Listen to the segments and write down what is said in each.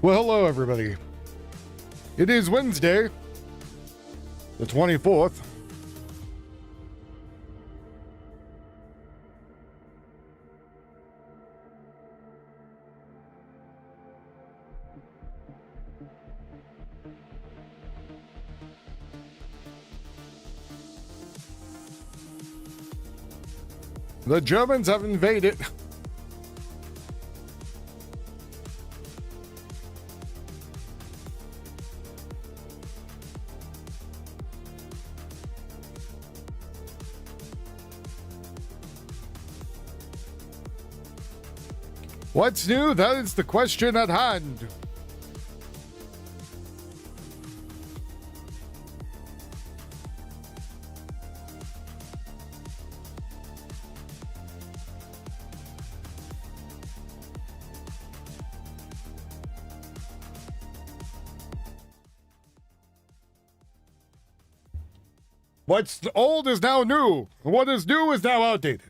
Well, hello, everybody. It is Wednesday, the 24th. The Germans have invaded. What's new? That is the question at hand. What's old is now new. What is new is now outdated.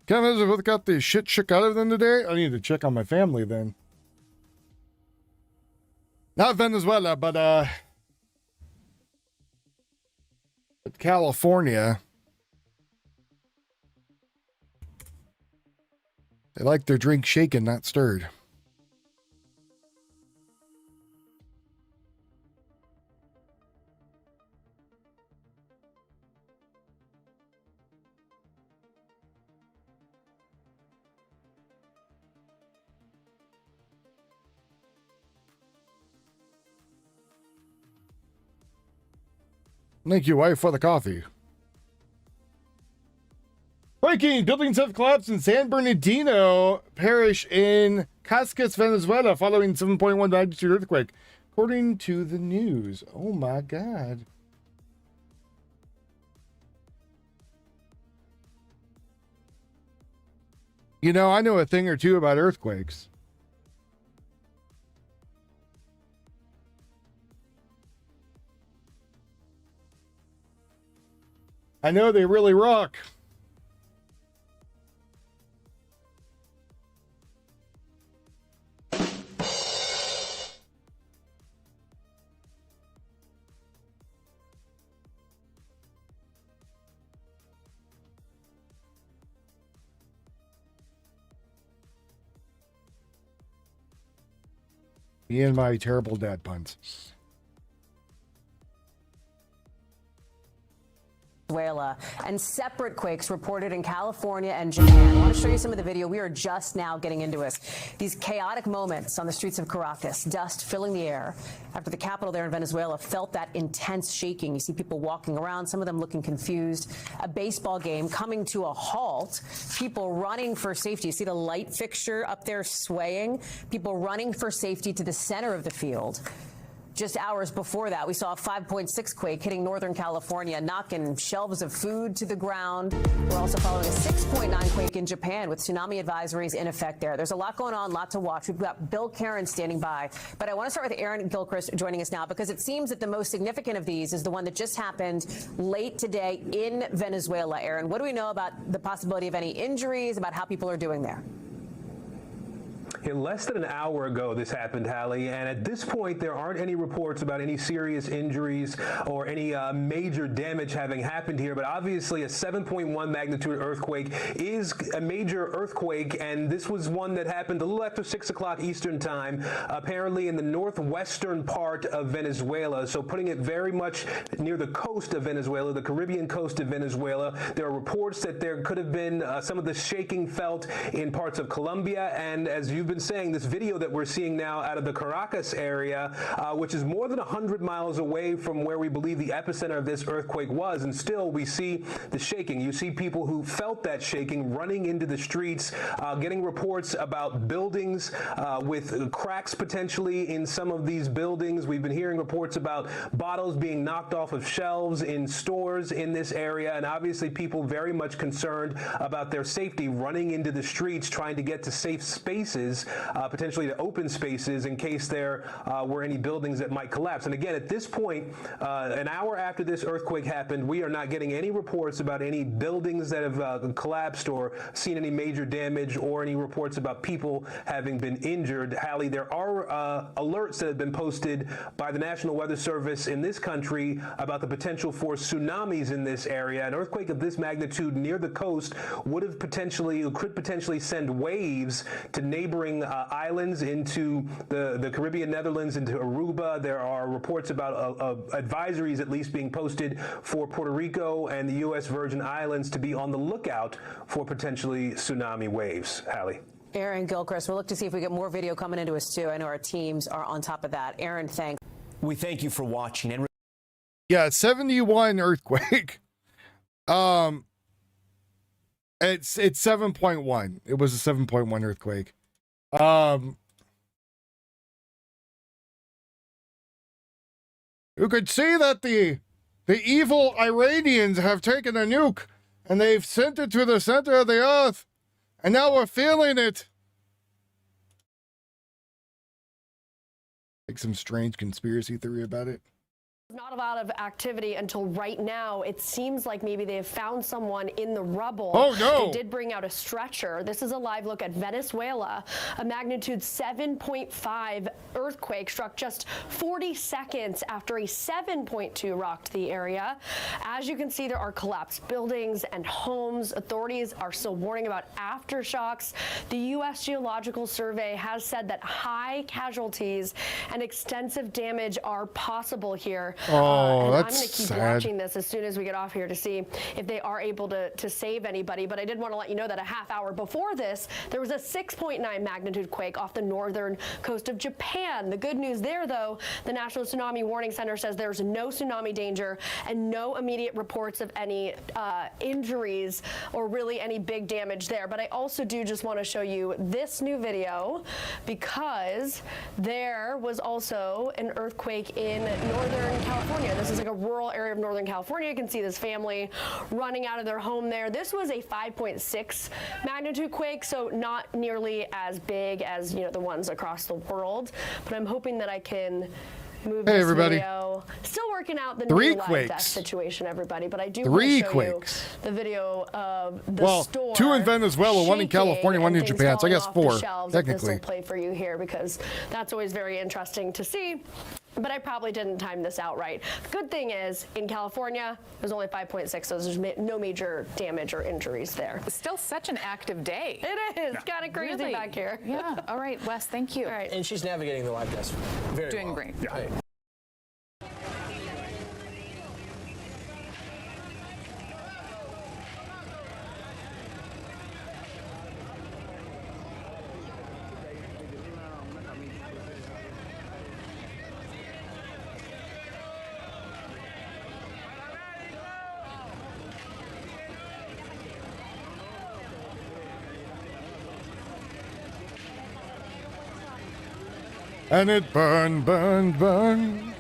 Kevin, has got the shit shook out of them today? I need to check on my family then. Not Venezuela, but California. They like their drink shaken, not stirred. Thank you, wife, for the coffee. Breaking! Buildings have collapsed in San Bernardino Parish in Cascas, Venezuela, following 7.1 magnitude earthquake, according to the news. Oh my God. You know, I know a thing or two about earthquakes. I know they really rock. Me and my terrible dad puns. Venezuela, and separate quakes reported in California and Japan. I want to show you some of the video. We are just now getting into it. These chaotic moments on the streets of Caracas, dust filling the air after the capital there in Venezuela felt that intense shaking. You see people walking around, some of them looking confused. A baseball game coming to a halt. People running for safety. You see the light fixture up there swaying. People running for safety to the center of the field. Just hours before that, we saw a 5.6 quake hitting Northern California, knocking shelves of food to the ground. We're also following a 6.9 quake in Japan with tsunami advisories in effect there. There's a lot going on, lot to watch. We've got Bill Karen standing by. But I want to start with Aaron Gilchrist joining us now, because it seems that the most significant of these is the one that just happened late today in Venezuela. Aaron, what do we know about the possibility of any injuries, about how people are doing there? Less than an hour ago, this happened, Hallie, and at this point, there aren't any reports about any serious injuries or any major damage having happened here. But obviously, a 7.1 magnitude earthquake is a major earthquake, and this was one that happened a little after 6 o'clock Eastern time, apparently in the northwestern part of Venezuela. So putting it very much near the coast of Venezuela, the Caribbean coast of Venezuela. There are reports that there could have been some of the shaking felt in parts of Colombia, and as you've been saying, this video that we're seeing now out of the Caracas area, which is more than 100 miles away from where we believe the epicenter of this earthquake was, and still we see the shaking. You see people who felt that shaking running into the streets, getting reports about buildings with cracks potentially in some of these buildings. We've been hearing reports about bottles being knocked off of shelves in stores in this area, and obviously people very much concerned about their safety running into the streets trying to get to safe spaces spaces, potentially to open spaces in case there were any buildings that might collapse. And again, at this point, an hour after this earthquake happened, we are not getting any reports about any buildings that have collapsed or seen any major damage or any reports about people having been injured. Hallie, there are alerts that have been posted by the National Weather Service in this country about the potential for tsunamis in this area. An earthquake of this magnitude near the coast could potentially send waves to neighboring islands into the Caribbean Netherlands, into Aruba. There are reports about advisories at least being posted for Puerto Rico and the U.S. Virgin Islands to be on the lookout for potentially tsunami waves. Hallie. Aaron Gilchrist, we'll look to see if we get more video coming into us too. I know our teams are on top of that. Aaron, thanks. We thank you for watching. And yeah, 71 earthquake. It's 7.1. It was a 7.1 earthquake. You could see that the evil Iranians have taken a nuke and they've sent it to the center of the earth, and now we're feeling it. Like some strange conspiracy theory about it. Not a lot of activity until right now. It seems like maybe they have found someone in the rubble. Oh, no. They did bring out a stretcher. This is a live look at Venezuela. A magnitude 7.5 earthquake struck just 40 seconds after a 7.2 rocked the area. As you can see, there are collapsed buildings and homes. Authorities are still warning about aftershocks. The U.S. Geological Survey has said that high casualties and extensive damage are possible here. Oh, and that's I'm going to keep sad. watching this as soon as we get off here to see if they are able to save anybody. But I did want to let you know that a half hour before this, there was a 6.9 magnitude quake off the northern coast of Japan. The good news there, though, the National Tsunami Warning Center says there's no tsunami danger and no immediate reports of any injuries or really any big damage there. But I also do just want to show you this new video because there was also an earthquake in northern California. This is like a rural area of Northern California. You can see this family running out of their home there. This was a 5.6 magnitude quake, so not nearly as big as, the ones across the world. But I'm hoping that I can move this everybody. video. Still working out the 3 new live quakes. death situation, everybody. But I do 3 want to show quakes. you the video of the store. 2 in Venezuela, 1 in California, 1 in Japan. So I guess 4, technically. This will play for you here because that's always very interesting to see. But I probably didn't time this out right. Good thing is, in California, it was only 5.6, so there's no major damage or injuries there. It's still such an active day. It is kind of crazy Really? back here. Yeah. All right, Wes, thank you. All right. And she's navigating the live desk very Doing well. great. Yeah. And it burned, burned, burned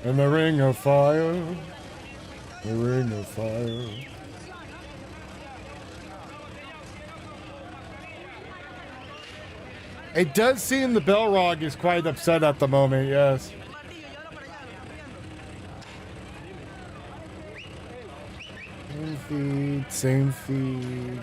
in the ring of fire, the ring of fire. It does seem the Bellrog is quite upset at the moment, yes. Same feed, same feed.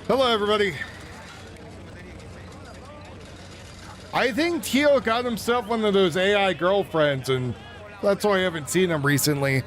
Hello, everybody. I think Tio got himself one of those AI girlfriends, and that's why I haven't seen him recently.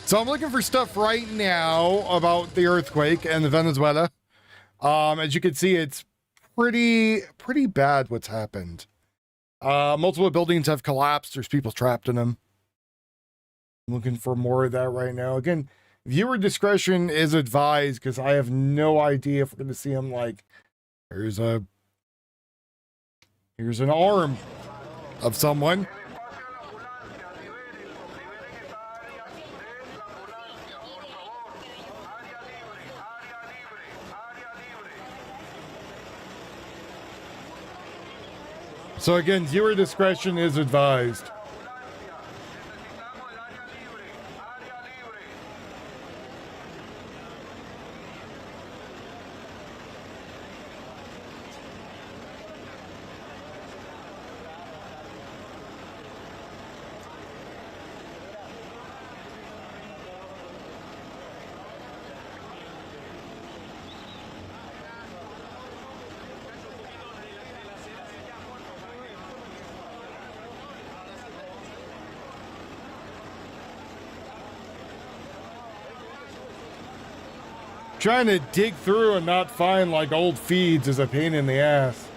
So I'm looking for stuff right now about the earthquake and the Venezuela. As you can see, it's pretty bad what's happened. Multiple buildings have collapsed. There's people trapped in them. I'm looking for more of that right now. Again, viewer discretion is advised because I have no idea if we're going to see them. Like, here's an arm of someone. So again, viewer discretion is advised. Trying to dig through and not find like old feeds is a pain in the ass.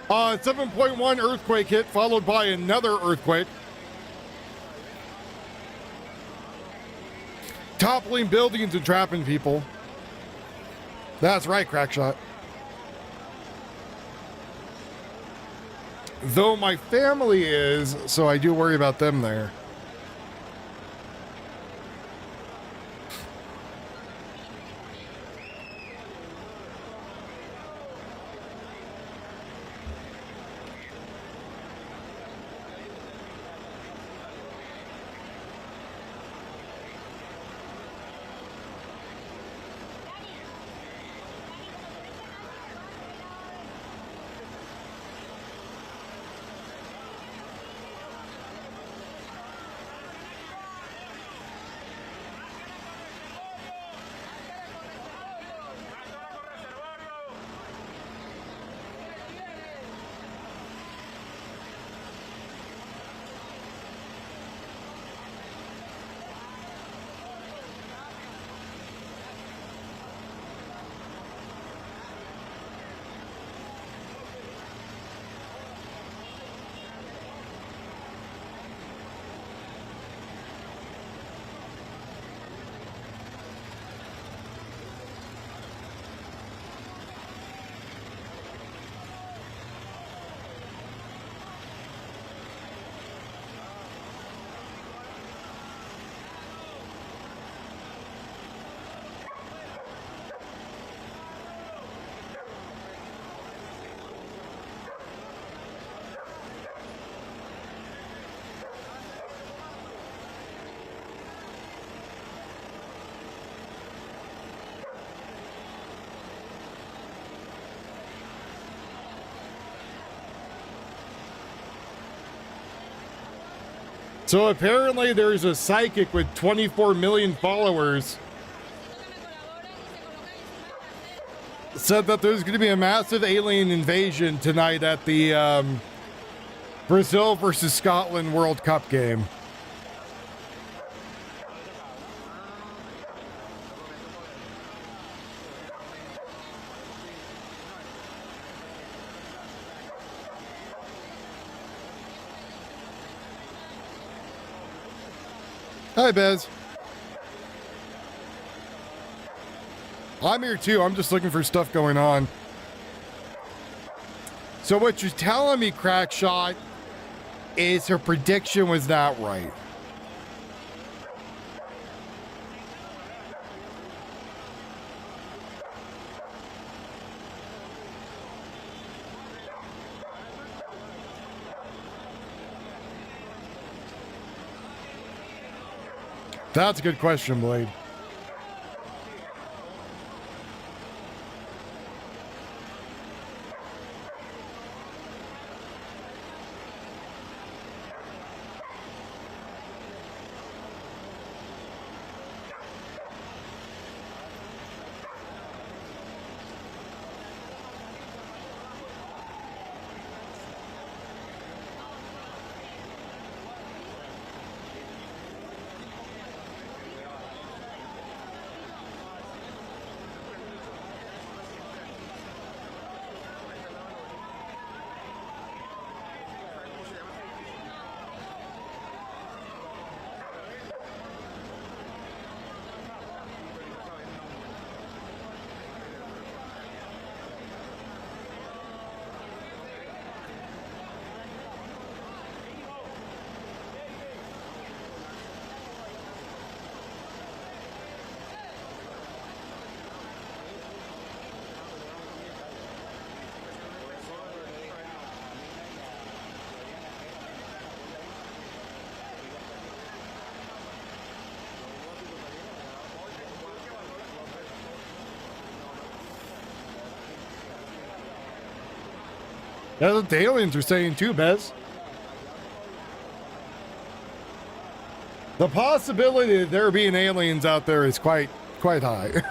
7.1 earthquake hit, followed by another earthquake. Toppling buildings and trapping people. That's right, Crackshot. Though my family is, so I do worry about them there. So apparently there's a psychic with 24 million followers said that there's going to be a massive alien invasion tonight at the Brazil versus Scotland World Cup game. Hi, Bez. I'm here too. I'm just looking for stuff going on. So what you're telling me, Crackshot, is her prediction was not right. That's a good question, Blade. That's what the aliens are saying too, Bez. The possibility of there being aliens out there is quite high.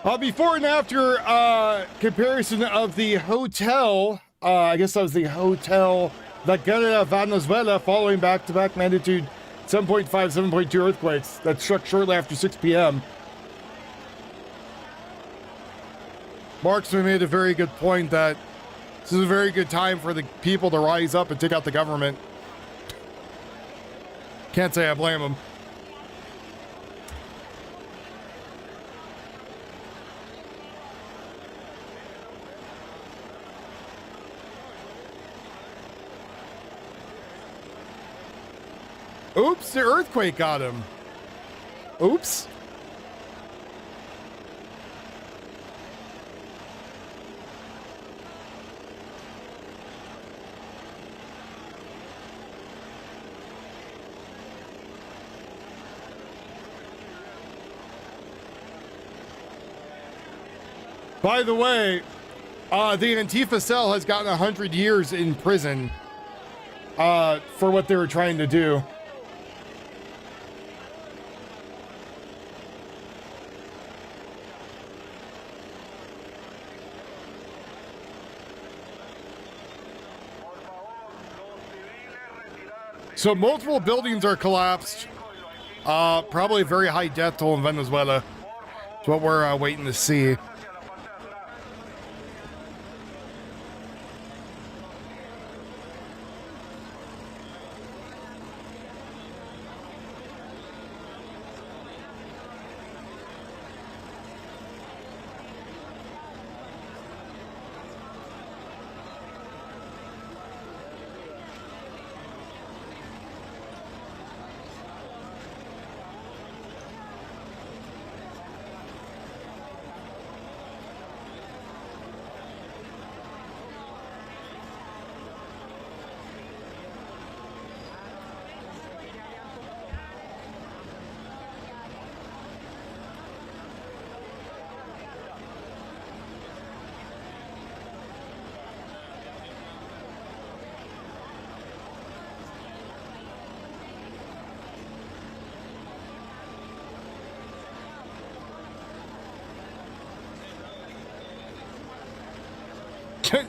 Before and after comparison of the hotel, I guess that was the hotel La Guerra Venezuela, following back-to-back magnitude 7.5, 7.2 earthquakes that struck shortly after 6 p.m. Marksman made a very good point that this is a very good time for the people to rise up and take out the government. Can't say I blame them. Oops, the earthquake got him. Oops. By the way, the Antifa cell has gotten 100 years in prison for what they were trying to do. So multiple buildings are collapsed. Probably a very high death toll in Venezuela. It's what we're waiting to see.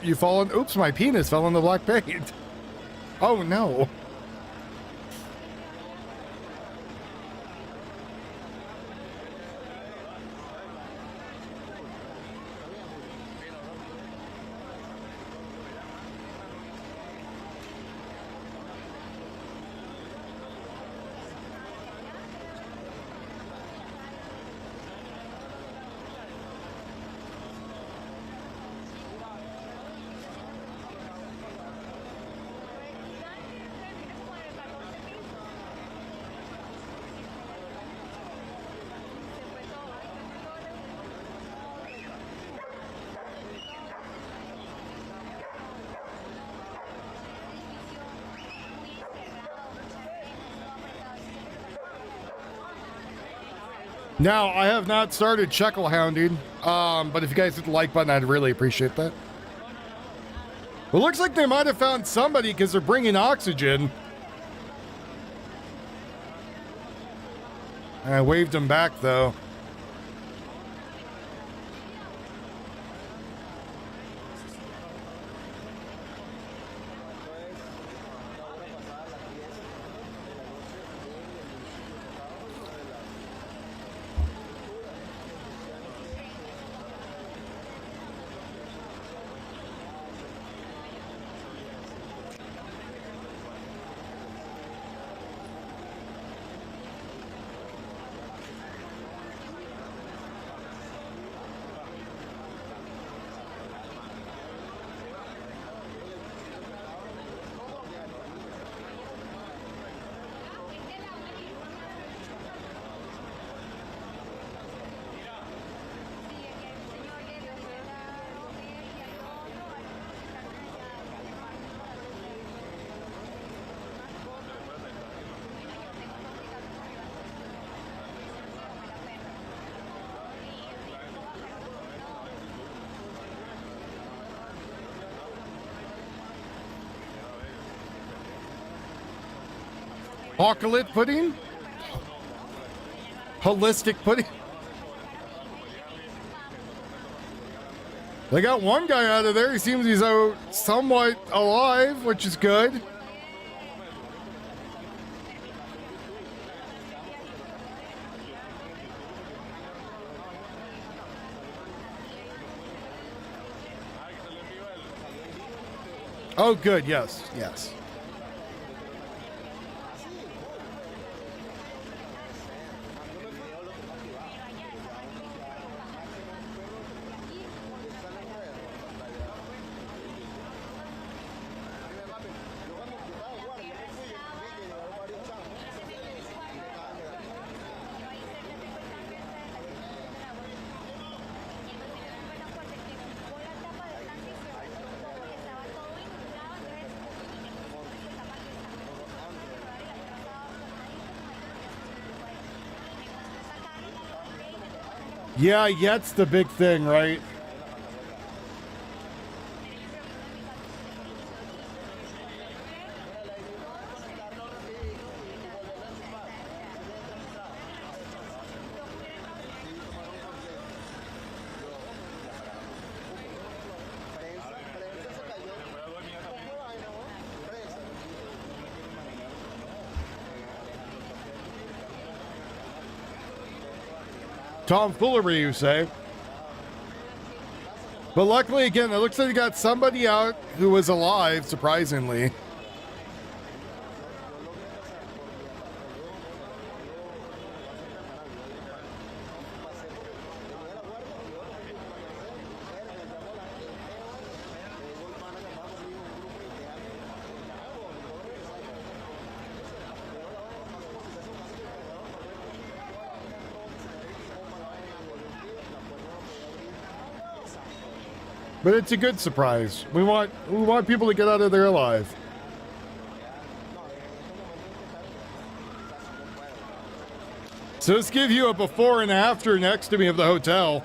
You fallen? Oops, my penis fell in the black paint. Oh no. Now, I have not started Shekel Hounding, but if you guys hit the like button, I'd really appreciate that. Well, looks like they might have found somebody because they're bringing oxygen. I waved them back, though. Apocalypse pudding? Holistic pudding? They got one guy out of there. He seems he's somewhat alive, which is good. Oh, good. Yes. Yes. Yeah, yet's the big thing, right? Tomfoolery, you say? But luckily, again, it looks like you got somebody out who was alive, surprisingly. But it's a good surprise. We want people to get out of there alive. So let's give you a before and after next to me of the hotel.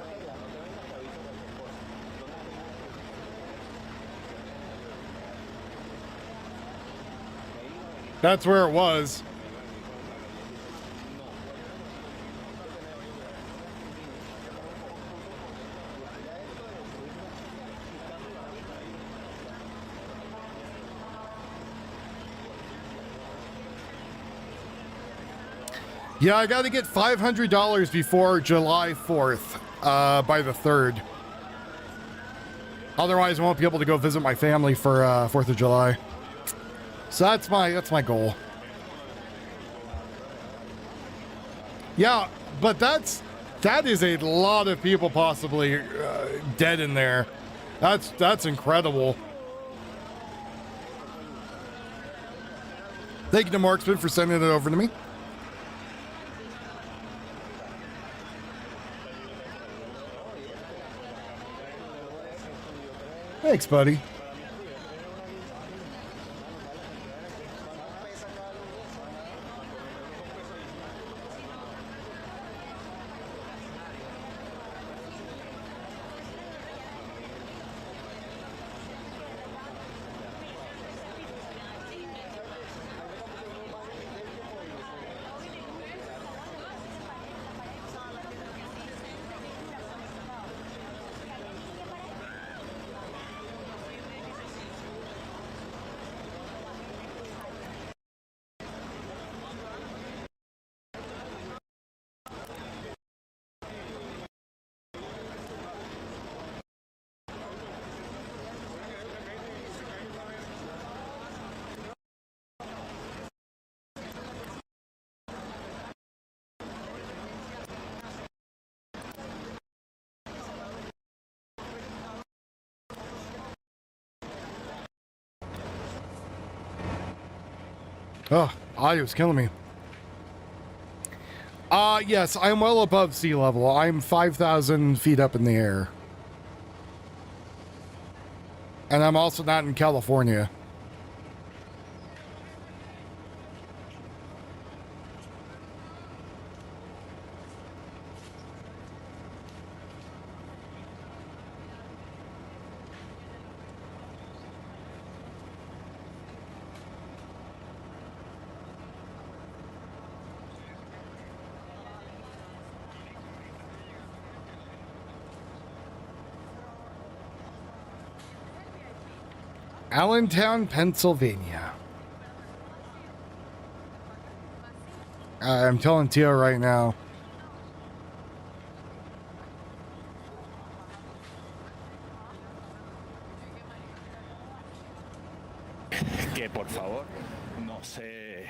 That's where it was. Yeah, I got to get $500 before July 4th, by the 3rd. Otherwise, I won't be able to go visit my family for 4th of July. So that's my goal. Yeah, but that is a lot of people possibly dead in there. That's incredible. Thank you to Marksman for sending it over to me. Thanks, buddy. Oh, audio's killing me. Yes, I'm well above sea level. I'm 5,000 feet up in the air. And I'm also not in California. Allentown, Pennsylvania. I'm telling Tio right now. Que por favor no se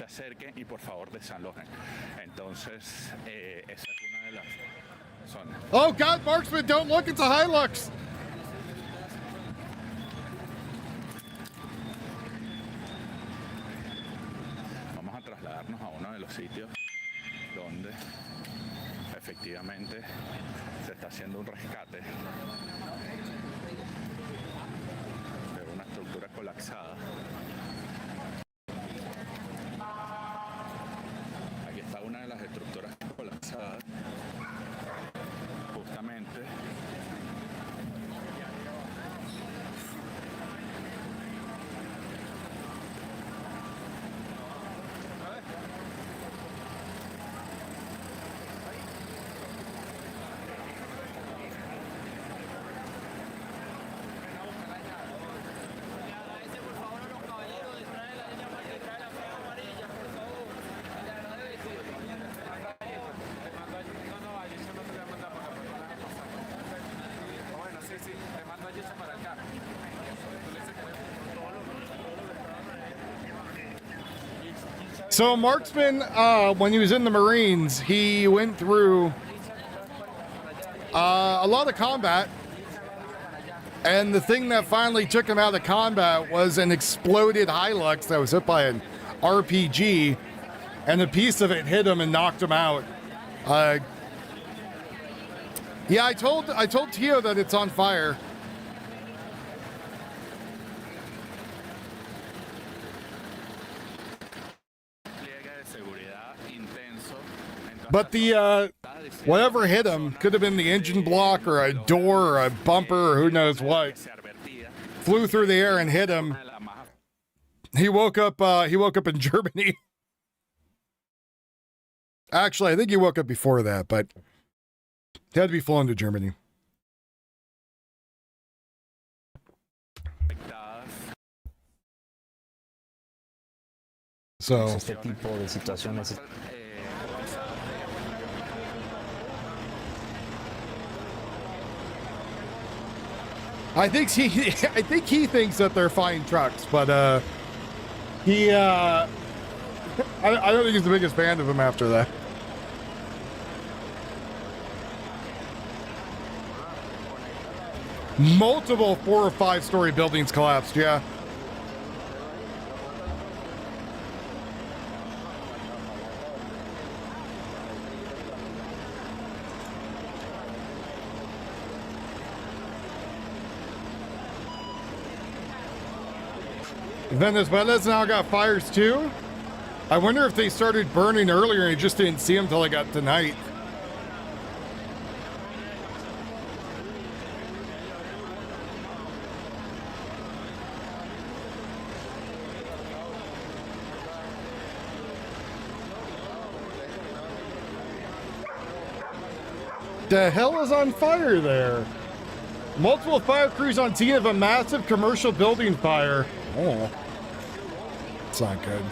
acerquen y por favor desalojen. Entonces, esa es una de las zonas. Oh God, marksman, don't look, it's a Hilux. Vamos a trasladarnos a uno de los sitios donde efectivamente se está haciendo un rescate de una estructura colapsada. Aquí está una de las estructuras colapsadas, justamente. So marksman, when he was in the Marines, he went through a lot of combat, and the thing that finally took him out of combat was an exploded Hilux that was hit by an RPG, and a piece of it hit him and knocked him out. Yeah, I told Tio that it's on fire. But the whatever hit him could have been the engine block or a door or a bumper or who knows what. Flew through the air and hit him. He woke up in Germany. Actually, I think he woke up before that, but he had to be flown to Germany. So este tipo de situaciones. I think he thinks that they're fine trucks, but I don't think he's the biggest fan of them after that. Multiple 4 or 5 story buildings collapsed, yeah. Venezuela's now got fires too. I wonder if they started burning earlier and you just didn't see them until they got tonight. The hell is on fire there? Multiple fire crews on scene of a massive commercial building fire. Oh, it's not good.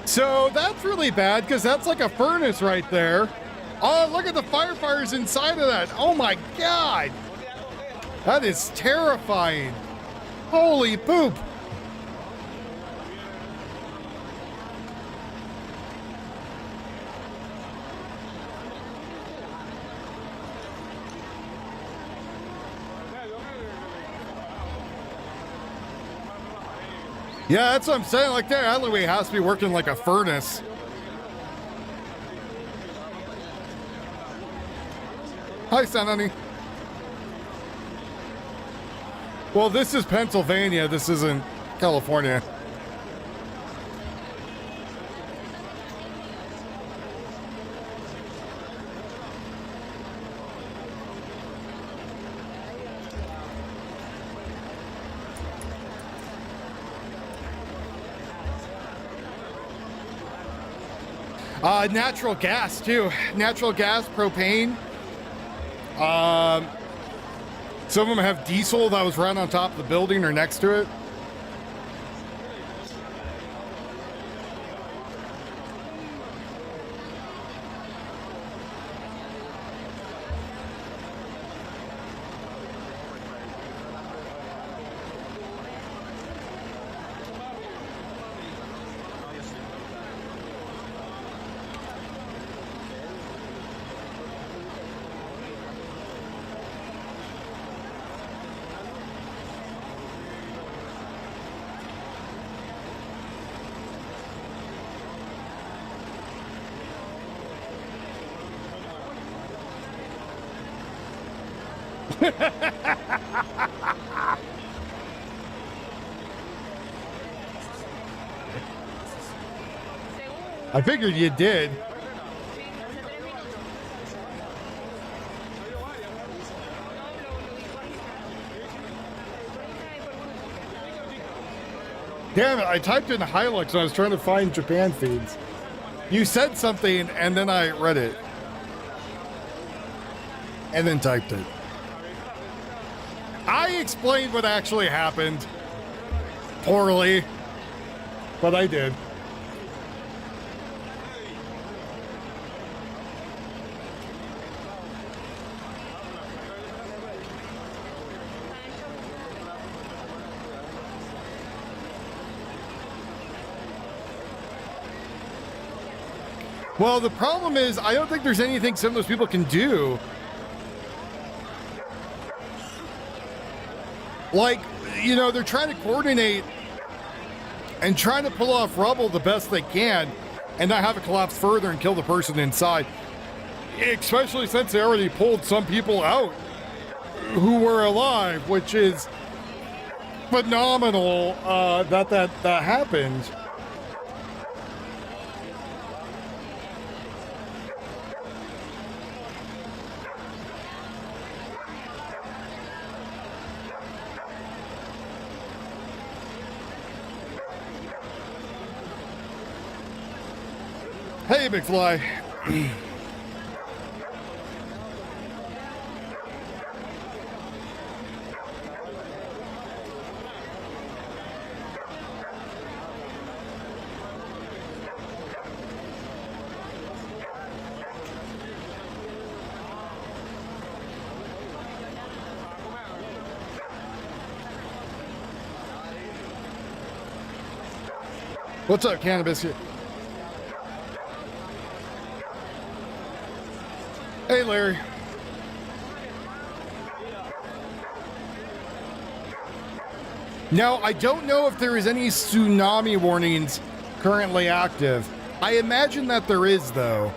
So that's really bad because that's like a furnace right there. Oh, look at the firefighters inside of that. Oh my God. That is terrifying. Holy poop. Yeah, that's what I'm saying. Like, their alleyway has to be working like a furnace. Hi, son, honey. Well, this is Pennsylvania. This isn't California. Natural gas too. Natural gas, propane. Some of them have diesel that was run on top of the building or next to it. I figured you did. Damn it, I typed in Hilux and I was trying to find Japan feeds. You said something and then I read it. And then typed it. I explained what actually happened. Poorly. But I did. Well, the problem is, I don't think there's anything some of those people can do. Like, you know, they're trying to coordinate and trying to pull off rubble the best they can and not have it collapse further and kill the person inside. Especially since they already pulled some people out who were alive, which is phenomenal that happened. Hey, McFly. What's up, Cannabis? Hey, Larry. Now, I don't know if there is any tsunami warnings currently active. I imagine that there is, though.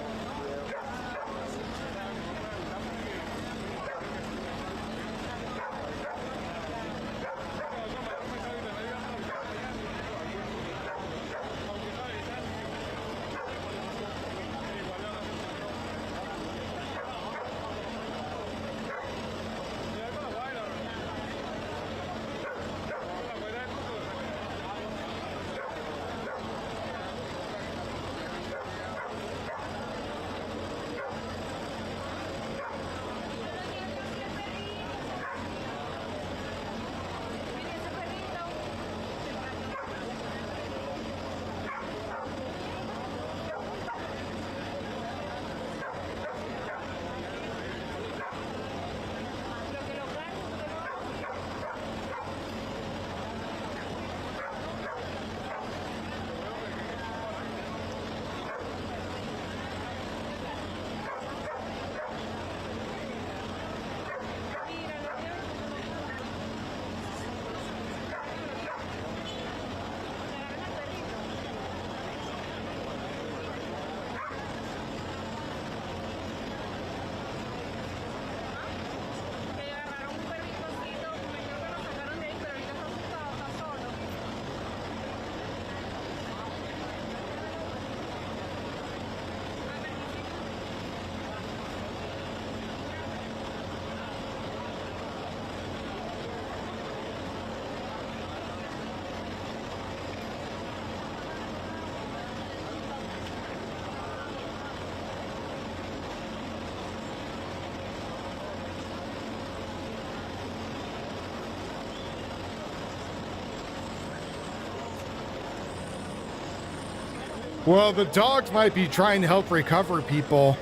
Well, the dogs might be trying to help recover people.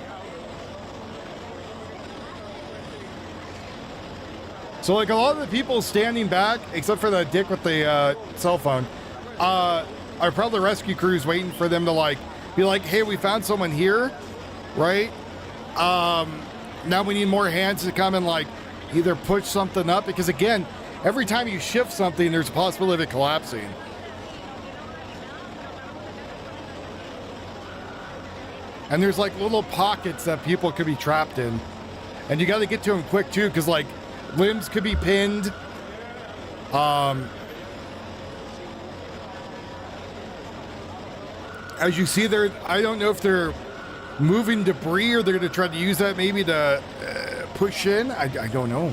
So, like, a lot of the people standing back, except for the dick with the cell phone, are probably rescue crews waiting for them to, like, be like, hey, we found someone here, right? Now we need more hands to come and, like, either push something up. Because, again, every time you shift something, there's a possibility of it collapsing. And there's like little pockets that people could be trapped in. And you got to get to them quick too, because like limbs could be pinned. As you see there, I don't know if they're moving debris or they're going to try to use that maybe to push in. I don't know.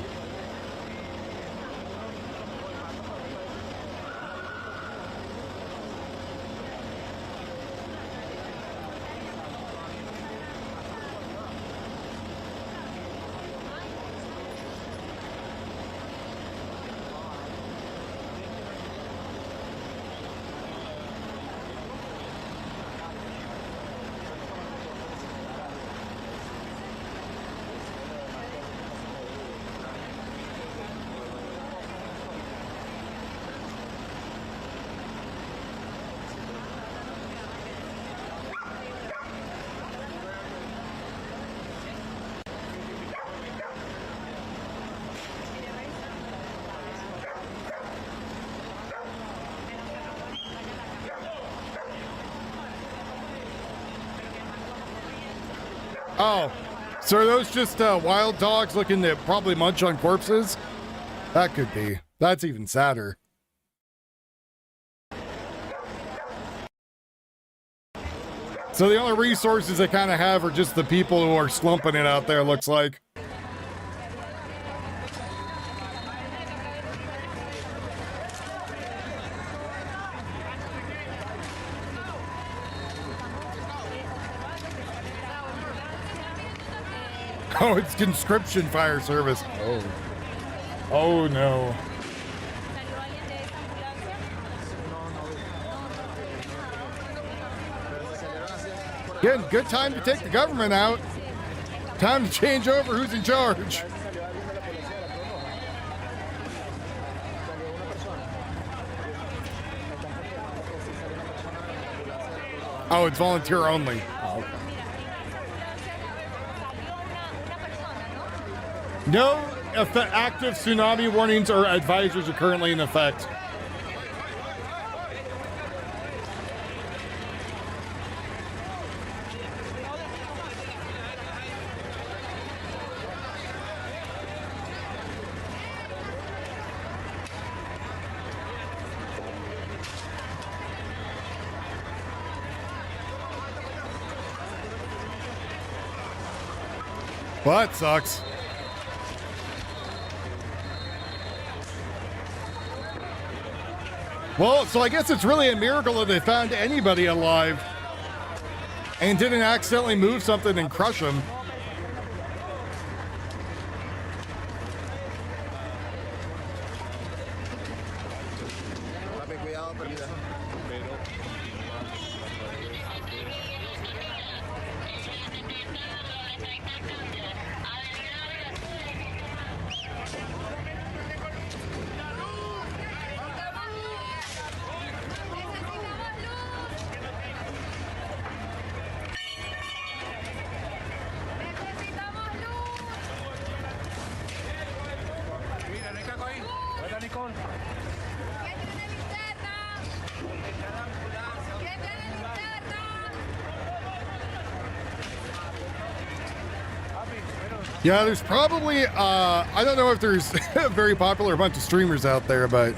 Oh, so are those just wild dogs looking to probably munch on corpses? That could be. That's even sadder. So the only resources they kind of have are just the people who are slumping it out there, looks like. Oh, it's conscription fire service. Oh. Oh, no. Again, good time to take the government out. Time to change over who's in charge. Oh, it's volunteer only. Oh. No active tsunami warnings or advisories are currently in effect. Well, that sucks. Well, so I guess it's really a miracle that they found anybody alive and didn't accidentally move something and crush them. Yeah, there's probably, I don't know if there's a very popular bunch of streamers out there, but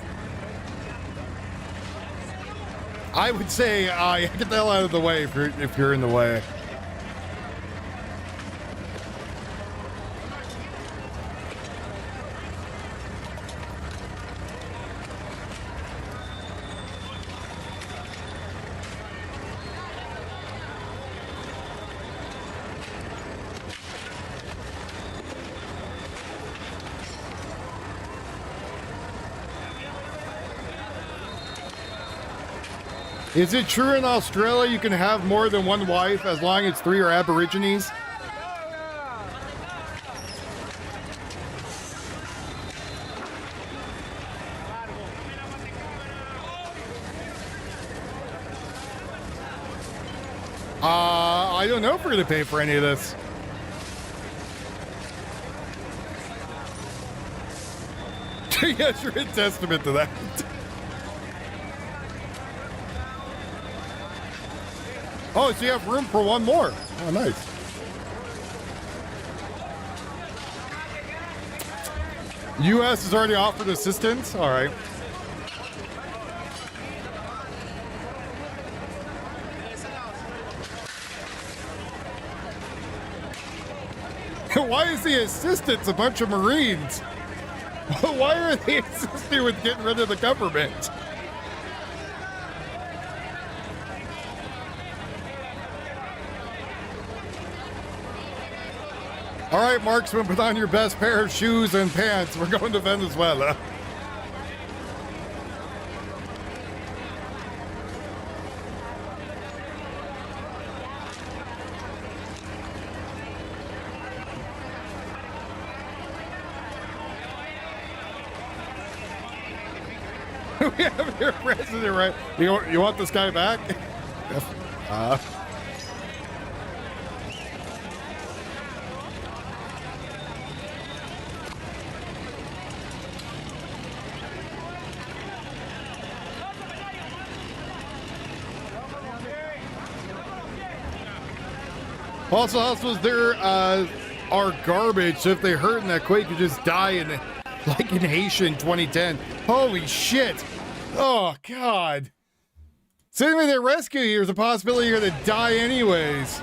I would say get the hell out of the way if you're in the way. Is it true in Australia you can have more than one wife as long as 3 are Aborigines? I don't know if we're going to pay for any of this. Yes, you're a testament to that. Oh, so you have room for one more. Oh, nice. U.S. has already offered assistance? All right. Why is the assistance a bunch of Marines? Why are they assisting with getting rid of the government? All right, marksman, put on your best pair of shoes and pants. We're going to Venezuela. We have your president, right? You want this guy back? Also, hospitals there are garbage. So if they hurt in that quake, you just die in like in Haiti in 2010. Holy shit! Oh God! Same way they rescue you, there's a possibility you're gonna die anyways.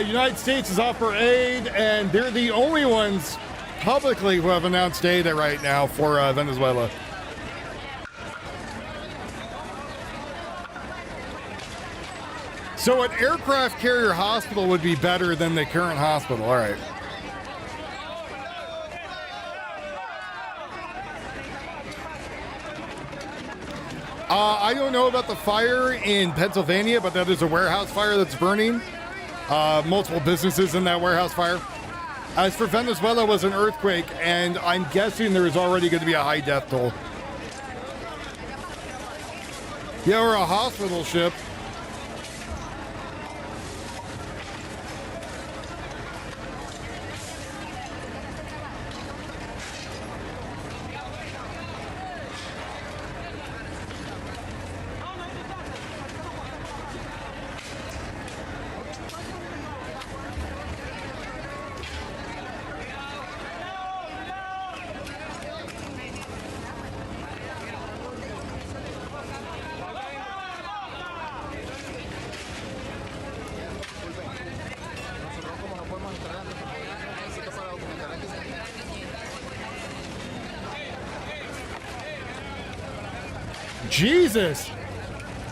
United States is offer aid, and they're the only ones publicly who have announced aid right now for Venezuela. So an aircraft carrier hospital would be better than the current hospital. All right. I don't know about the fire in Pennsylvania, but that is a warehouse fire that's burning. Multiple businesses in that warehouse fire. As for Venezuela, was an earthquake, and I'm guessing there is already going to be a high death toll. Yeah, or a hospital ship. Jesus!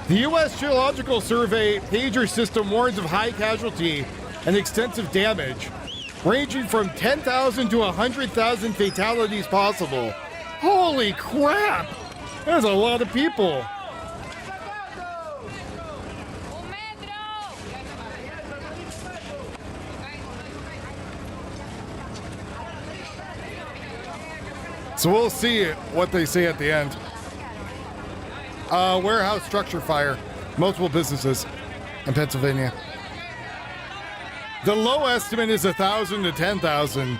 The U.S. Geological Survey pager system warns of high casualty and extensive damage, ranging from 10,000 to 100,000 fatalities possible. Holy crap! That's a lot of people. So we'll see what they say at the end. Warehouse structure fire. Multiple businesses in Pennsylvania. The low estimate is 1,000 to 10,000,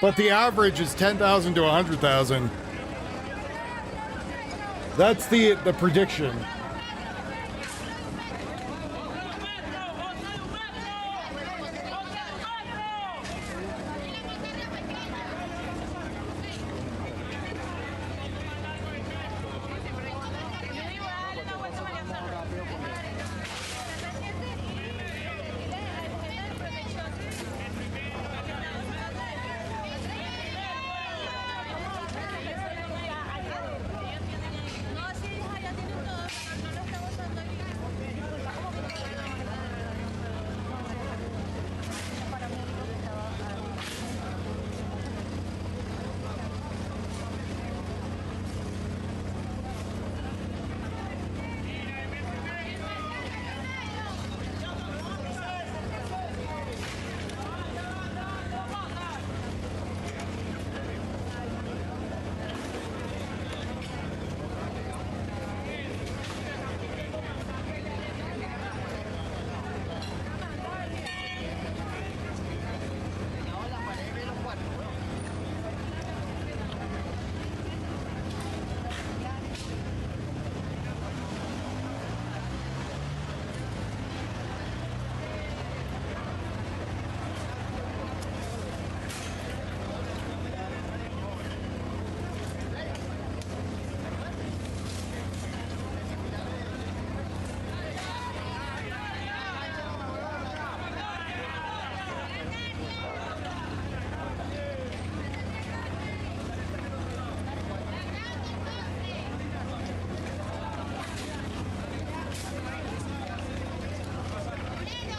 but the average is 10,000 to 100,000. That's the prediction.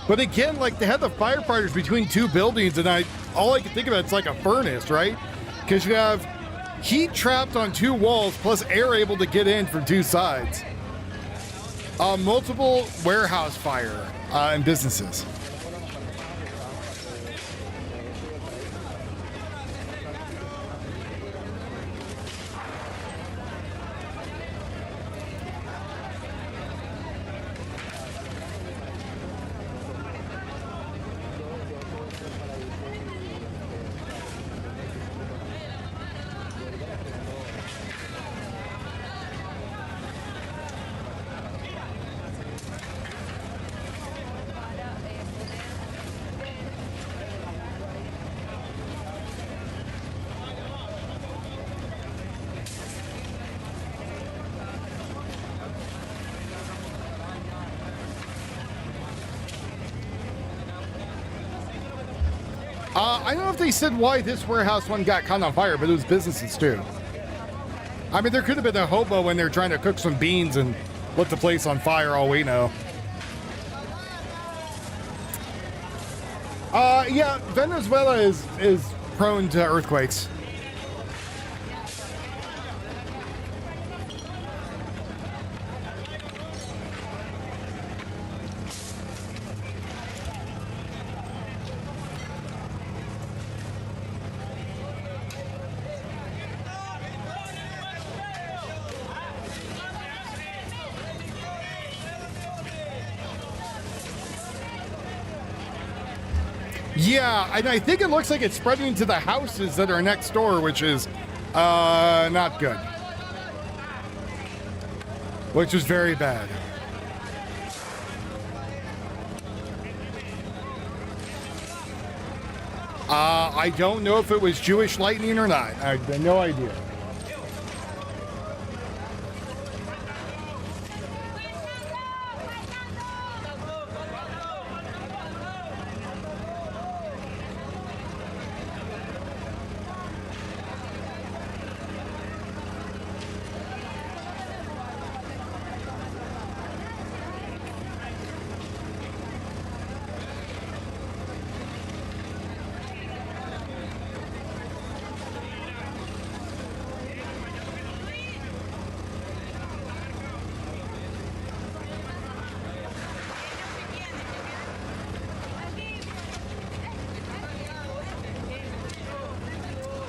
But again, like they had the firefighters between two buildings, and all I can think about it's like a furnace, right? Because you have heat trapped on two walls, plus air able to get in from two sides. Multiple warehouse fire and businesses. I don't know if they said why this warehouse one got caught on fire, but it was businesses too. I mean, there could have been a hobo when they're trying to cook some beans and lit the place on fire, all we know. Yeah, Venezuela is prone to earthquakes. Yeah, and I think it looks like it's spreading to the houses that are next door, which is not good. Which is very bad. I don't know if it was Jewish lightning or not. I have no idea.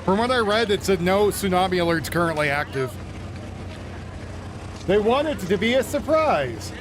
From what I read, it said no tsunami alerts currently active. They want it to be a surprise.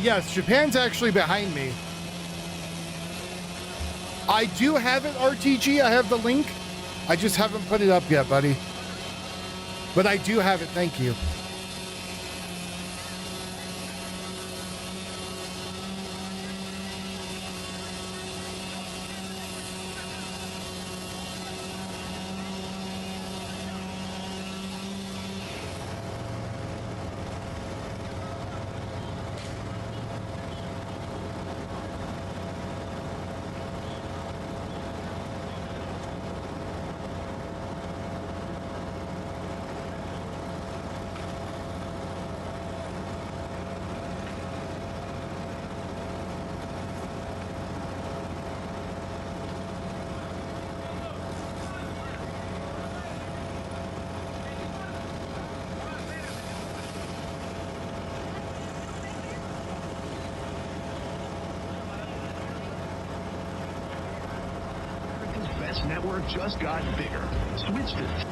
Yes, Japan's actually behind me. I do have it, RTG. I have the link. I just haven't put it up yet, buddy. But I do have it. Thank you. Network just got bigger. Switch to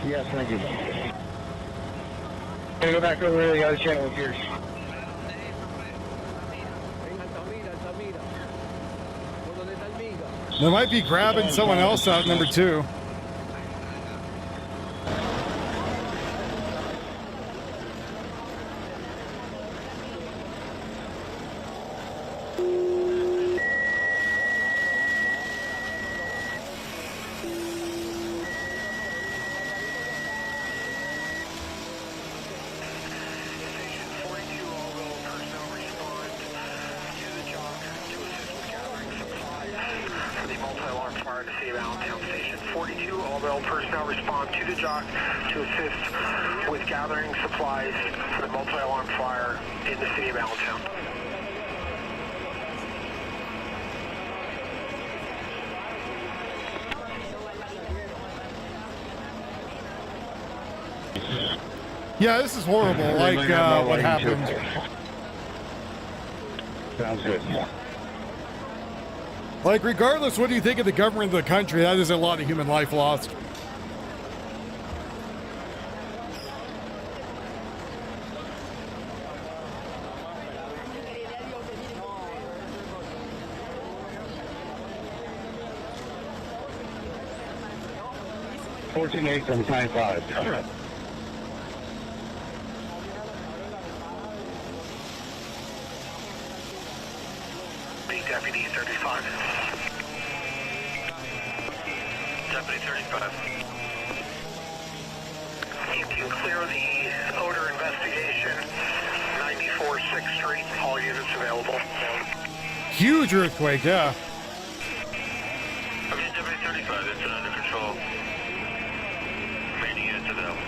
Yes, thank you. Gonna go back over to the other channel here. They might be grabbing someone else out, number 2. Yeah, this is horrible, like what happened. Sounds good. Like, regardless, what do you think of the government of the country? That is a lot of human life lost. $14.8 from 9.5. Deputy 35. Deputy 35. You can clear the odor investigation. 94 6th Street. All units available. Huge earthquake, yeah. Okay, Deputy 35. It's under control. Main units available.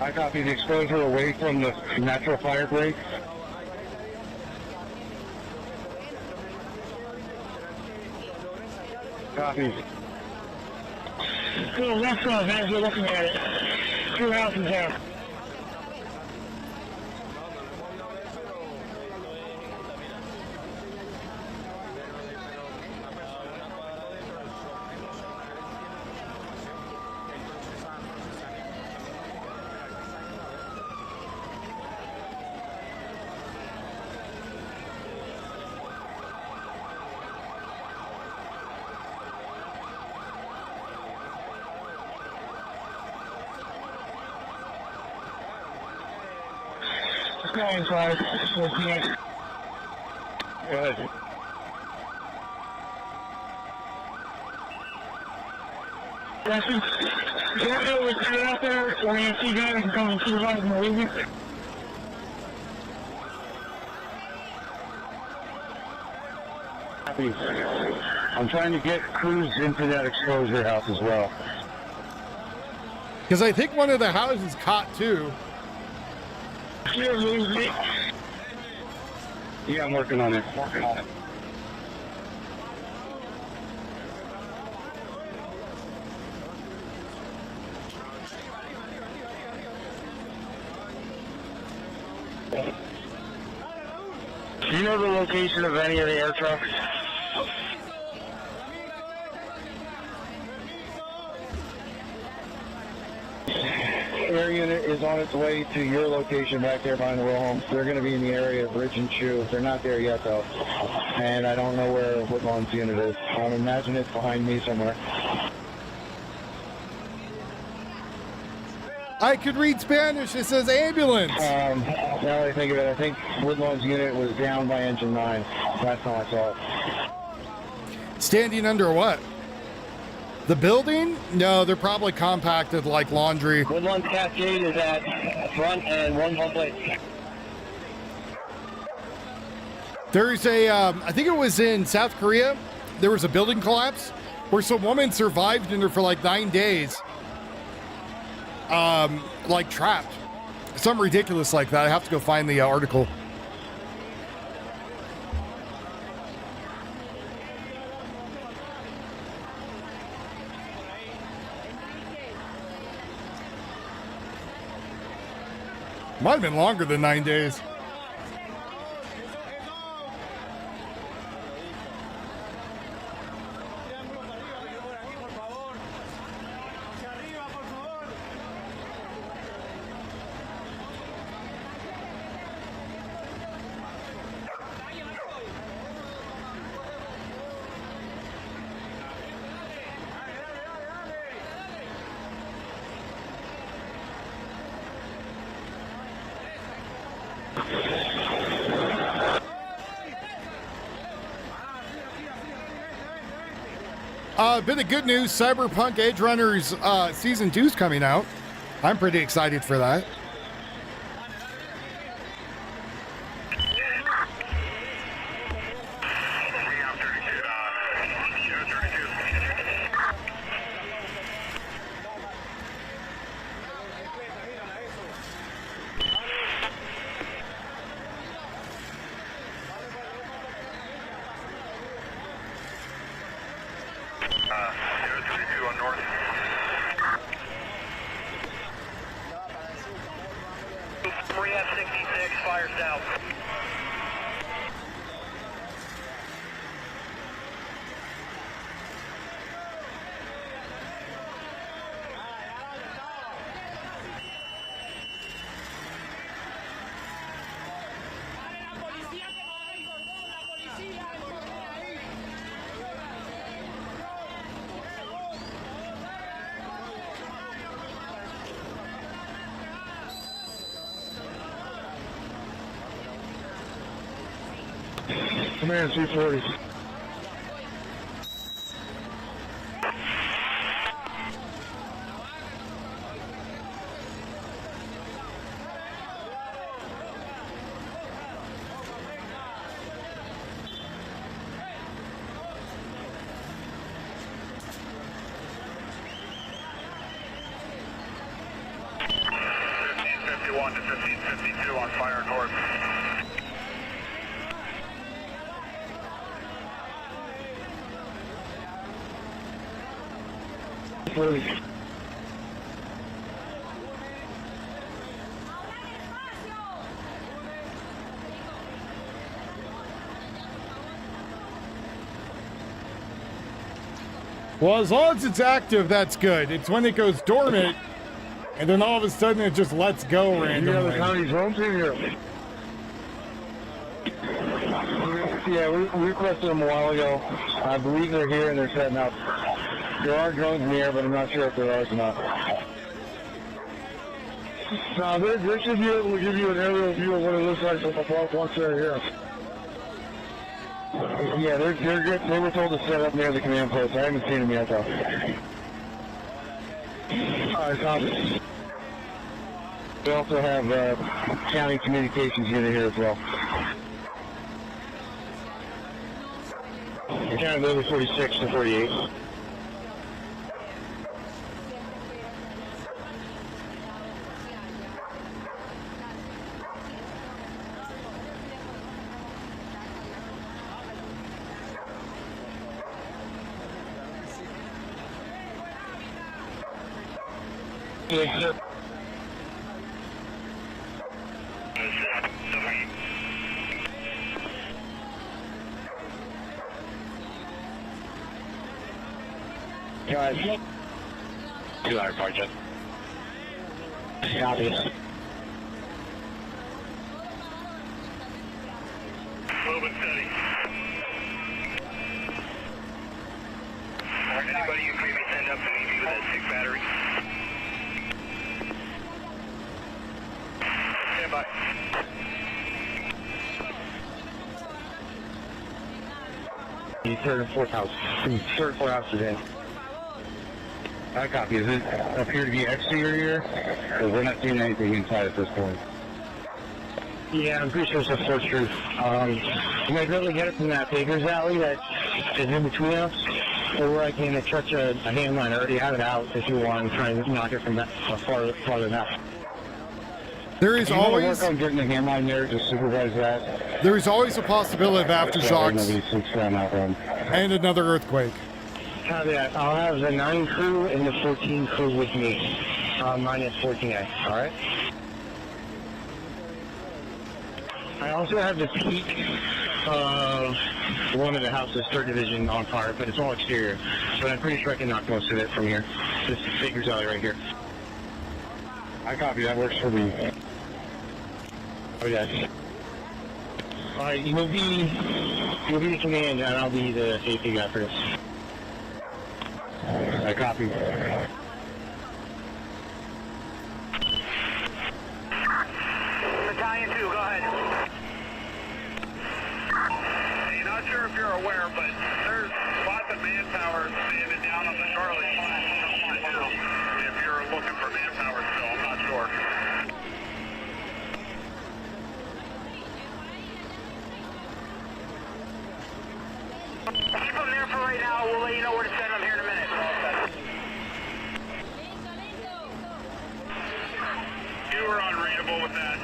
I copy the exposure away from the natural fire breaks. Copy. To the left side, as you're looking at it. 2 houses there. Inside. Good. Listen, get out there. We're going to see guys and come and supervise and leave you. I'm trying to get crews into that exposure house as well. Because I think one of the houses caught too. Yeah, I'm working on it. Do you know the location of any of the air trucks? Air unit is on its way to your location back there behind the row home. They're going to be in the area of Bridge and Shoe. They're not there yet, though. And I don't know where Woodlawn's unit is. I imagine it's behind me somewhere. I could read Spanish. It says ambulance. Now that I think of it, I think Woodlawn's unit was down by engine 9. Last time I saw it. Standing under what? The building? No, they're probably compacted like laundry. Woodlawn's Cascade is at front and one place. There's a, I think it was in South Korea, there was a building collapse where some woman survived in there for like 9 days. Like trapped. Something ridiculous like that. I have to go find the article. Might have been longer than 9 days. Bit of good news, Cyberpunk Edge Runners Season 2 is coming out. I'm pretty excited for that. Command 240. To 1552 on fire north. Well, as long as it's active, that's good. It's when it goes dormant, and then all of a sudden it just lets go randomly. You have the county's roams in here. Yeah, we requested them a while ago. I believe they're here and they're setting up. There are drones in the air, but I'm not sure if they're ours or not. No, they should be able to give you an aerial view of what it looks like from above once they're here. Yeah, they're good. They were told to set up near the command post. I haven't seen them yet, though. Alright, copy. We also have county communications unit here as well. County over 46 to 48. Copy. Guys. 200 project. Copy. Moving steady. Anybody you maybe send up an EV with that 6 battery? Stand by. The third and fourth house. Third and fourth house is in. I copy. Does it appear to be exterior? Because we're not seeing anything inside at this point. Yeah, I'm pretty sure it's a fourth truth. You might be able to get it from that Baker's Alley that is in between us. Or I can touch a hand line. I already have it out if you want to try and knock it from that farther than that. There is always work on getting the hand line there to supervise that. there is always a possibility of aftershocks and another earthquake. Copy that. I'll have the 9 crew and the 14 crew with me. Minus 14A. All right. I also have the peak of one of the houses, third division, on fire, but it's all exterior. But I'm pretty sure I can knock most of it from here. This is Baker's Alley right here. I copy. That works for me. Oh yes. All right, you'll be the command, and I'll be the safety guy for this. I copy. Battalion 2, go ahead. Hey, not sure if you're aware, but there's lots of manpower standing down on the Charlie. If you're looking for manpower still, I'm not sure. Keep them there for right now. We'll let you know where to send them here in a minute. You were unreadable with that.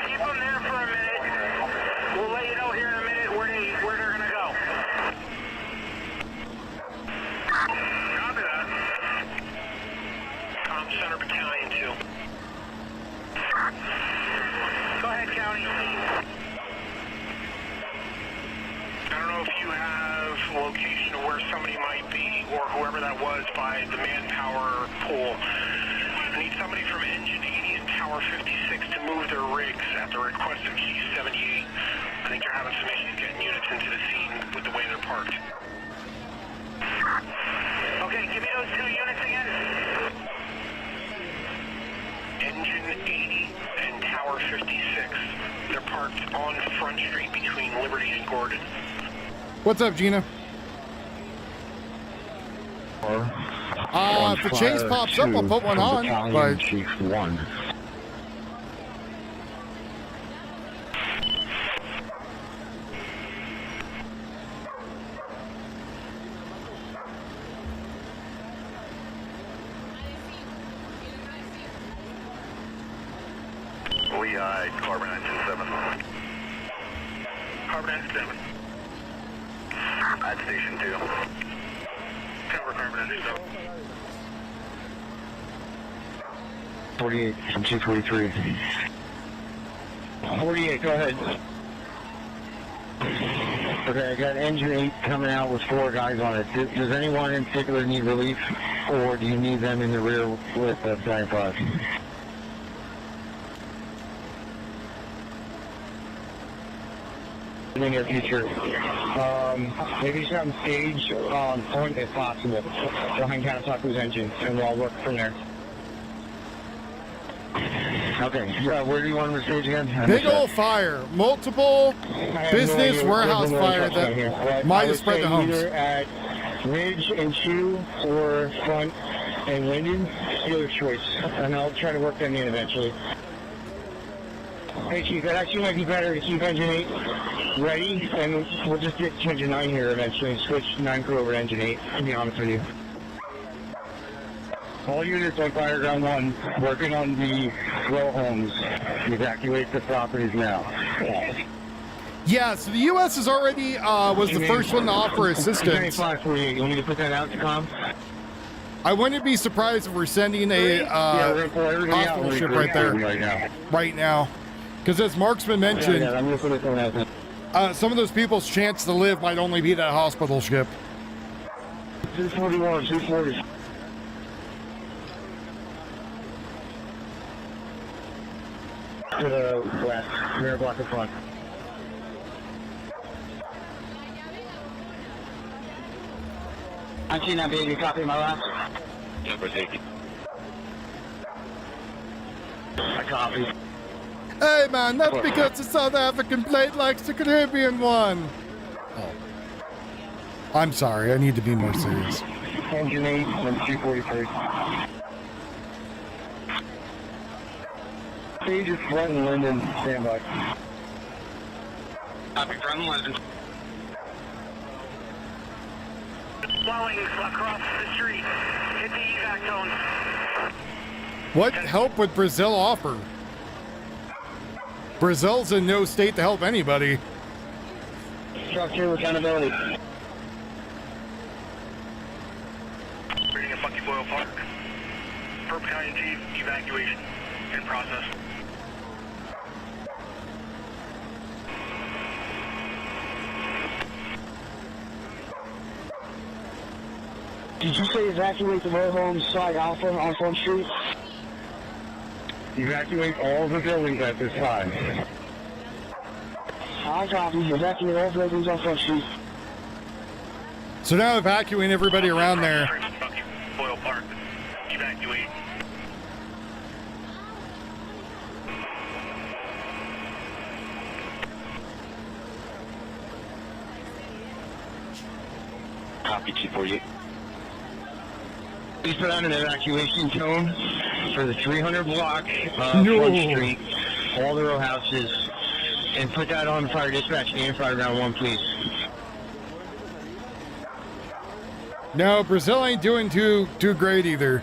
Keep them there for a minute. We'll let you know here in a minute where they're gonna go. Copy that. Com Center Battalion 2. Go ahead, County. I don't know if you have a location of where somebody might be, or whoever that was, by the manpower pool. I need somebody from Engine 80 and Tower 56 to move their rigs at the request of Key 78. I think they're having some issues getting units into the scene with the way they're parked. Okay, give me those 2 units again. Engine 80 and Tower 56. They're parked on Front Street between Liberty and Gordon. What's up, Gina? If the chase pops up, I'll put one on. But Chief 1. We Carbon Engine 7. Carbon Engine 7. At Station 2. Cover Carbon Engine 7. 48 from 243. 48, go ahead. Okay, I got Engine 8 coming out with 4 guys on it. Does anyone in particular need relief, or do you need them in the rear with Battalion 5? In the near future. Maybe just have them stage on point if possible, behind Kawasaki engine, and we'll work from there. Okay, where do you want them to stage again? big old fire, multiple business warehouse fire that might have spread the homes. Either at Ridge and Chew or Front and Linden, it's your choice, and I'll try to work them in eventually. Hey Chief, it actually might be better to keep Engine 8 ready, and we'll just get to Engine 9 here eventually and switch 9 crew over to Engine 8, to be honest with you. All units on Fire Ground 1 working on the row homes. Evacuate the properties now. Yeah, so the U.S. is already was the first one to offer assistance. 548, you want me to put that out to com? I wouldn't be surprised if we're sending a hospital ship right there right now. Because as Marksman mentioned, some of those people's chance to live might only be that hospital ship. 241, 240. To the west, rear block in front. I'm seeing that baby, copy my last. Number 80. I copy. Hey man, that's because the South African plate likes the Caribbean one. Oh. I'm sorry, I need to be more serious. Engine 8 and 243. Stage is front and Linden, standby. Copy front and Linden. Flowing across the street. Hit the evac zone. What help would Brazil offer? Brazil's in no state to help anybody. Structure accountability. Reading a Bucky Boyle Park. Perp ING evacuation in process. Did you say evacuate the row homes side Alpha on Front Street? Evacuate all the buildings at this time. I copy. Evacuate all buildings on Front Street. So now evacuating everybody around there. Bucky Boyle Park. Evacuate. Copy 248. Please put on an evacuation tone for the 300 block Front Street, all the row houses, and put that on fire dispatch and fire round 1, please. No, Brazil ain't doing too great either.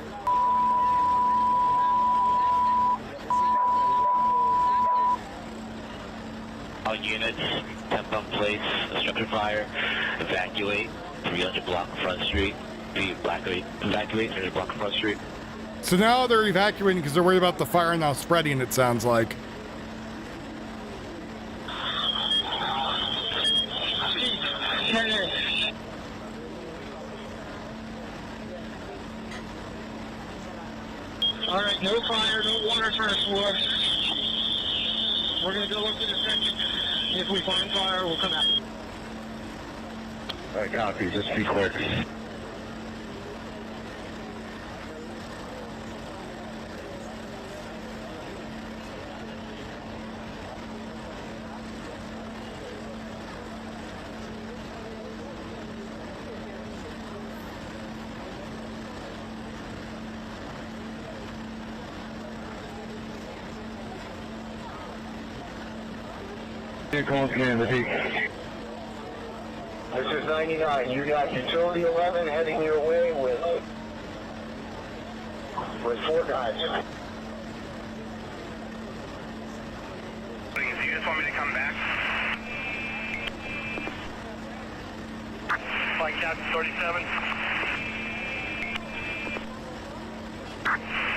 All units, 10 pump place, structure fire, evacuate, 300 block Front Street. Evacuate 300 block Front Street. So now they're evacuating because they're worried about the fire now spreading, it sounds like. All right, no fire, no water first floor. We're going to go look at the section. If we find fire, we'll come out. All right, copy. Just be quick. This is 99. You got utility 11 heading your way with 4 guys. Do you just want me to come back? Flight Captain 37.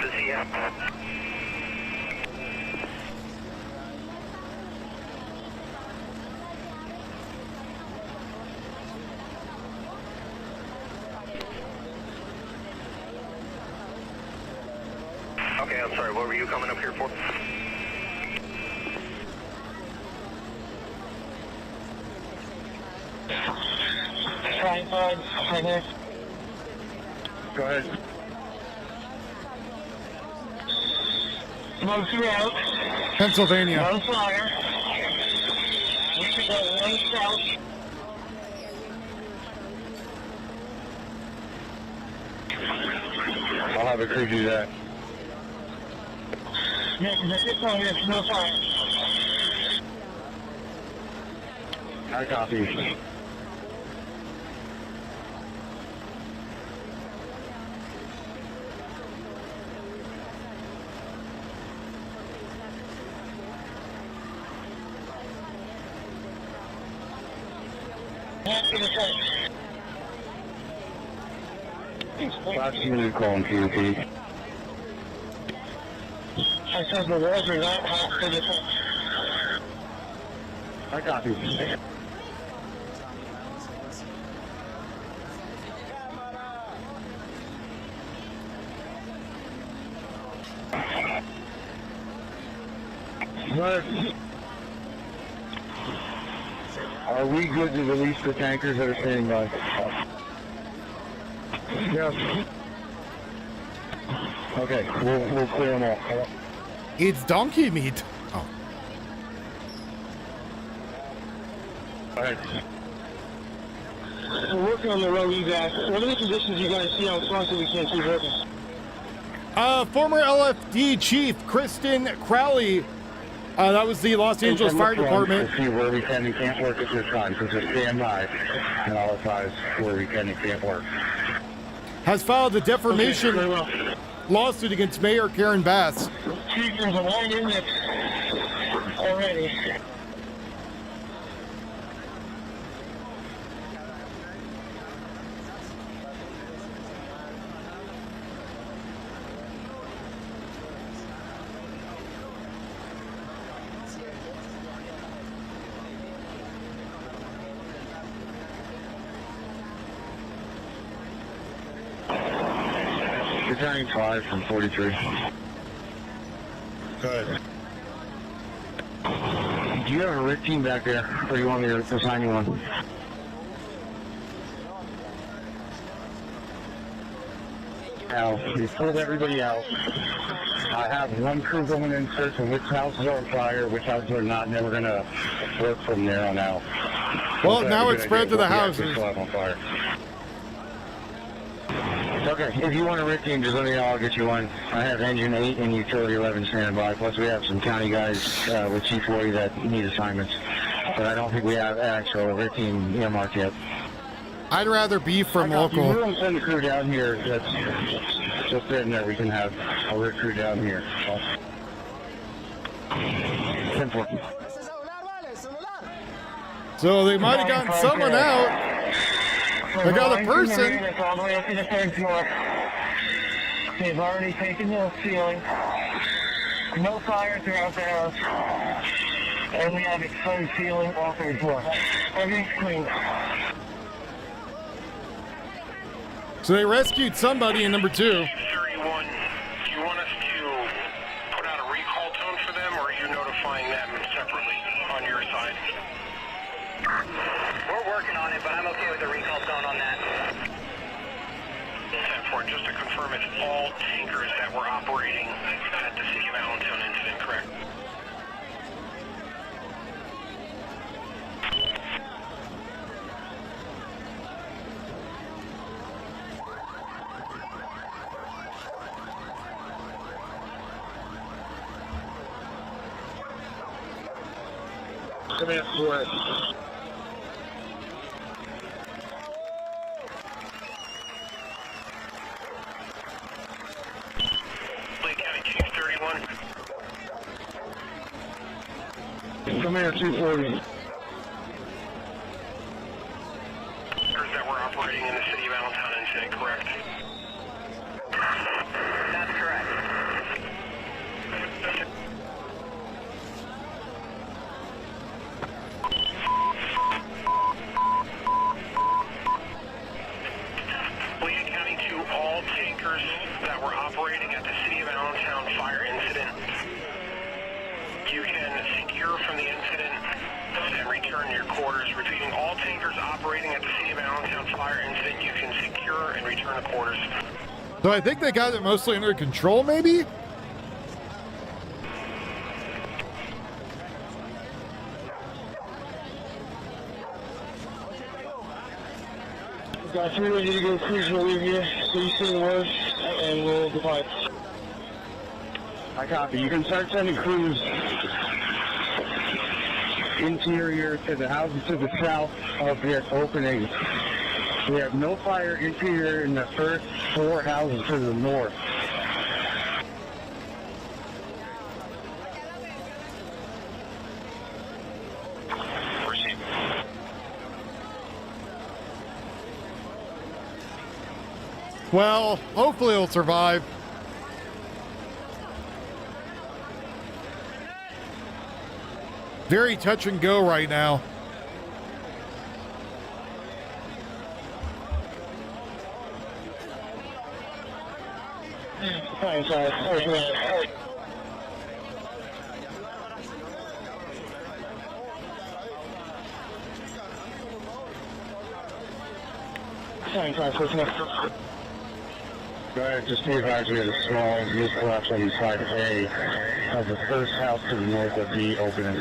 Does he have? Okay, I'm sorry, what were you coming up here for? Right here. Go ahead. Smoke throughout. Pennsylvania. No fire. We should go one south. I'll have a crew do that. No fire. I copy. Last unit calling PUP. I said the walls are not hot for this. I copy. But are we good to release the tankers that are standing by? Yes. Okay, we'll clear them all. It's donkey meat. Oh. Alright. We're working on the road evac. What are the conditions you guys see out front so we can't keep working? Former LFD chief Kristen Crowley, that was the Los Angeles Fire Department. To see where we can and can't work at this time, so just stand by and I'll advise where we can and can't work. Has filed a defamation lawsuit against Mayor Karen Bass. Chief, there's a long index already. Returning 5 from 43. Good. Do you have a RIT team back there, or do you want me to assign you one? Now, we pulled everybody out. I have one crew going in search of which houses are on fire, which houses are not, and then we're going to work from there on out. Well, now it's spread to the houses. On fire. Okay, if you want a RIT team, just let me know, I'll get you one. I have Engine 8 and Utility 11 standing by, plus we have some county guys with Chief Woody that need assignments. But I don't think we have actual RIT team earmarked yet. I'd rather be from local. If you want to send a crew down here, that's just in there, we can have a RIT crew down here. Simple. So they might have gotten someone out. They got a person. All the way up to the third floor. They've already taken the ceiling. No fire throughout the house. And we have exposed ceiling all third floor. Everything's clean. So they rescued somebody in number 2. 31, do you want us to put out a recall tone for them, or are you notifying them separately on your side? We're working on it, but I'm okay with the recall tone on that. 10-4, just to confirm, it's all tankers that were operating at the City of Allentown incident, correct? Come in for it. Come here, 240. That were operating in the City of Allentown incident, correct? That's correct. Lead County to all tankers that were operating at the City of Allentown fire incident. You can secure from the incident and return your quarters. Repeating, all tankers operating at the City of Allentown fire incident, you can secure and return to quarters. So I think they got it mostly under control, maybe? Got 3 ready to go. Crews will leave here, so you say the word, and we'll divide. I copy. You can start sending crews interior to the houses to the south of this opening. We have no fire interior in the first 4 houses to the north. Well, hopefully it'll survive. Very touch and go right now. Go ahead, just be advised we had a small roof collapse on side A of the first house to the north of the opening.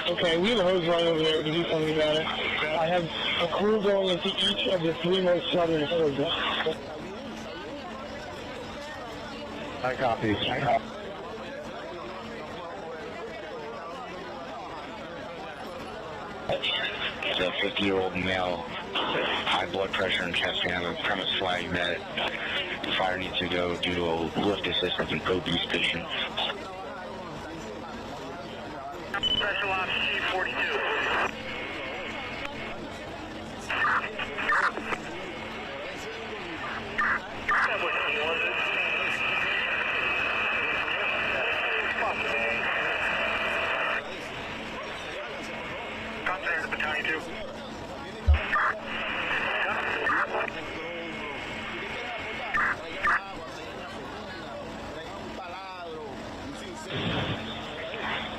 Okay, we have a hose line over there to do something about it. I have a crew going into each of the three most southern hoses. I copy. It's a 50-year-old male, high blood pressure and chest pain. On the premise flag that the fire needs to go due to a lift assistance and obese patient. Special Ops G42. Concentrated Battalion 2.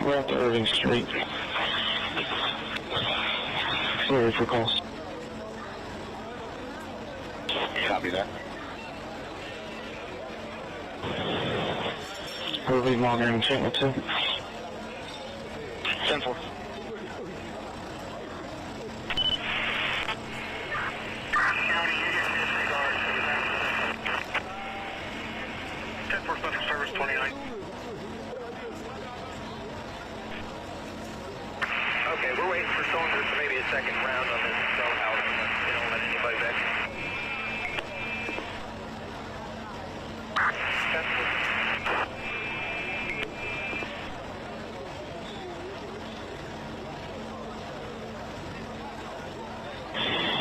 We're out to Irving Street. Sorry for calls. Copy that. Irving monitoring channel 2. 10-4. Special Service 29. Okay, we're waiting for soldiers for maybe a second round on this cell house. They don't let anybody back.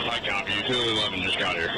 I copy. 211 just got here.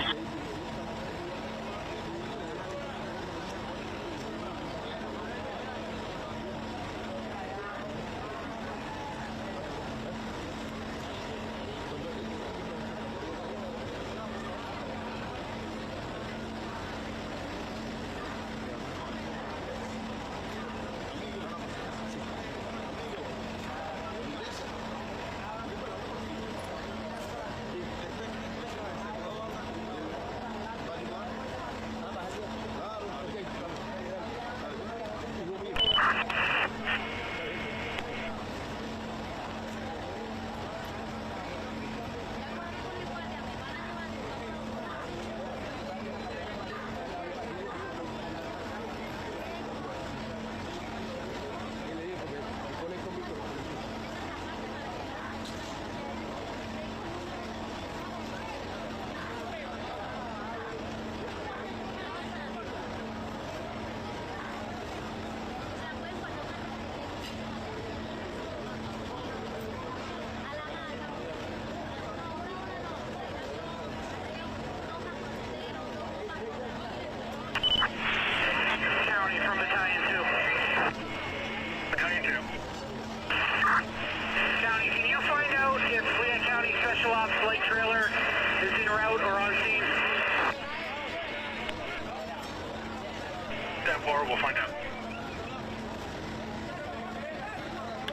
We'll find out.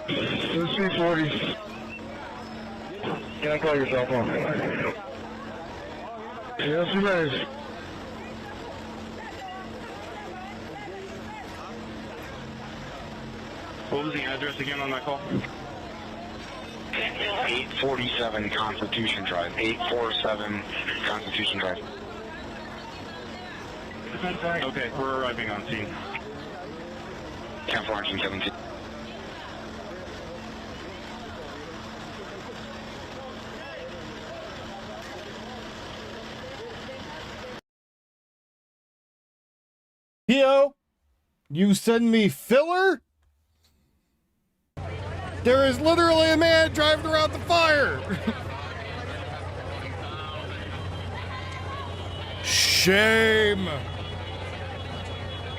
It's 340. Can I call your cell phone? Yes, you guys. What was the address again on that call? 847 Constitution Drive. 847 Constitution Drive. Okay, we're arriving on scene. 10-4-17. P.O., you send me filler? There is literally a man driving around the fire. Shame.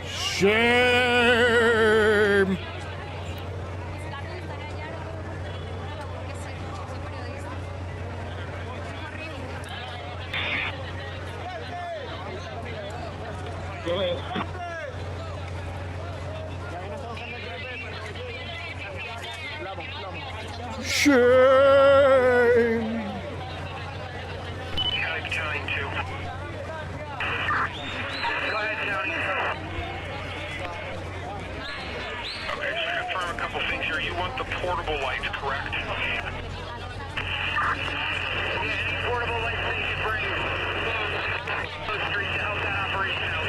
Shame. Go ahead. Shame. County Battalion 2. Go ahead, County. Okay, just to confirm a couple things here. You want the portable lights, correct? Yeah, any portable lights that you can bring to the street to help that operation out.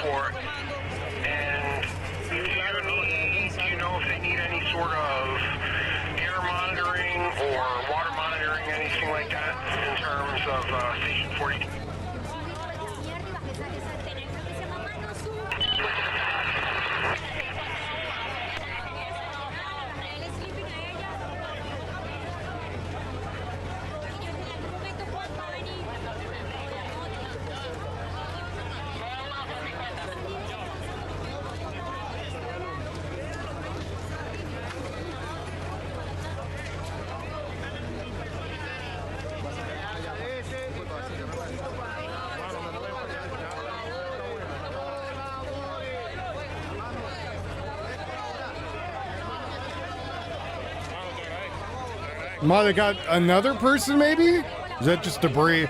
For it. And do you know if they need any sort of air monitoring or water monitoring, anything like that in terms of Station 40? Might have got another person, maybe? Is that just debris?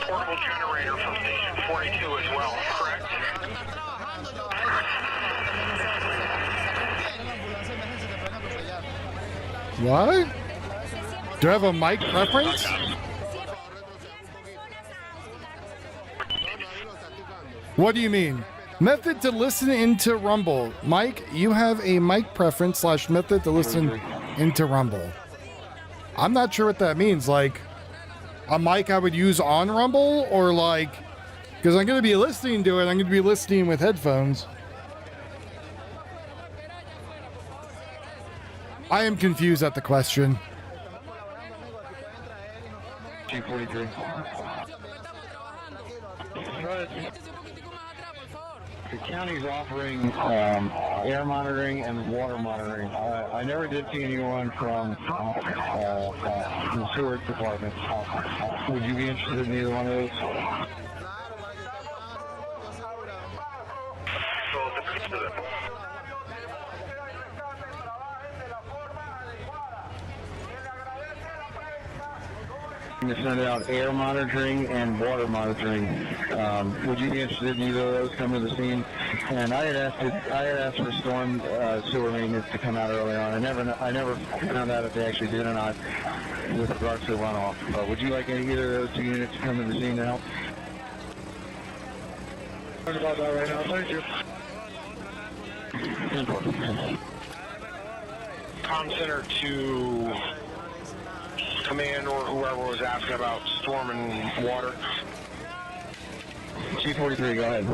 Portable generator from Station 42 as well, correct? What? Do I have a mic preference? What do you mean? Method to listen into Rumble. Mike, you have a mic preference / method to listen into Rumble. I'm not sure what that means. Like, a mic I would use on Rumble, or like, because I'm going to be listening to it, I'm going to be listening with headphones. I am confused at the question. G43. The county's offering air monitoring and water monitoring. I never did see anyone from the sewer department. Would you be interested in either one of those? To send out air monitoring and water monitoring. Would you be interested in either of those coming to the scene? And I had asked for storm sewer maintenance to come out early on. I never found out if they actually did or not with regards to runoff. Would you like either of those two units to come to the scene to help? Talking about that right now. Thank you. Comm center to command or whoever was asking about storm and water. G43, go ahead.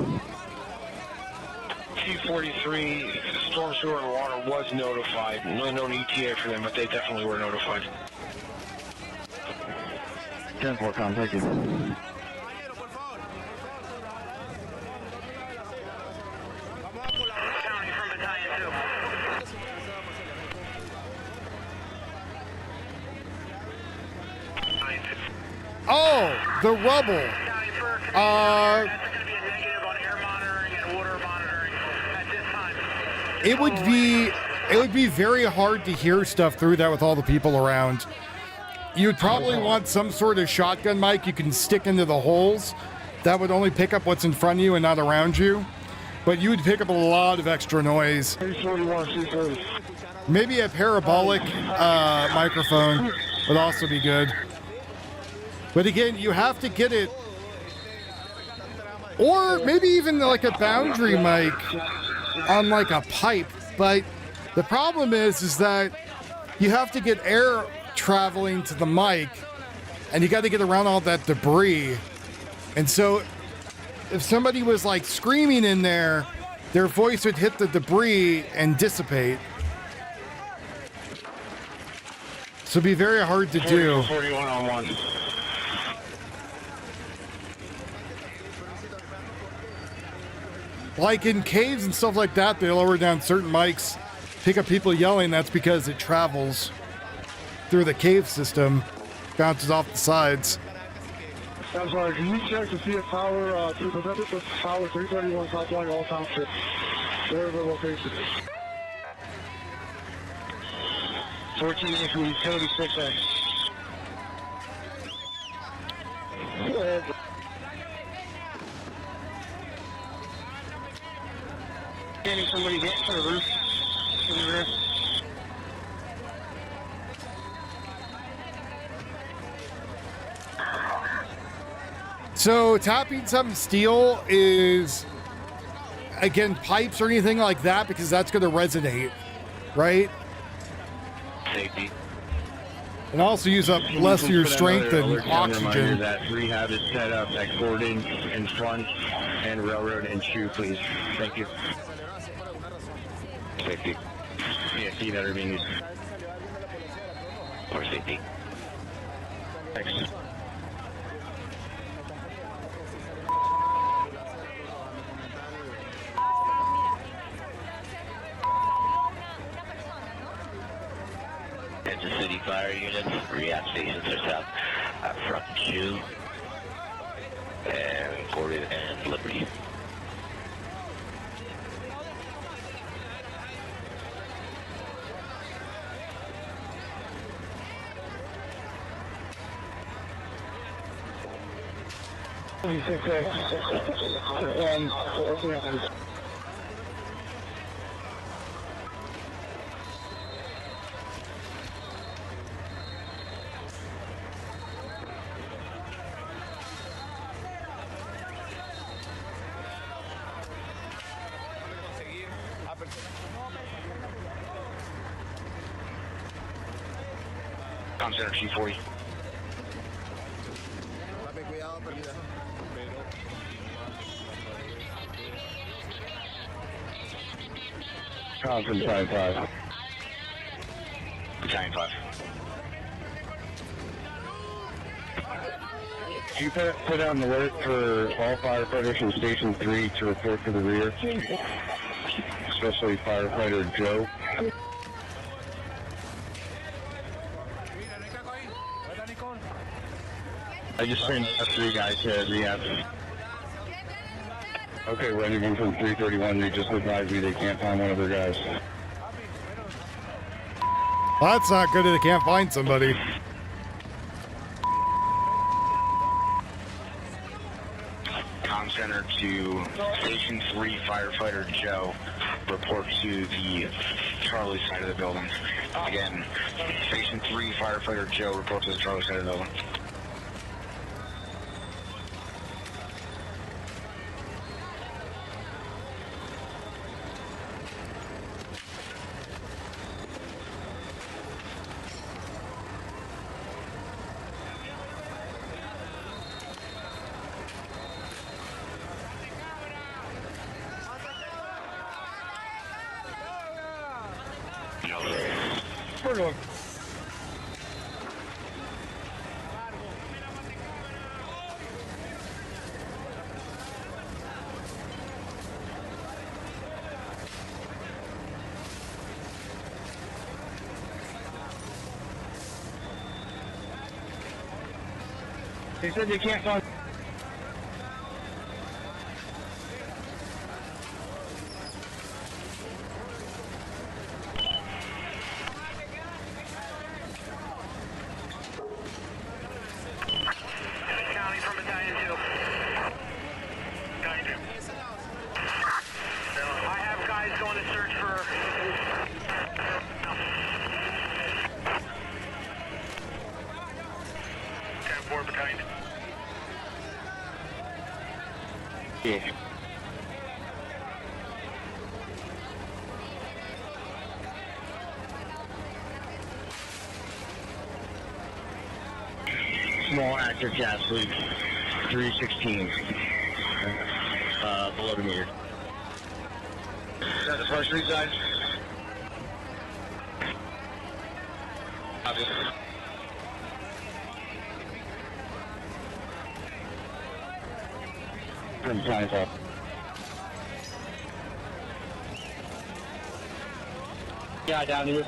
T43, storm, sewer, and water was notified. No ETA for them, but they definitely were notified. 10-4, com, thank you. Oh, the rubble. It would be very hard to hear stuff through that with all the people around. You'd probably want some sort of shotgun mic you can stick into the holes that would only pick up what's in front of you and not around you. But you would pick up a lot of extra noise. Maybe a parabolic microphone would also be good. But again, you have to get it, or maybe even like a boundary mic on like a pipe. But the problem is that you have to get air traveling to the mic, and you got to get around all that debris. And so if somebody was like screaming in there, their voice would hit the debris and dissipate. So it'd be very hard to do. 41 on 1. Like in caves and stuff like that, they lower down certain mics, pick up people yelling. That's because it travels through the cave system, bounces off the sides. I'm sorry, can you check to see if power, power 331 South Line all township, whatever location. 14 is utility 6A. Go ahead. Getting somebody get to the roof. So tapping some steel is, again, pipes or anything like that, because that's going to resonate, right? Safety. And also use up less of your strength and oxygen. That rehab is set up at Gordon in front and Railroad and Shoe, please. Thank you. Safety. PSC that are being used. Or safety. Thanks. Kansas City fire units, rehab stations are south at Front and Shoe, and Gordon and Liberty. Com Center G40. Conference 5. Battalion 5. Can you put out an alert for all firefighters from Station 3 to report to the rear? Especially firefighter Joe. I just sent 3 guys to rehab. Okay, we're anyone from 331, they just advised me they can't find one of their guys. Well, that's not good if they can't find somebody. Com Center to Station 3 firefighter Joe. Report to the Charlie side of the building. Again, Station 3 firefighter Joe, report to the Charlie side of the building. We're going. They said they can't find. small active gas leak, 316, below the meter. Is that the first street side? Copy. From time up. Yeah, down here.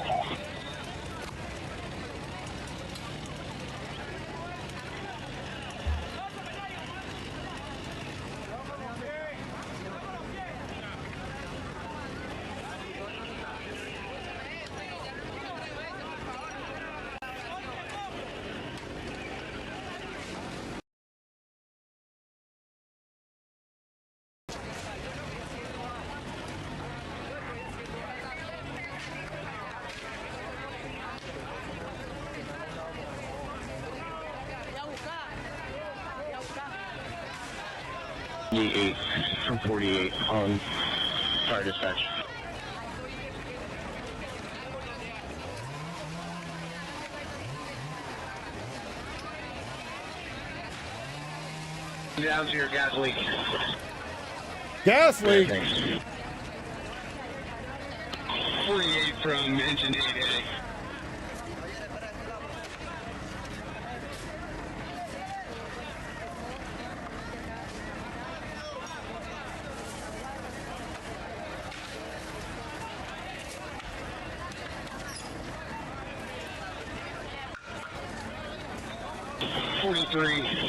Eight from 48 on fire dispatch. Down to your gas leak. Gas leak. 48 from engine 8A.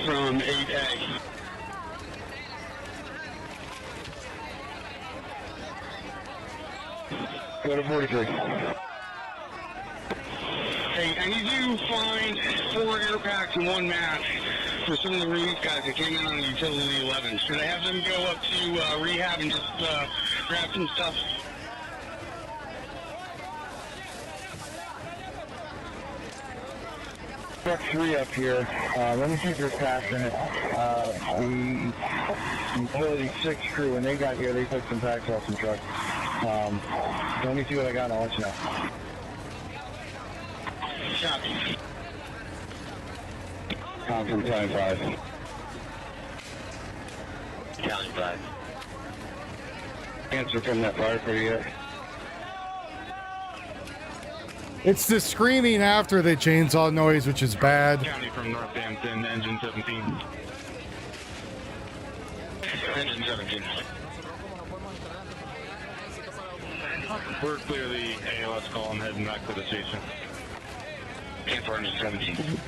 From 8A. Go to 43. Hey, I need you to find 4 air packs and 1 mask for some of the relief guys that came in on the utility 11. Should I have them go up to rehab and just grab some stuff? Truck 3 up here. Let me see if there's packs in it. The utility 6 crew, when they got here, they took some packs off some trucks. Let me see what I got and I'll let you know. Copy. From 25. Challenge 5. Answer from that firefighter yet? It's the screaming after the chainsaw noise, which is bad. County from Northampton, engine 17. Engine 17. We're clear the ALS call and heading back to the station. And for engine 17.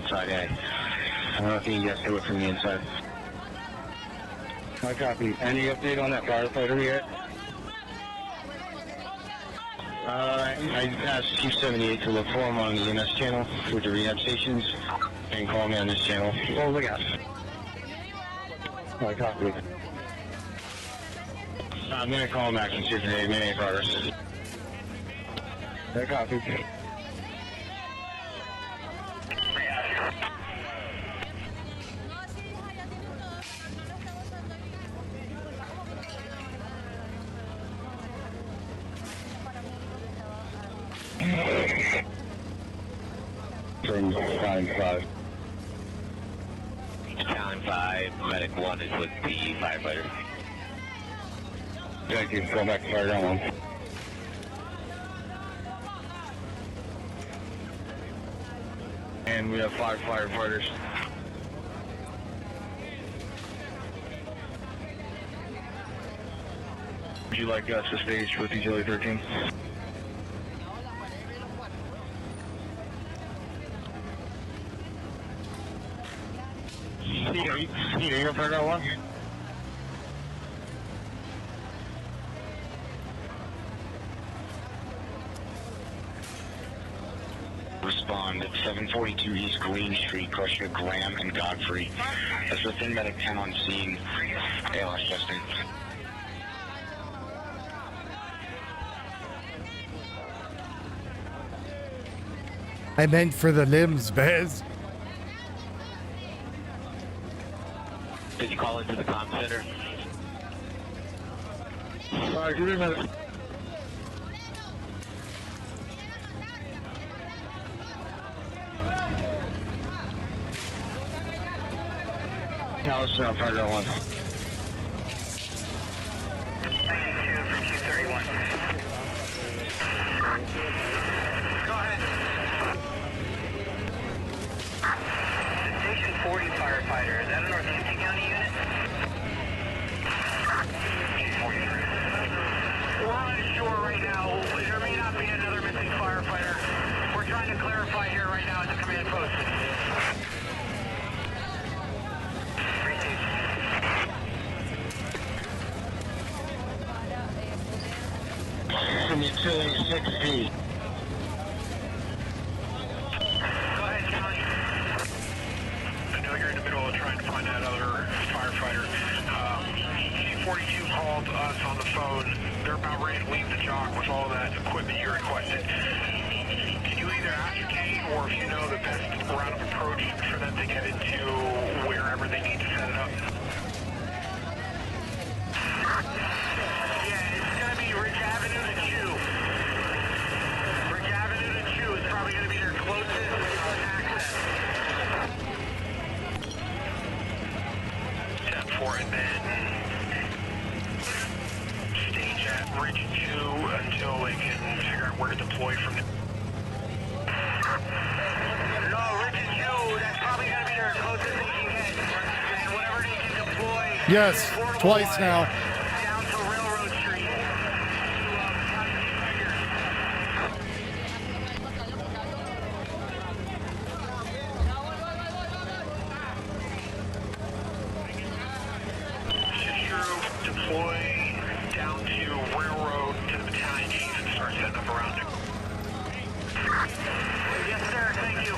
Side A. I don't know if you can get to it from the inside. I copy. Any update on that firefighter yet? I asked Q78 to look for him on the EMS channel with the rehab stations and call me on this channel. Oh, look out. I copy. I'm going to call him back and see if they made any progress. I copy. From Challenge 5. Challenge 5, medic 1 is with the firefighter. Thank you. Go back to fire ground 1. And we have 5 firefighters. Would you like us to stage with utility 13? need? Are you up there, one? Respond at 742 East Green Street, Crusher, Graham, and Godfrey. That's the thing medic 10 on scene. ALS testing. I meant for the limbs, Bez. Did you call into the comm center? Alright, give me a minute. Tower South, Fire 1. Go ahead. Station 40 firefighter, is that a Northampton County unit? We're unsure right now. There may not be another missing firefighter. We're trying to clarify here right now at the command post. From utility 6B. Go ahead, County. I know you're in the middle of trying to find that other firefighter. C-42 called us on the phone. They're about ready to leave the jock with all that equipment you requested. Can you either ascertain or if you know the best route of approach for them to get into wherever they need to set it up? Yeah, it's going to be Ridge Avenue to Chew. Ridge Avenue to Chew is probably going to be their closest access. 10-4 and then stage at Ridge and Chew until they can figure out where to deploy from there. No, Ridge and Chew, that's probably going to be their closest they can get. And whatever they can deploy. Yes, twice now. Down to Railroad Street. Deploy down to Railroad to the battalion chief and start setting up around it. Yes, sir. Thank you.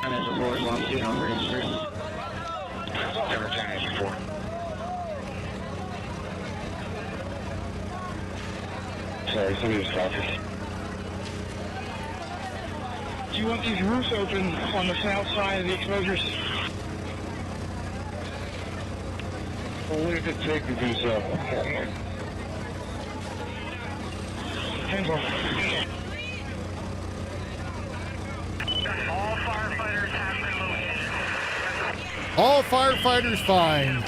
Panhandle 4 is on scene on Green Street. Tower 10 is 4. Sorry, somebody was talking. Do you want these roofs open on the south side of the exposures? Only if it's safe to do so. Handle. All firefighters have been located. All firefighters fine.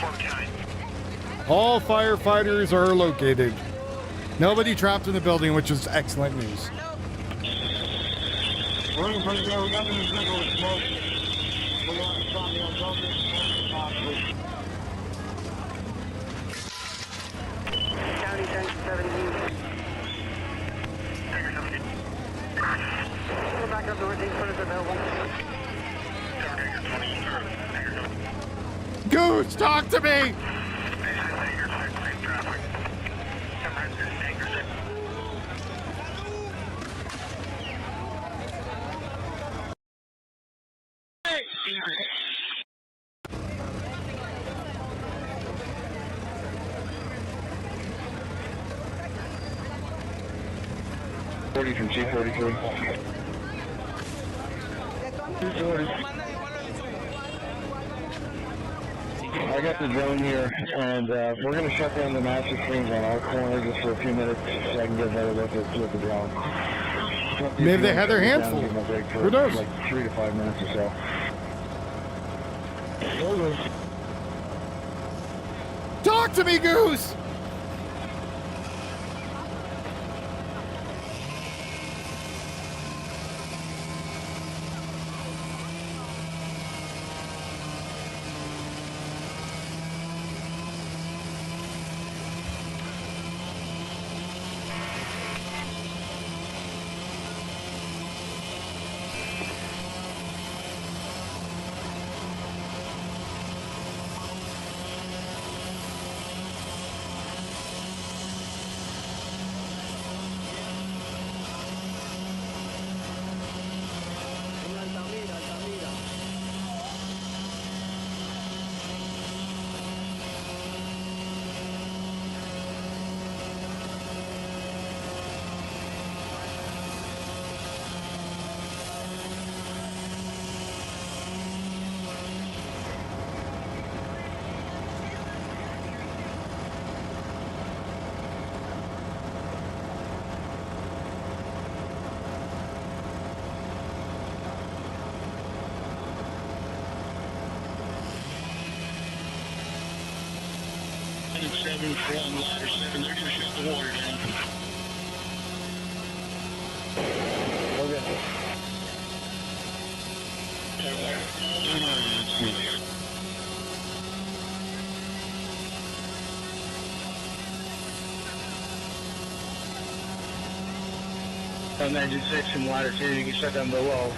All firefighters are located. Nobody trapped in the building, which is excellent news. We're in front of the government signal with smoke. We're going to stop the unfocused. County 1017. Go back up to northeast front is available. Goose, talk to me! From G43. I got the drone here, and we're going to shut down the master screens on our corner just for a few minutes so I can get a better look at the drone. Maybe they had their hands full. Who knows? Like 3 to 5 minutes or so. Talk to me, Goose! 7 from ladder 7. They're going to shut the water down. Okay. On 96 from ladder 2, you can shut down below.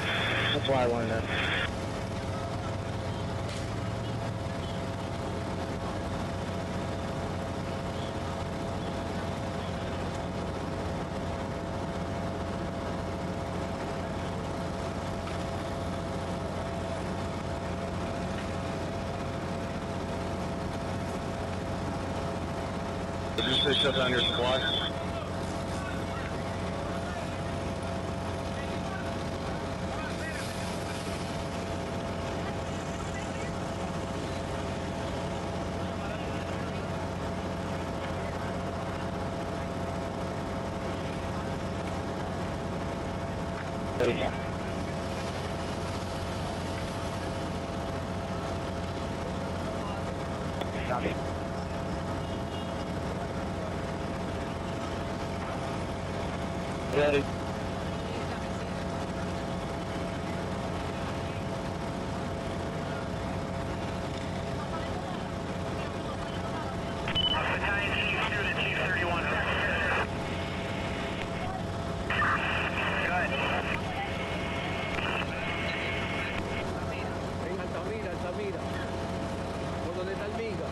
That's why I wanted that. Did you say shut down your supply? Copy. Ready. Battalion Chief, through to Chief 31. Good. En Altamira, Altamira. ¿Por dónde está el miga?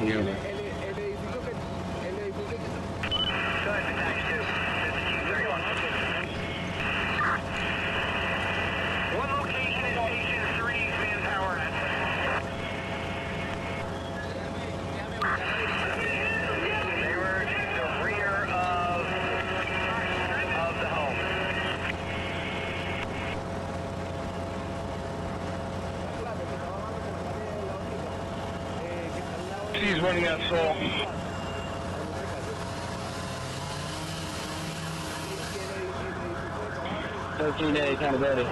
El edificio que... Good, Battalion 2. This is Chief 31. One location is Station 3, manpower. They were to the rear of the home. She's running that soul. 13A, accountability.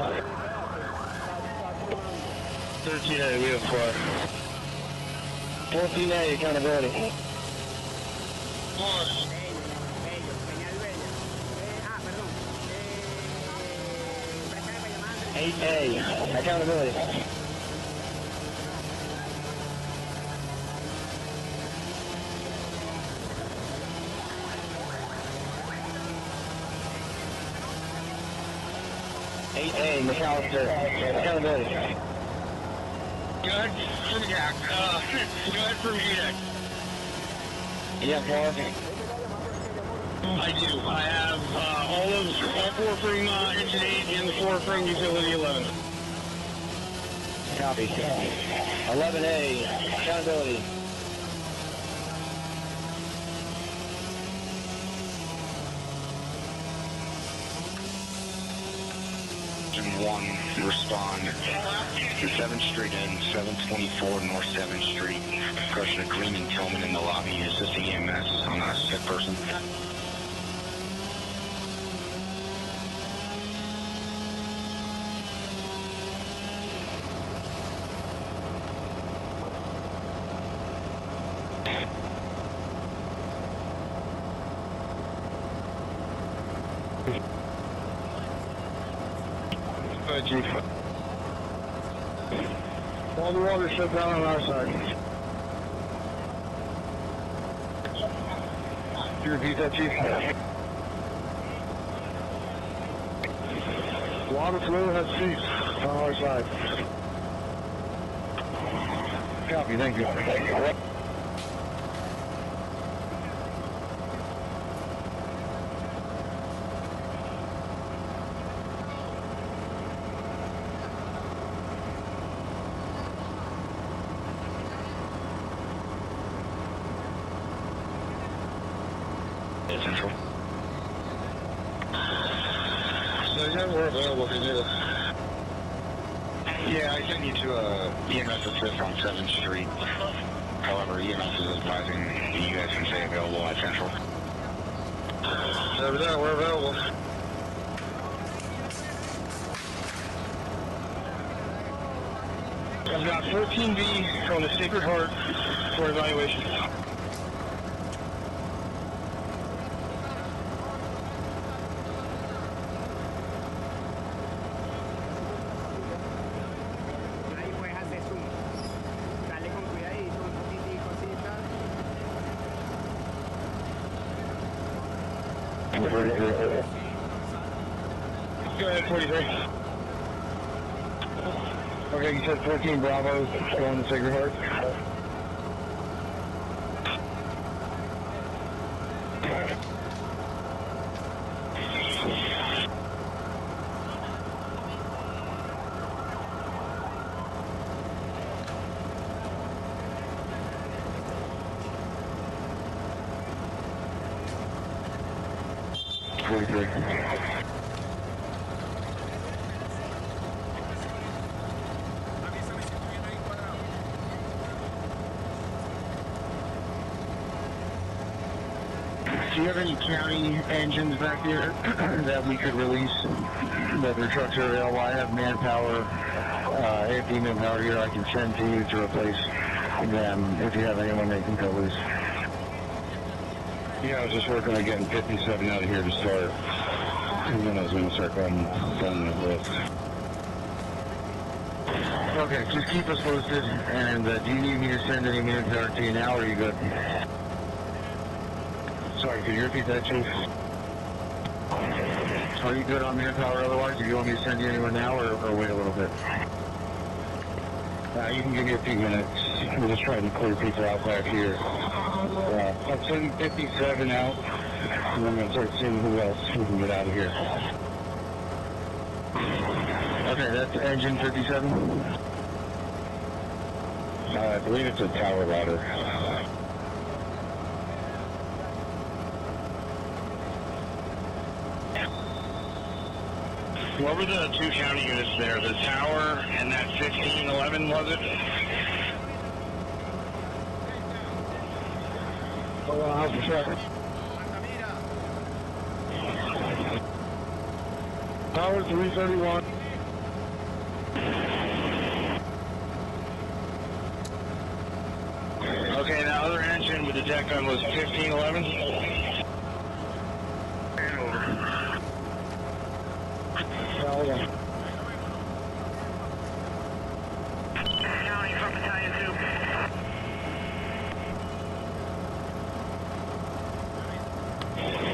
13A, we have fire. 14A, accountability. 8A, accountability. Hey, McAllister, accountability. Go ahead from Jack. Go ahead from Jack. Yeah, Paul. I do. I have all 4 from Engine 8 and the 4 from Utility 11. Copy. 11A, accountability. Engine 1, respond to 7th Street and 724 North 7th Street. Crushing a Green Tillman in the lobby, assisting EMS on a sick person. Chief. All the water shut down on our side. Could you repeat that, Chief? Water flow has ceased on our side. Copy, thank you. Central. So yeah, we're available if you need us. Yeah, I sent you to EMS assist on 7th Street. However, EMS is advising that you guys can stay available at Central. So yeah, we're available. I've got 14B going to Sacred Heart for evaluation. Go ahead, 43. Okay, you said 14 Bravo's going to Sacred Heart. Do you have any county engines back here that we could release that their trucks are available? I have manpower, AFD manpower here I can send to you to replace them if you have anyone that can go loose. Yeah, I was just working on getting 57 out of here to start. And then I was going to start going down the list. Okay, just keep us posted. And do you need me to send any manpower to you now, or are you good? Sorry, could you repeat that, Chief? Are you good on manpower otherwise? Do you want me to send you anyone now, or wait a little bit? You can give me a few minutes. I'm just trying to clear people out back here. I'm sending 57 out, and I'm going to start seeing who else we can get out of here. Okay, that's engine 57? I believe it's a tower ladder. What were the two county units there? The tower and that 1511, was it? Hold on, how's the truck? Tower 331. Okay, the other engine with the deck gun was 1511. Hold on. County from Battalion 2.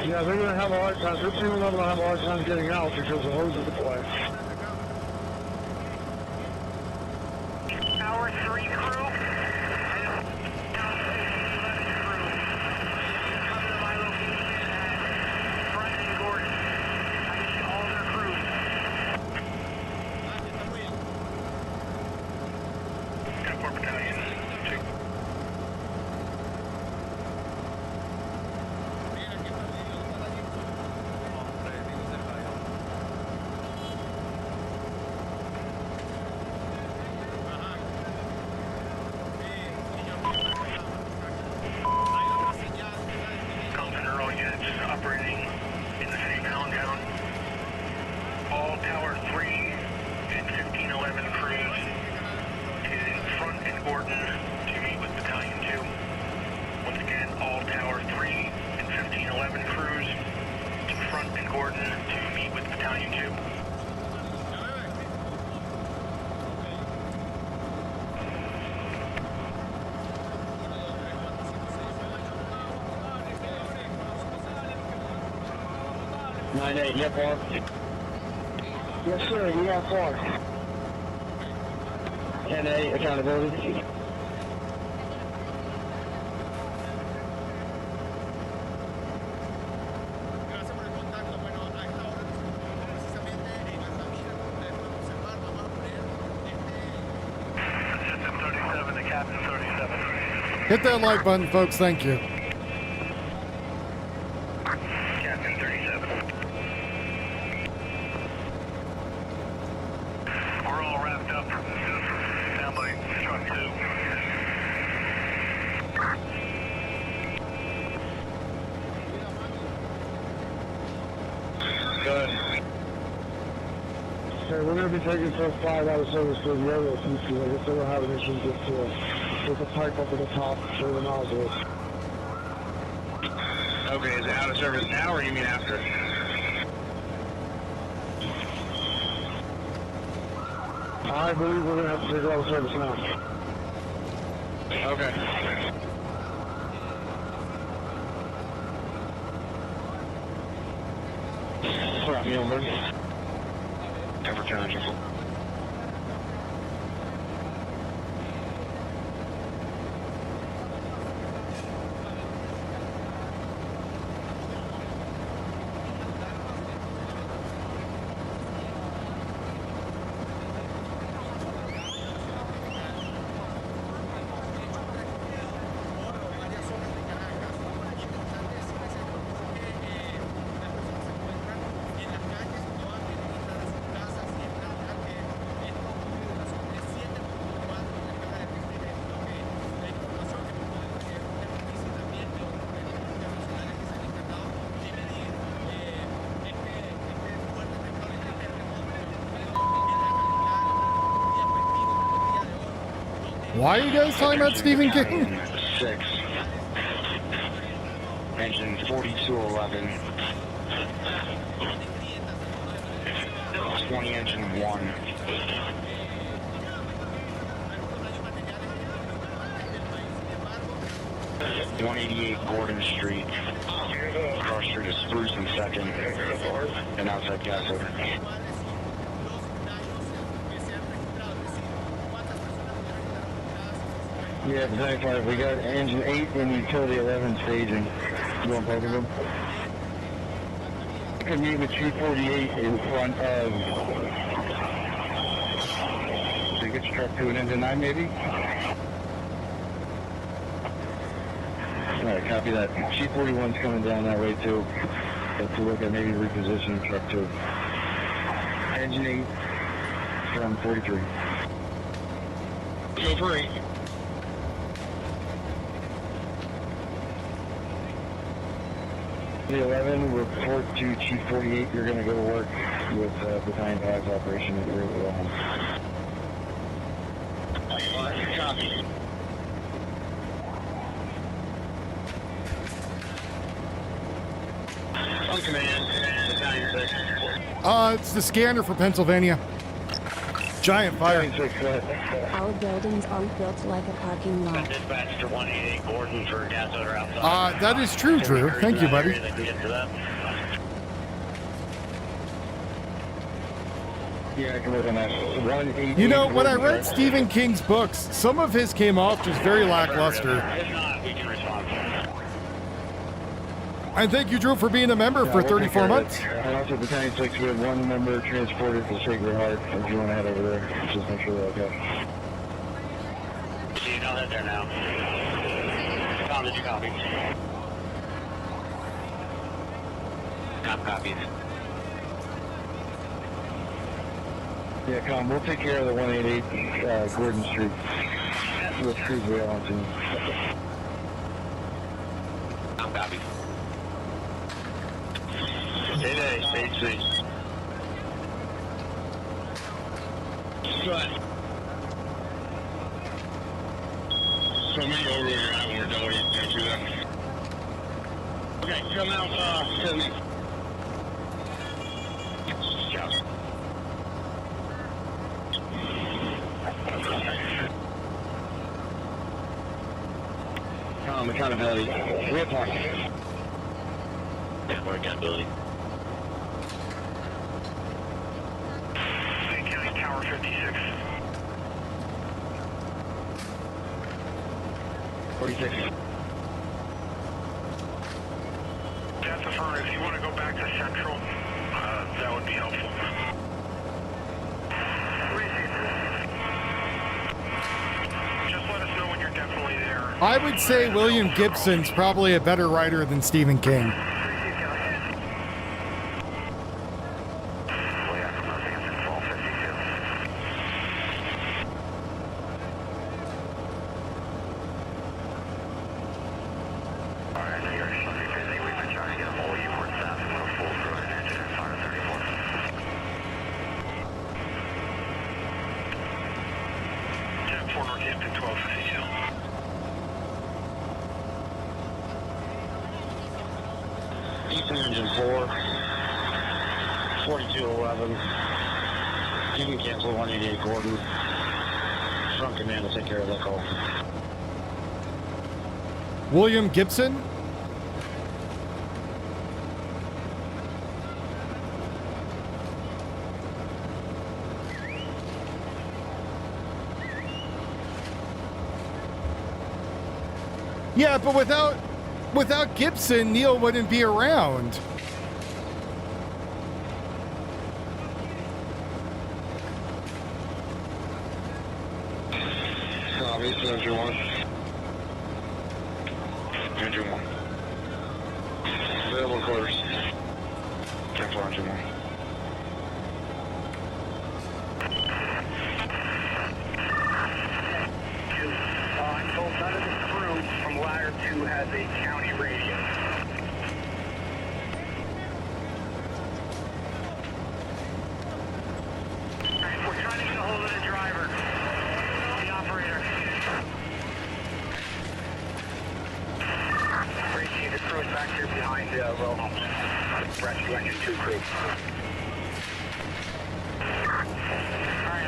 Yeah, they're going to have a hard time. 1511 will have a hard time getting out because the hose is deployed. Tower 3 crew. Yep, Mark. Yes, sir. We have 4. 10A accountability. System 37 to Captain 37. Hit that like button, folks. Thank you. Captain 37. We're all wrapped up down by truck 2. Good. Okay, we're going to be taking first 5 out of service to the other since I guess they don't have an issue with the pipe up at the top where the nozzle is. Okay, is it out of service now or you mean after? I believe we're going to have to take it out of service now. Okay. Crap, you know, Temperature engine. Why are you guys talking about Stephen King? 6. Engine 4211. 20 engine 1. 188 Gordon Street. Cross Street is Spruce and 2nd. And outside gas odor. Yeah, 95. We got engine 8 and utility 11 staging. You want both of them? I can meet with 248 in front of... So you get your truck to an engine 9 maybe? Alright, copy that. G41's coming down that way too. Have to look at maybe repositioning truck 2. Engine 8 from 43. Go for 8. The 11 report to Chief 48. You're going to go to work with Battalion 5's operation at your home. Copy. On command, Battalion 6. It's the scanner for Pennsylvania. Giant fire. Our buildings aren't built like a parking lot. Dispatch to 188 Gordon for gas odor outside. That is true, Drew. Thank you, buddy. Yeah, I can work on that. You know, when I read Stephen King's books, some of his came off just very lackluster. If not, we can respond. And thank you, Drew, for being a member for 34 months. And also, Battalion 6, we had 1 member transported to Sacred Heart. If you want to head over there, just make sure they're okay. So you know that they're now. Tom, did you copy? Tom copies. Yeah, come. We'll take care of the 188 Gordon Street. With crews we on to. Tom copies. Day, stage 6. Shut. So me over where you're at when we're done with you. Can't do that. Okay, come out, to me. Shout. Accountability. Real talk. Yeah, more accountability. St. County Tower 56. 46. That's affirmative. If you want to go back to Central, that would be helpful. Just let us know when you're definitely there. I would say William Gibson's probably a better writer than Stephen King. 4 Northampton 1252. Eastern Engine 4, 4211. You can cancel 188 Gordon. Front command will take care of that call. William Gibson? Yeah, but without Gibson, Neil wouldn't be around. Eastern Engine 1. Engine 1. Available quarters. 10-4 Engine 1. I'm told none of the crew from Ladder 2 has a county radio. We're trying to get a hold of the driver, the operator. Tracy, the crew is back here behind Wilhelm. Rescue Engine 2 crew. Alright, I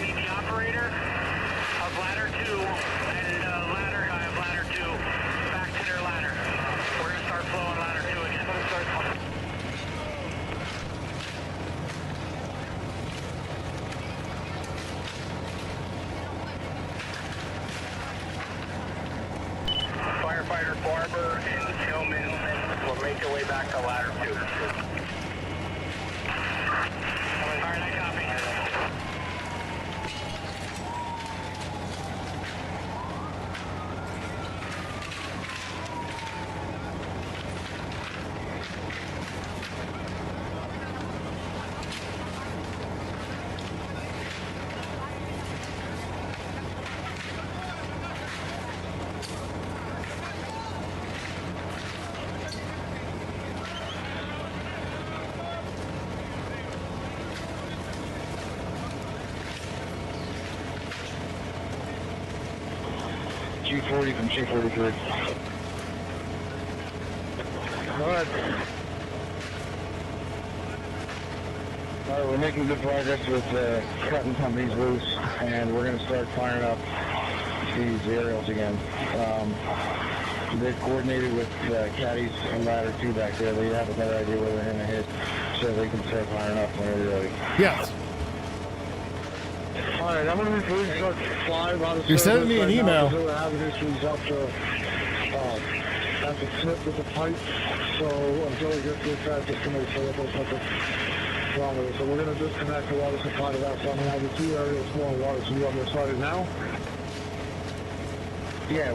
need the operator of Ladder 2 and ladder guy of Ladder 2 back to their ladder. We're going to start flowing Ladder 2 again. Firefighter Barber and Tillman will make their way back to Ladder 2. Alright, I copy. G40 from G43. Alright, we're making good progress with cutting companies loose, and we're going to start firing up these aerials again. They've coordinated with caddies and Ladder 2 back there. They have a better idea where they're going to hit, so they can start firing up whenever you're ready. Yes. Alright, I'm going to be start flying on the You're sending me an email. Having issues after tip with the pipe, so until we get to the track, just to make sure that there's nothing wrong with it. So we're going to disconnect the water supply to that. So I'm going to have the 2 areas flowing water. So you want me to start it now? Yeah,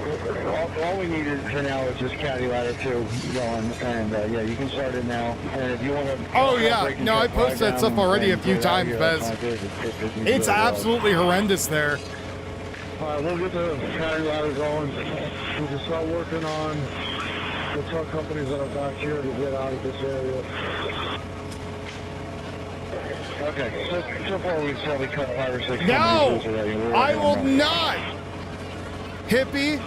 all we need for now is just caddy Ladder 2 going, and yeah, you can start it now. And if you want to... Oh yeah, no, I posted that stuff already a few times, Bez. It's absolutely horrendous there. Alright, we'll get the caddy ladder going. We can start working on the truck companies that are back here to get out of this area. Okay, so far we've probably cut 5 or 6 No! already. I will not! Hippie,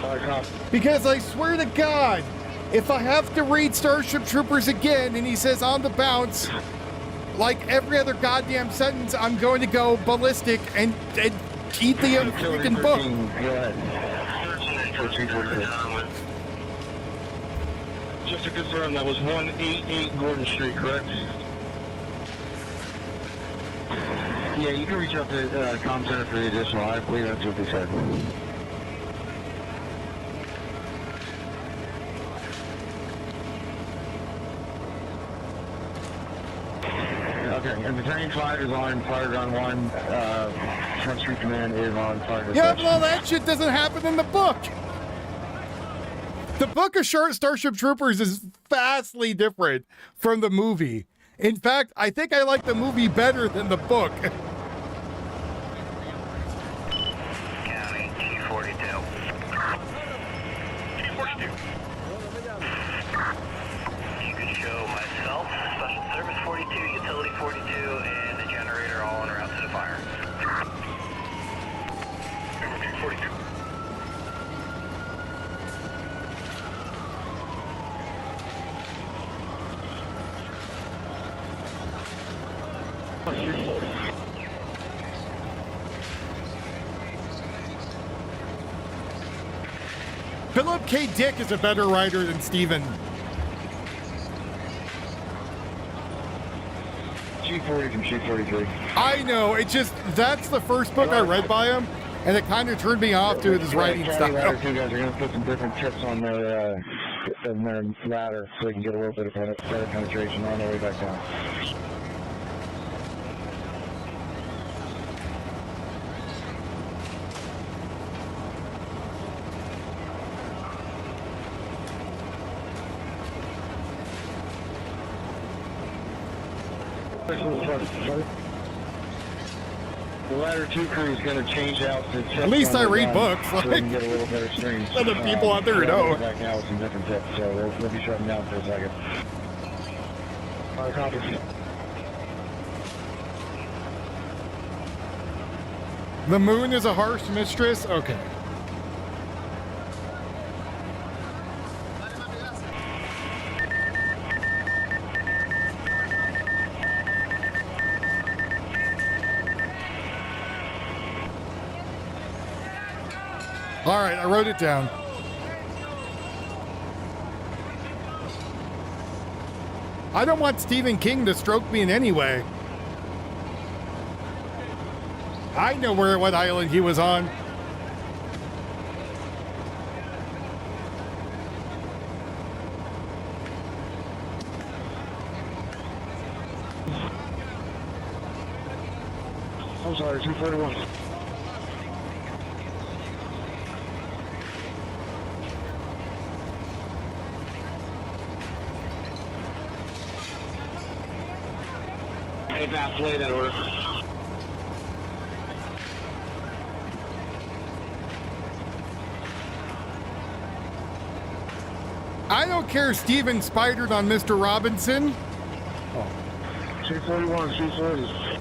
because I swear to God, if I have to read Starship Troopers again and he says on the bounce, like every other goddamn sentence, I'm going to go ballistic and eat the freaking book. Go ahead. 1343. Just to confirm, that was 188 Gordon Street, correct? Yeah, you can reach out to comm center for the additional. I believe that's what they said. Okay, and Battalion 5 is on fire gun 1, Front Street Command is on fire gun. Yeah, but all that shit doesn't happen in the book. The book of Starship Troopers is vastly different from the movie. In fact, I think I like the movie better than the book. County, G42. G42. You can show myself, Special Service 42, Utility 42, and the generator all en route to the fire. Philip K. Dick is a better writer than Steven. G40 from G43. I know. It's just, that's the first book I read by him, and it kind of turned me off to his writing style. Ladder 2 guys are going to put some different tips on their ladder so they can get a little bit of better penetration on their way back down. The ladder 2 crew is going to change out the tips. At least I read books. So they can get a little better stream. Let the people out there who know. Back now with some different tips, so they'll be shutting down for a second. Copy. The moon is a harsh mistress? Okay. All right, I wrote it down. I don't want Stephen King to stroke me in any way. I know what island he was on. I'm sorry, 241. Hey, Pat, play that order. I don't care if Steven spidered on Mr. Robinson. 241, 240.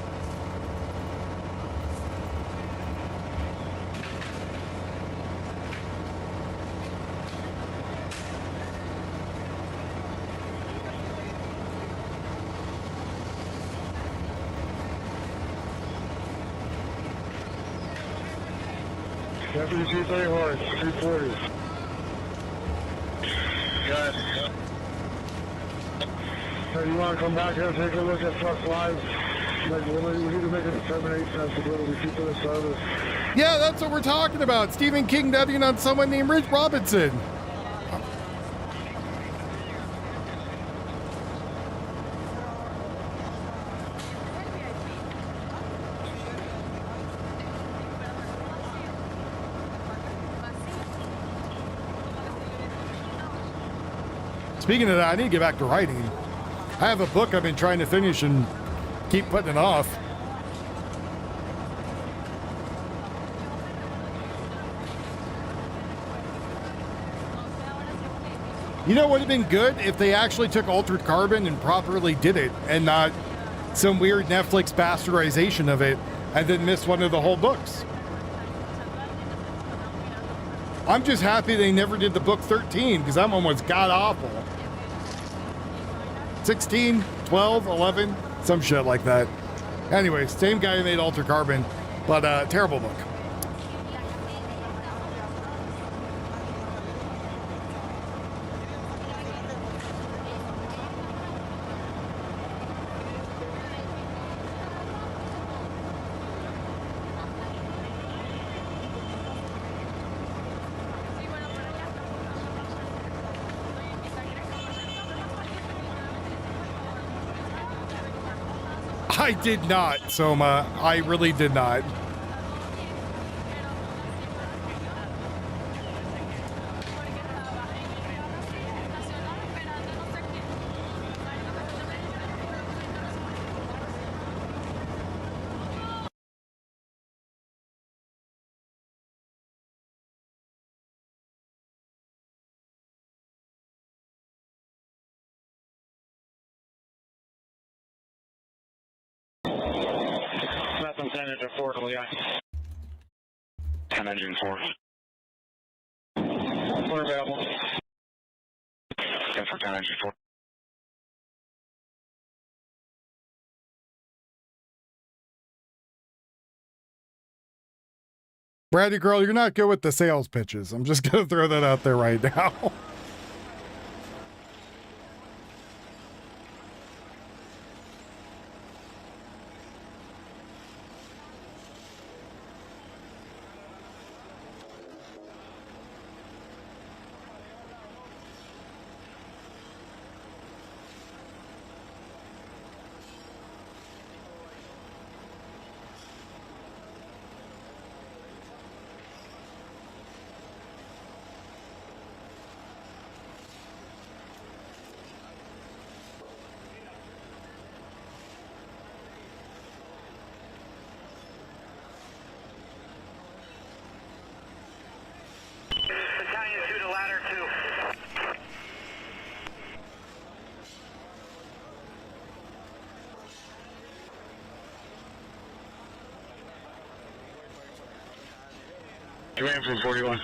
Deputy 231, 240. Got it. So you want to come back here and take a look at Flux Live? We need to make a determination as to whether we keep the service. Yeah, that's what we're talking about. Stephen King nutting on someone named Rich Robinson. Speaking of that, I need to get back to writing. I have a book I've been trying to finish and keep putting it off. You know what would have been good if they actually took Altered Carbon and properly did it and not some weird Netflix bastardization of it and then miss one of the whole books. I'm just happy they never did the book 13 because that one was god awful. 16, 12, 11, some shit like that. Anyway, same guy who made Altered Carbon, but terrible book. I did not, Soma. I really did not. Nothing 10 engine 4, yeah. 10 engine 4. 4 available. 10 for 10 engine 4. Brady girl, you're not good with the sales pitches. I'm just gonna throw that out there right now. Battalion 2 to ladder 2. You ran from 41.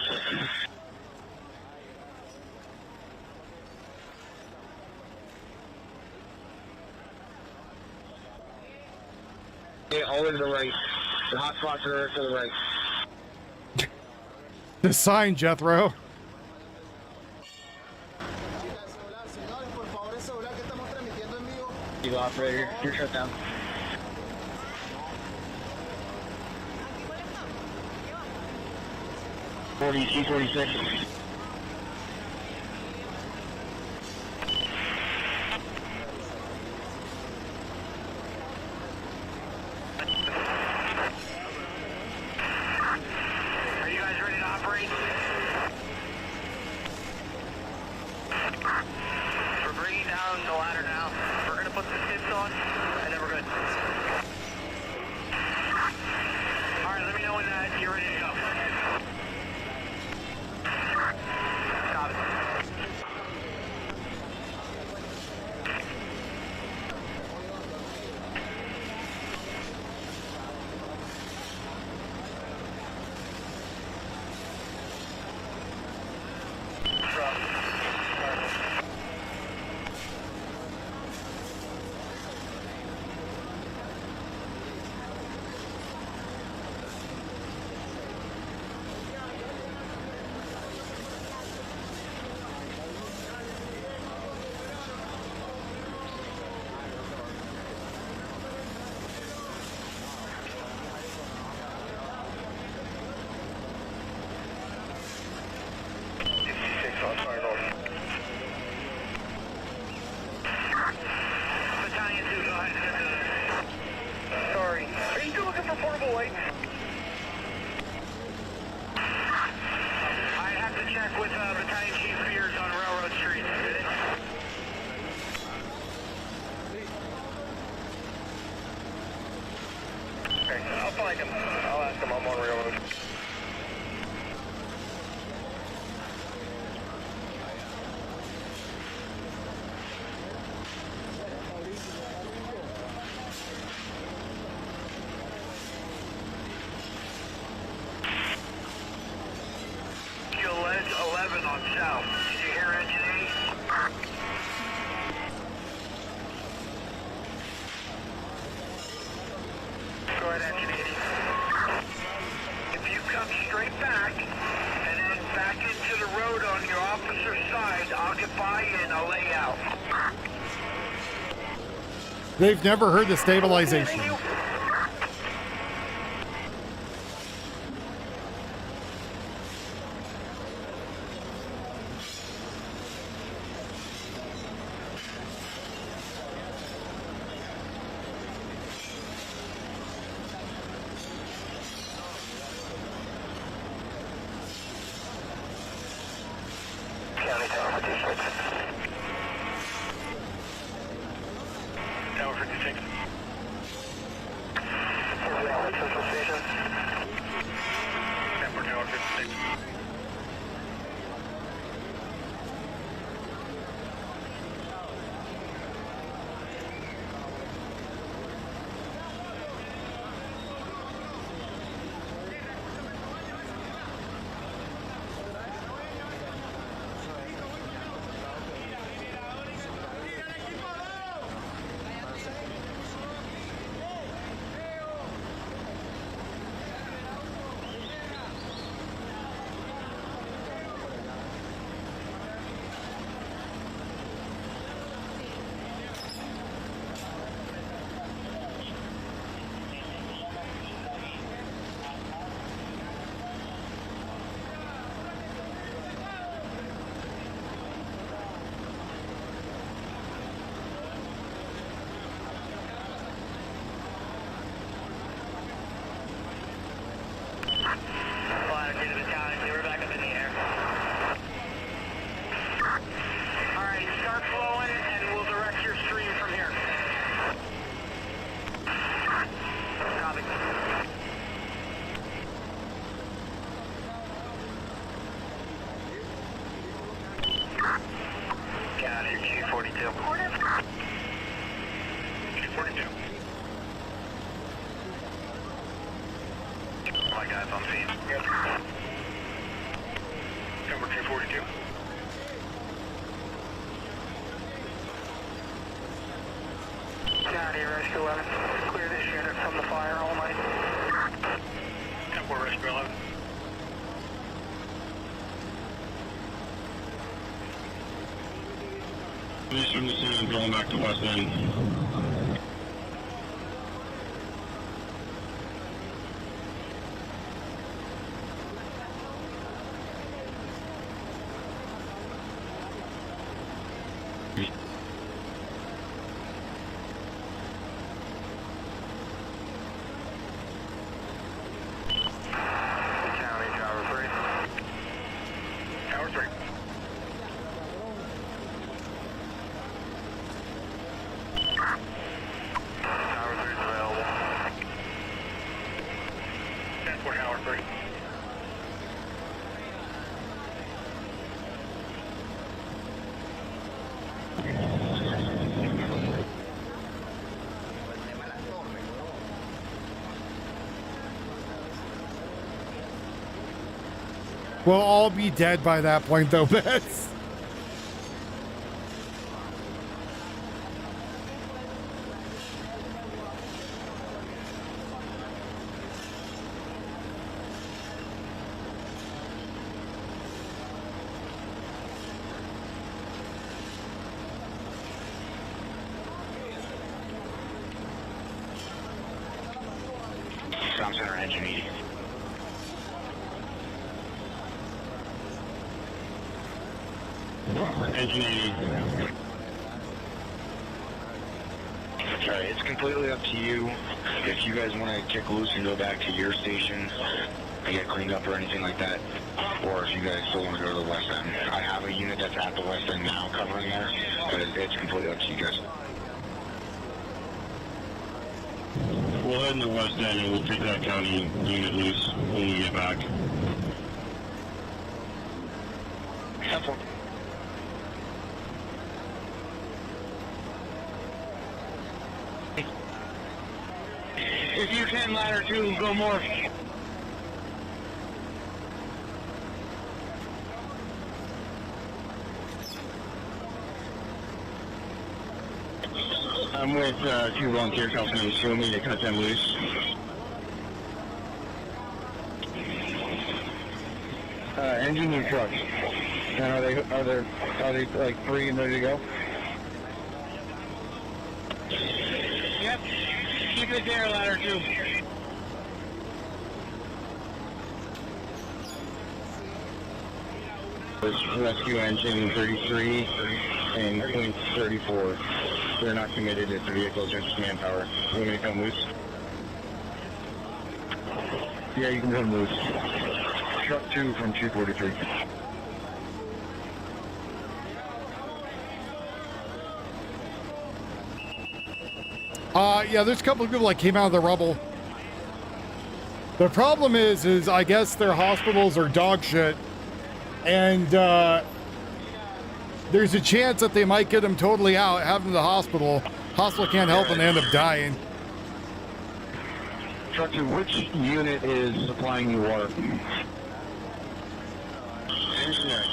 Yeah, always to the right. The hot spots are to the right. The sign, Jethro. You operator, you're shut down. C-46. Are you guys ready to operate? We're bringing down the ladder now. We're going to put the skids on, and then we're good. All right, let me know when you're ready to go. Got it. Battalion 2, go ahead. Sorry. Are you still looking for portable lights? I have to check with Battalion Chief Beers on Railroad Street. Okay, I'll find him. I'll ask him. I'm on Railroad. Ledge 11 on south. Did you hear engine 8? Go ahead, engine 80. If you come straight back and then back into the road on your opposite side, I'll get by you and I'll lay out. They've never heard the stabilization. County Tower 56. Tower 56. Central Station. Stanford Tower 56. guys on scene. Yep. Number 242. County Rescue 11. Clear this unit from the fire all night. 10-4 Rescue 11. Police from the scene going back to West End. County Tower 3. Tower 3. Tower 3 is available. 10-4 Tower 3. We'll all be dead by that point, though, Bess. Storm Center engine meeting. Engine 80. Alright, it's completely up to you. If you guys want to kick loose and go back to your station and get cleaned up or anything like that, or if you guys still want to go to the west end. I have a unit that's at the west end now covering there, but it's completely up to you guys. We'll head in the west end and we'll take that county unit loose when we get back. Helpful. If you can, ladder 2, go more. I'm with 2 volunteers helping me show me to cut them loose. Engine and trucks. And are they like free and ready to go? Yep. Keep it there, ladder 2. Rescue engine 33 and point 34. They're not committed if the vehicles are just manpower. You want me to come loose? Yeah, you can come loose. Truck 2 from 243. Yeah, there's a couple of people that came out of the rubble. The problem is I guess their hospitals are dog shit, and there's a chance that they might get them totally out, have them in the hospital. Hospital can't help them, they end up dying. Truck 2, which unit is supplying you water? Engineering.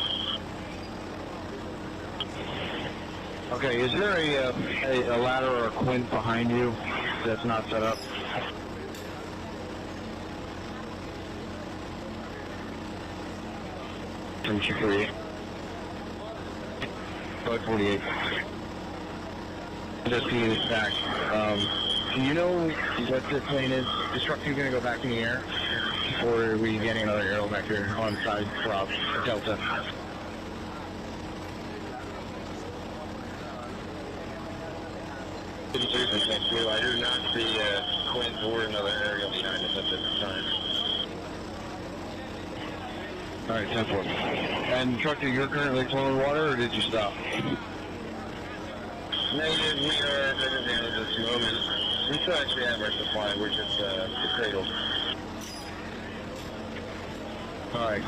Okay, is there a ladder or a quint behind you that's not set up? From 248. 548. Just seeing this back. Do you know what this plane is? Is truck 2 going to go back in the air? Or are we getting another aero vector on side prop Delta? I do not see Quint or another aerial behind us at this time. Alright, 10-4. And truck 2, you're currently flowing water, or did you stop? Negative, we are at this moment. We still actually have our supply, we're just the cradle. Alright,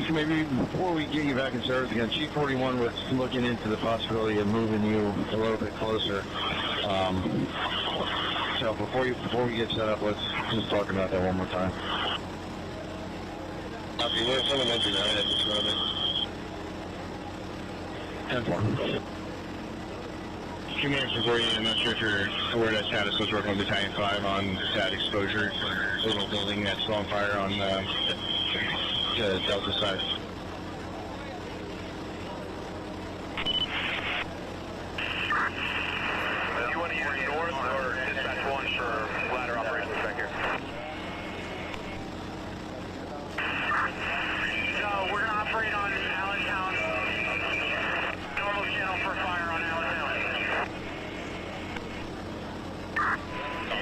so maybe before we get you back in service again, Chief 41 was looking into the possibility of moving you a little bit closer. So know, before we get set up, let's just talk about that one more time. Copy. Where's someone entering that at this moment? 10-4. 2 minutes before you, I'm not sure if you're aware that status was working with Battalion 5 on stat exposure. Little building that's on fire on the Delta side. Do you want to use north or dispatch 1 for ladder operations back here? No, we're going to operate on Allentown. Normal channel for fire on Allentown.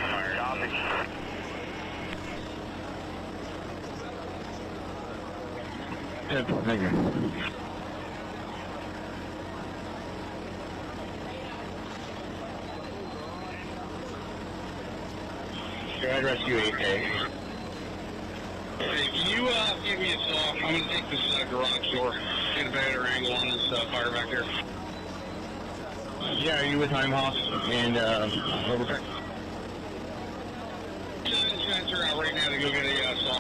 Fire. Copy. Thank you. I'd rescue 8A. Hey, can you give me a saw? I'm going to take this garage door. Get a better angle on this fire back there. Yeah, are you with Heimhoff and Overpack? Spencer out right now to go get a saw.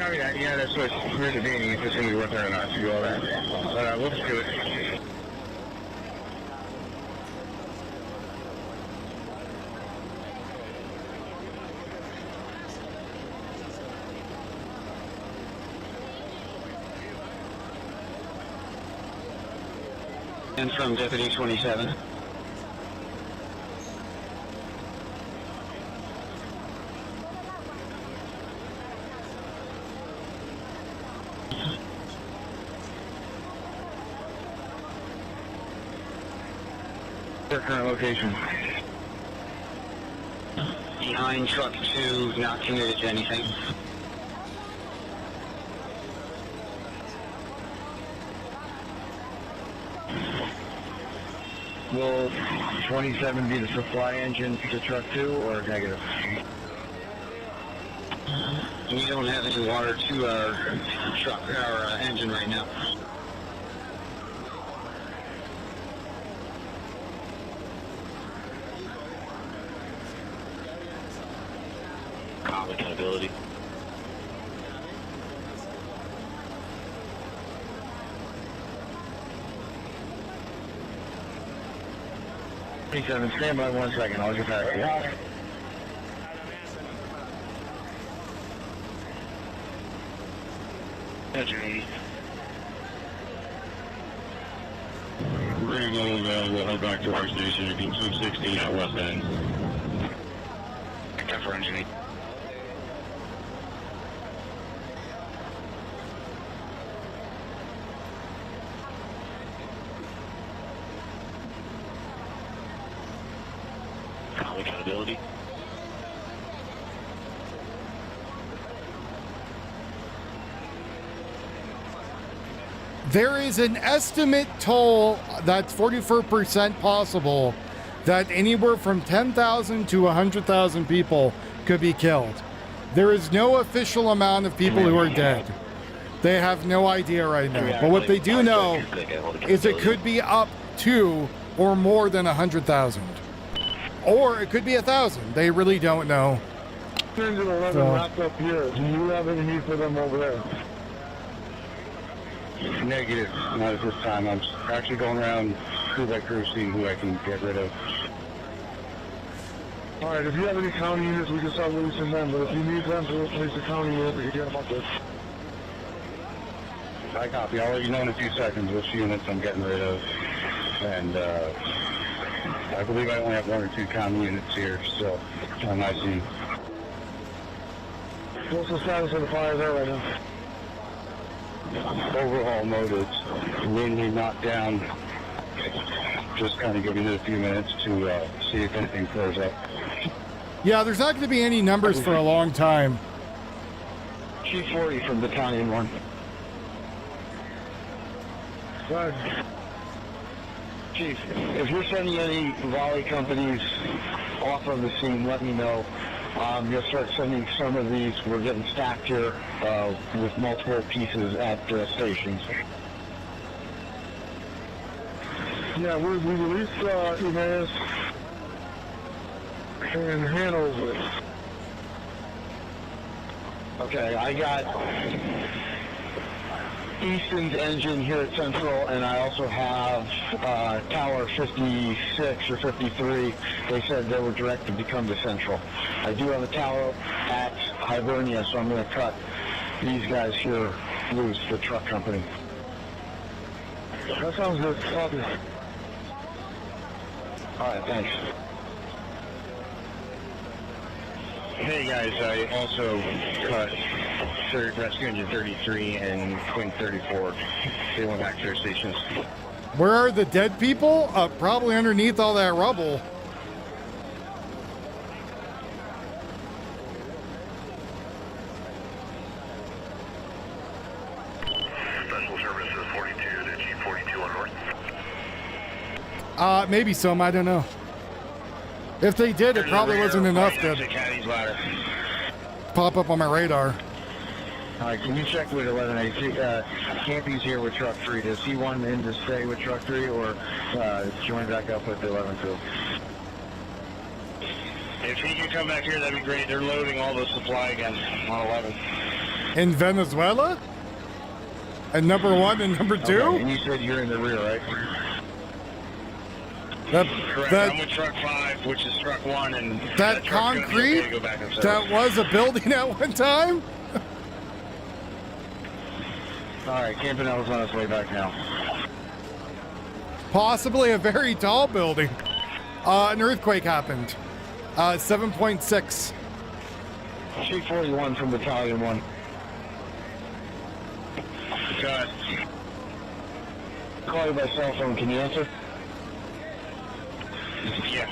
Yeah, that's what we're debating if it's going to be worth it or not to do all that. But we'll just do it. And from Deputy 27. Their current location. Behind truck 2, not committed to anything. Will 27 be the supply engine to truck 2 or negative? We don't have any water to our engine right now. Accountability. P7, stand by 1 second. I'll get back to you. Engine 80. We're going to go we'll head back to our station. It'll be 260 at West End. Except for engine 80. Accountability. There is an estimate toll that's 44% possible that anywhere from 10,000 to 100,000 people could be killed. There is no official amount of people who are dead. They have no idea right now. But what they do know is it could be up to or more than 100,000. Or it could be 1,000. They really don't know. Engine 11 wrapped up here. Do you have any need for them over there? Negative. Not at this time. I'm actually going around crew by crew seeing who I can get rid of. Alright, if you have any county units, we can start releasing them. But if you need them to replace the county unit, we can get them up there. I copy. I'll let you know in a few seconds which units I'm getting rid of. And I believe I only have 1 or 2 county units here, so on my scene. What's the status of the fire there right now? Overhaul mode is mainly knocked down. Just kind of giving it a few minutes to see if anything clears up. Yeah, there's not going to be any numbers for a long time. Chief 40 from Battalion 1. Sorry. Chief, if you're sending any volley companies off of the scene, let me know. You'll start sending some of these. We're getting stacked here with multiple pieces at stations. Yeah, we released Emmaus. and handles it. Okay, I got Easton's engine here at Central, and I also have Tower 56 or 53. They said they were directed to come to Central. I do have a tower at Hibernia, so I'm going to cut these guys here loose, the truck company. That sounds good. Copy. All right, thanks. Hey guys, I also cut Rescue Engine 33 and Twin 34. They went back to their stations. Where are the dead people? Probably underneath all that rubble. Special Services 42 to G42 on north. Maybe some, I don't know. If they did, it probably wasn't enough to pop up on my radar. All right, can you check with 11A? Campy's here with Truck 3. Does he want in to stay with Truck 3 or join back up with the 11-2? If he can come back here, that'd be great. They're loading all the supply again on 11. In Venezuela? And number 1 and number 2? Okay, and you said you're in the rear, right? Correct. I'm with Truck 5, which is Truck 1, and that concrete, okay to go back in service. that was a building at one time? All right, Campanella's on his way back now. Possibly a very tall building. An earthquake happened. 7.6. Sheet 41 from Battalion 1. Cut. Call you by cell phone. Can you answer? Yeah.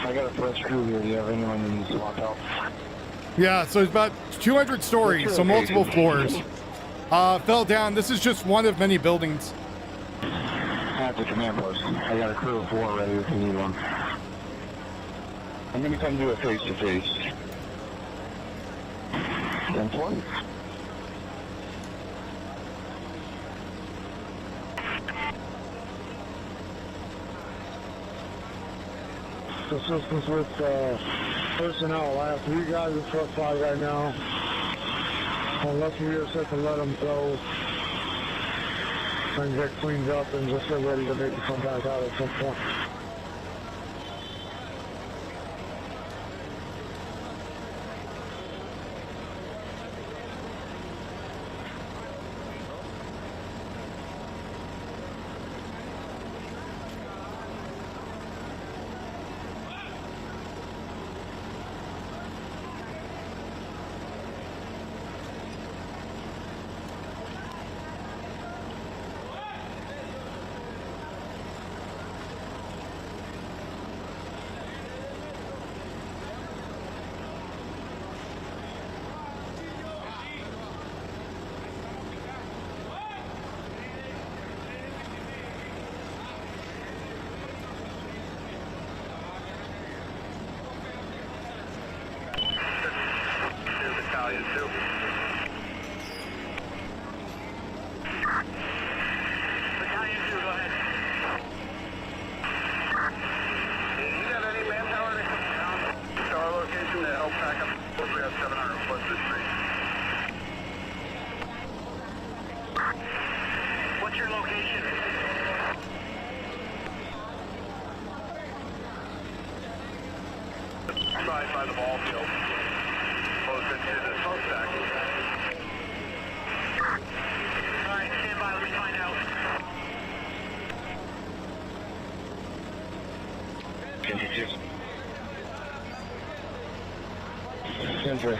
I got a fresh crew here. Do you have anyone that needs to walk out? Yeah, so it's about 200 stories, so multiple floors. Fell down. This is just one of many buildings. At the command post. I got a crew of 4 ready if you need one. I'm going to come do it face-to-face. 10-4. Assistance with personnel. I have 3 guys in truck 5 right now. Unless we are set to let them go and get cleaned up and just get ready to make the come back out at some point. By the ball field, close into the smokestack. All right, stand by, let me find out. Central.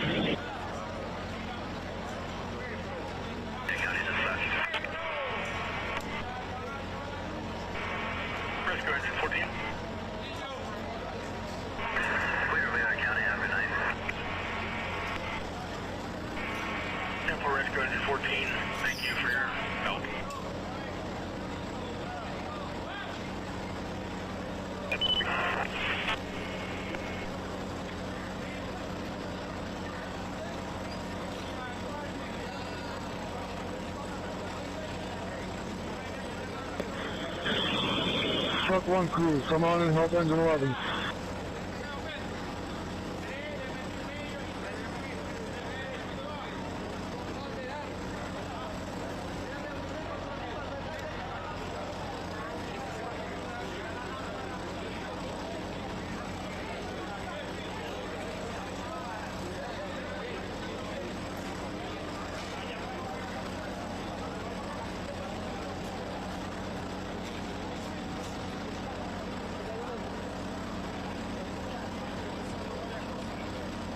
Rescue Engine 14. Rescue Engine 14, thank you for your help. Truck 1 crew, come on and help engine 11.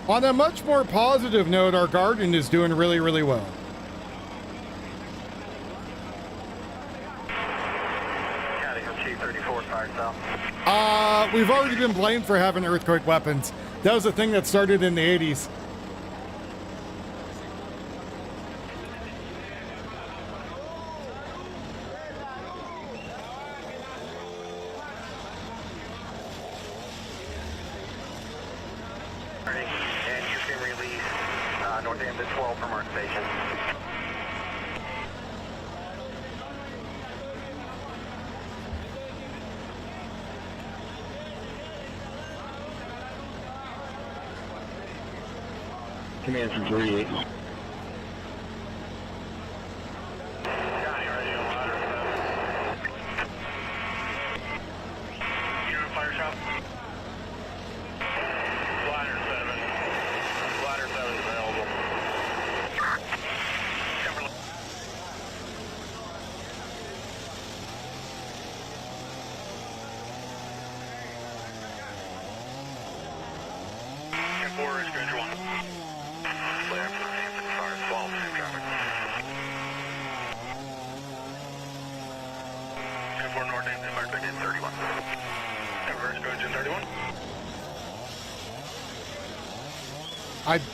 On a much more positive note, our garden is doing really, really well. We've already been blamed for having earthquake weapons. That was a thing that started in the 80s. And Houston release Northampton 12 from our station. Command from 38.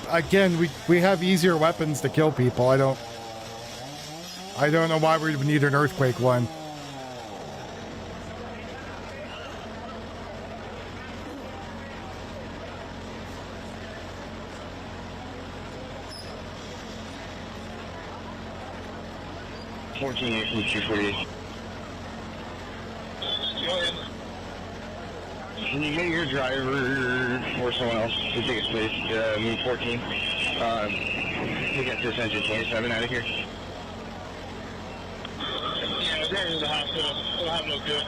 Again, we have easier weapons to kill people. I don't know why we would need an earthquake one. Can you get your driver or someone else to take his place? Move 14. We get this engine 27 out of here. Yeah, they're in the hospital. We'll have no good.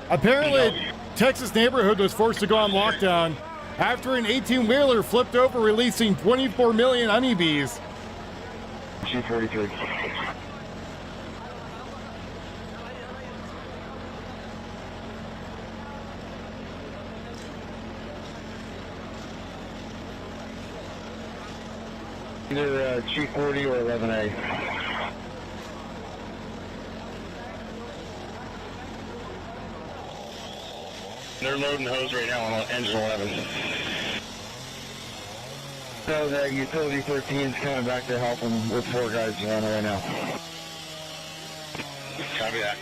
Apparently, Texas neighborhood was forced to go on lockdown after an 18-wheeler flipped over, releasing 24 million honeybees. 243. Either 240 or 11A. They're loading hose right now on engine 11. So the utility 13 is coming back to help them with 4 guys on it right now. Copy that.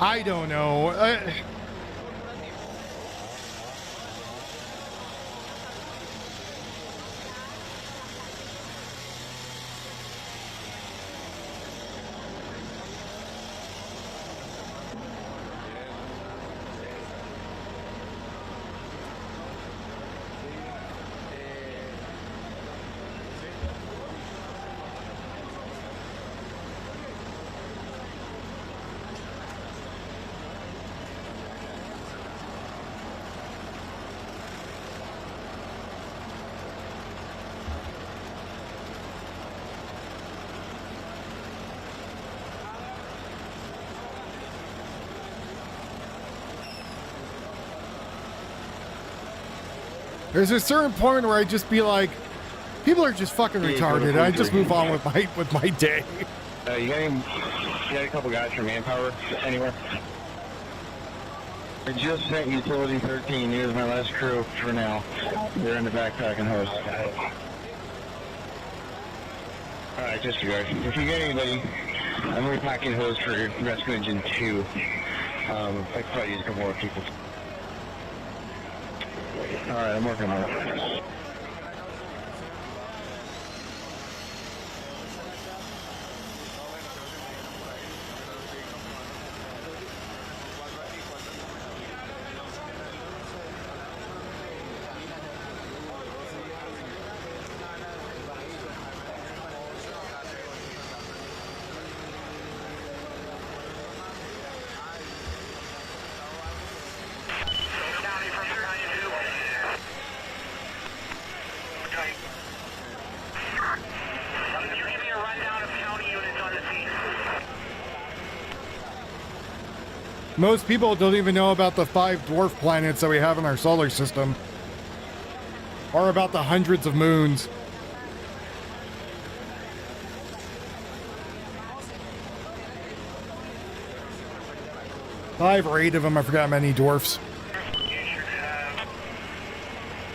I don't know. There's a certain point where I just be like, people are just fucking retarded. I just move on with my day. You got a couple guys from Manpower anywhere? I just sent Utility 13. Here's my last crew for now. They're in the backpack and hose. Alright, just you guys. If you get anybody, I'm repacking hose for Rescue Engine 2. I could probably use a couple more people. Alright, I'm working on it. Most people don't even know about the 5 dwarf planets that we have in our solar system, or about the hundreds of moons. Five or 8 of them, I forgot how many dwarfs. You should have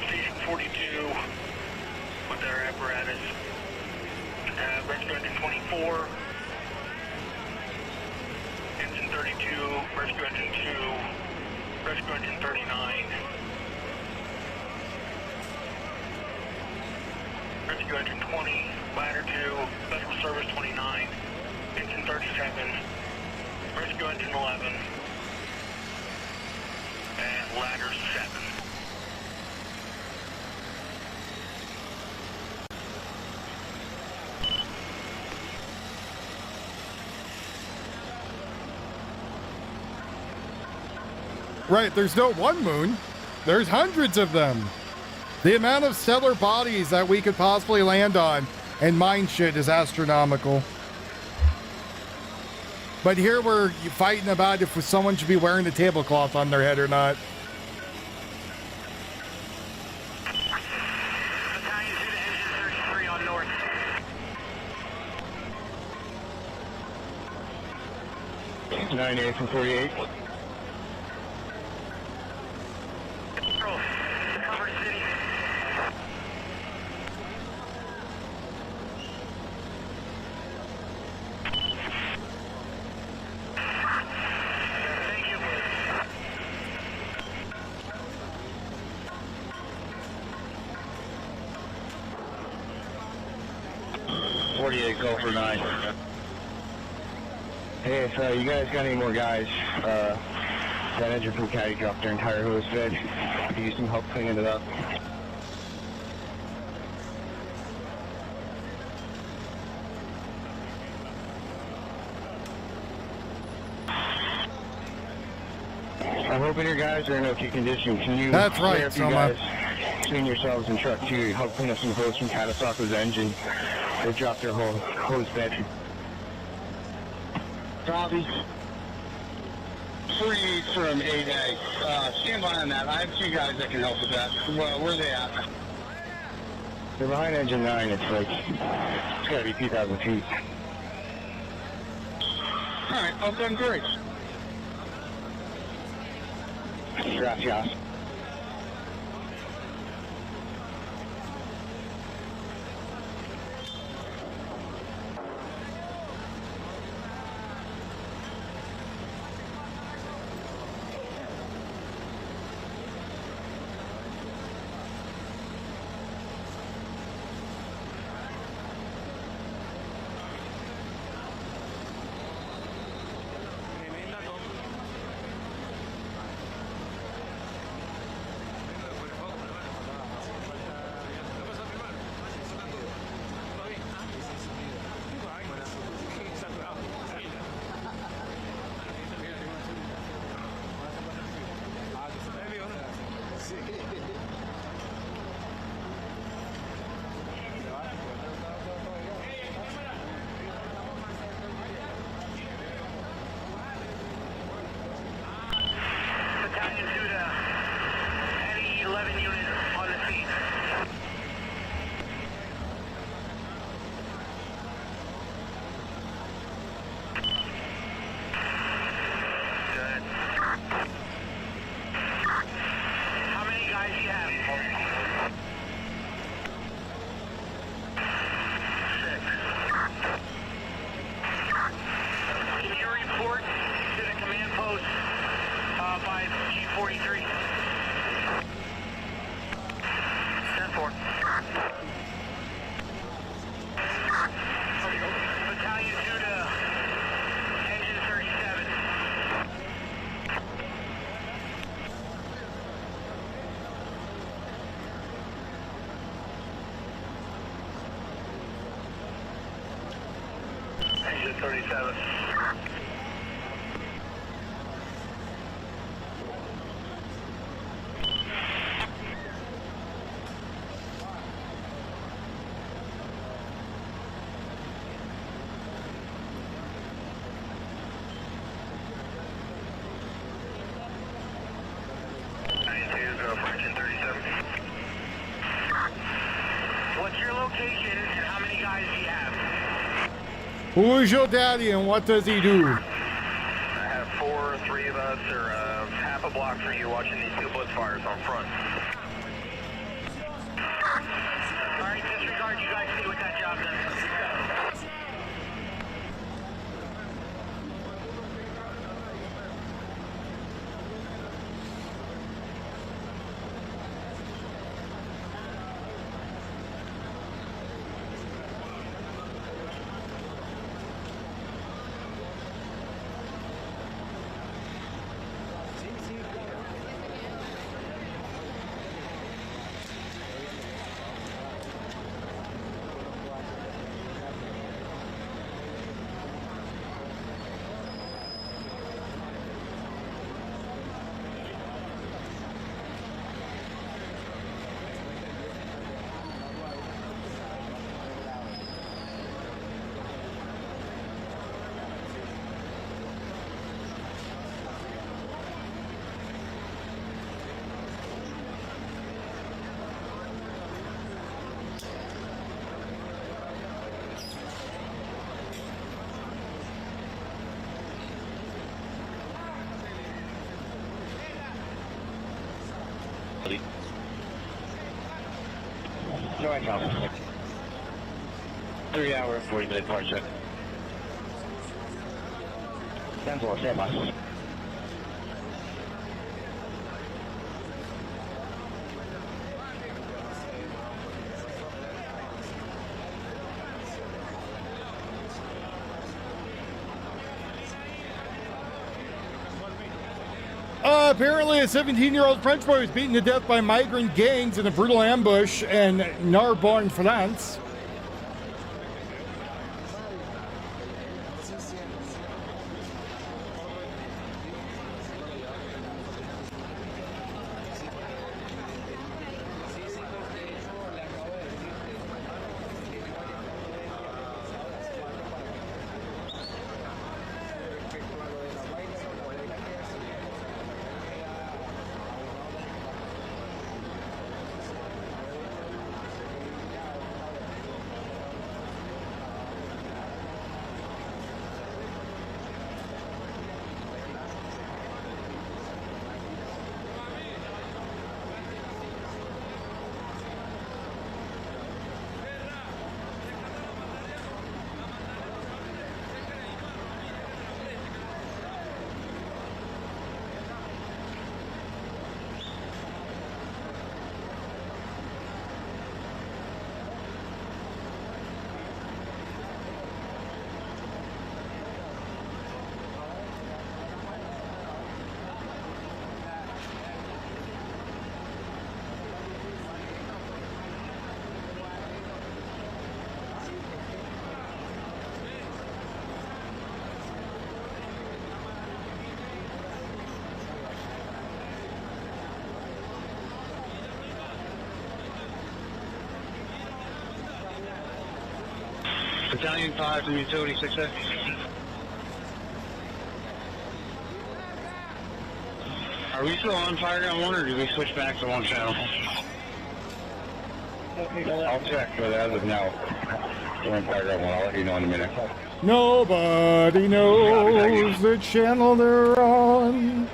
Station 42 with their apparatus. Rescue Engine 24, Engine 32, Rescue Engine 2, Rescue Engine 39, Rescue Engine 20, Ladder 2, Special Service 29, Engine 37, Rescue Engine 11, and Ladder 7. Right, there's no one moon. There's hundreds of them. The amount of stellar bodies that we could possibly land on and mine shit is astronomical. But here we're fighting about if someone should be wearing a tablecloth on their head or not. Battalion 2 to Engine 33 on north. $98 from 48. Cover city. Thank you. 48, go for 9. Hey, if you guys got any more guys, that engine from Caddy dropped their entire hose bed. Could use some help cleaning it up. I'm hoping your guys are in okay condition. Can you That's right, clear up you Soma. guys between yourselves and truck 2, help clean up some hose from Katasako's engine? They dropped their whole hose bed. Copy. 48 from 8A. Stand by on that. I have 2 guys that can help with that. Well, where are they at? They're behind engine 9. It's like, it's gotta be 2,000 feet. Alright, I've done great. Gracias. 37. What's your location and how many guys do you have? Who is your daddy and what does he do? I have 4, 3 of us are half a block from you watching these 2 Wildfires on front. All right, disregard, you guys see what that job does. No, I know. 3 hour, 40-minute part check. 10 4, stand by. Apparently, a 17-year-old French boy was beaten to death by migrant gangs in a brutal ambush in Narbonne, France. Battalion 5 from Utility 6A. Are we still on Fireground 1 or do we switch back to 1 channel? I'll check, but as of now, we're on Fireground 1. I'll let you know in a minute. Nobody knows the channel they're on.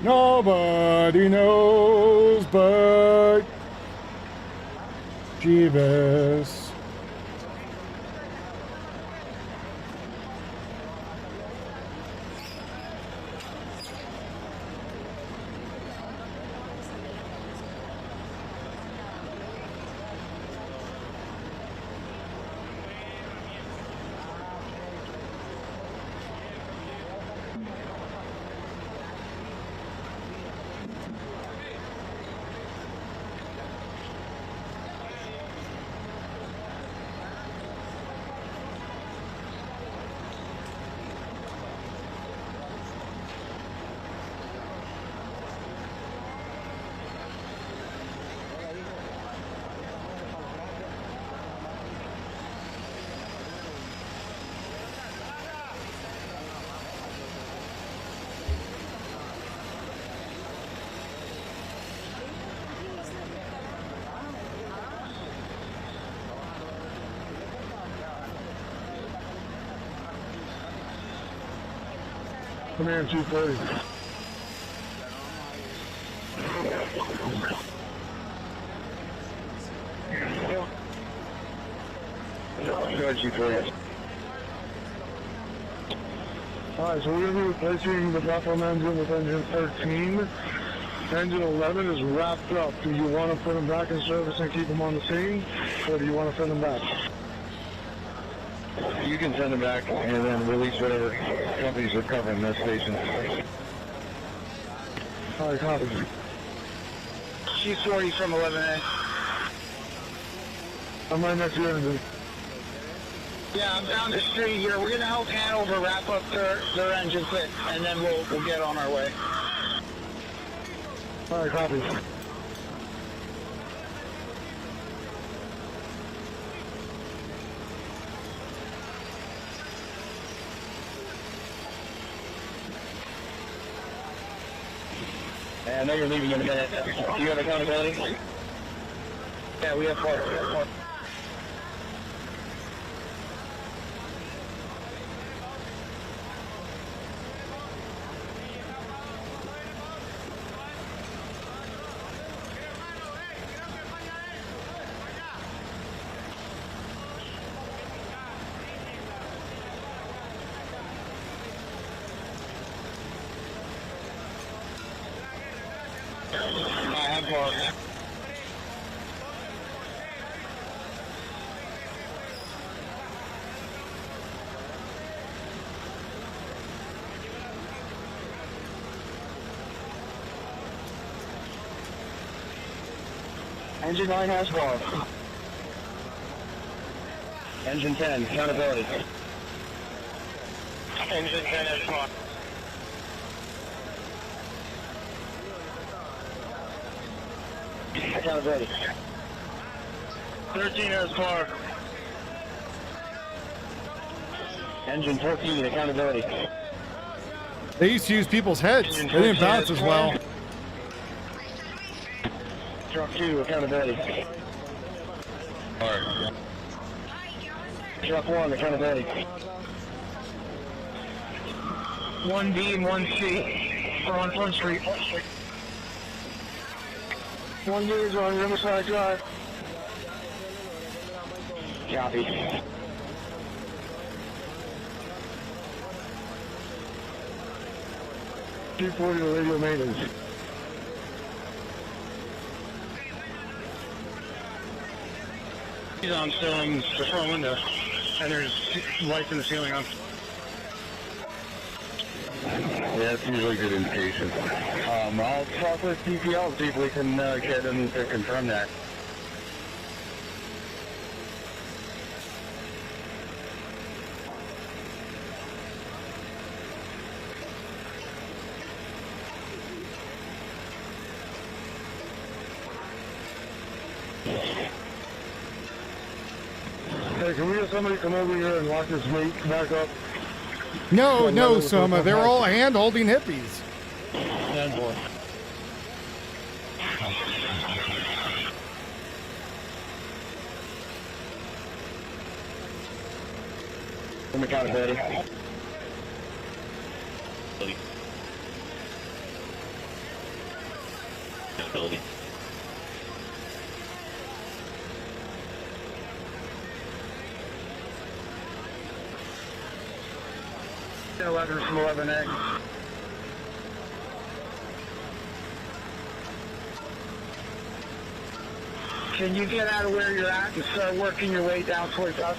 Nobody knows but Jeebus. Come here, 240. Go ahead, 240. Alright, so we're going to be replacing the platform engine with engine 13. Engine 11 is wrapped up. Do you want to put them back in service and keep them on the scene, or do you want to send them back? You can send them back and then release whatever companies are covering that station. Alright, copy. She's 40 from 11A. I'm right next to your engine. Yeah, I'm down the street here. We're going to help Hanover wrap up their engine quick, and then we'll get on our way. Alright, copy. I know you're leaving in a minute. Do you have accountability? Yeah, we have 4. I have 4. Engine 9 has 4. Engine 10, accountability. Engine 10 has 4. Accountability. 13 has 4. Engine 14, accountability. They used to use people's heads. They didn't bounce as well. Truck 2, accountability. Truck 1, accountability. 1B and 1C are on Front Street. 1B is on Riverside Drive. Copy. T40 to radio maintenance. He's on still in the front window, and there's lights in the ceiling on. Yeah, that's usually a good indication. I'll talk with DPL and see if we can get them to confirm that. Hey, can we have somebody come over here and lock this weight back up? No, no, Soma. They're all hand-holding hippies. And boy. Accountability. Accountability. Yeah, 11 from 11A. Can you get out of where you're at and start working your way down towards us?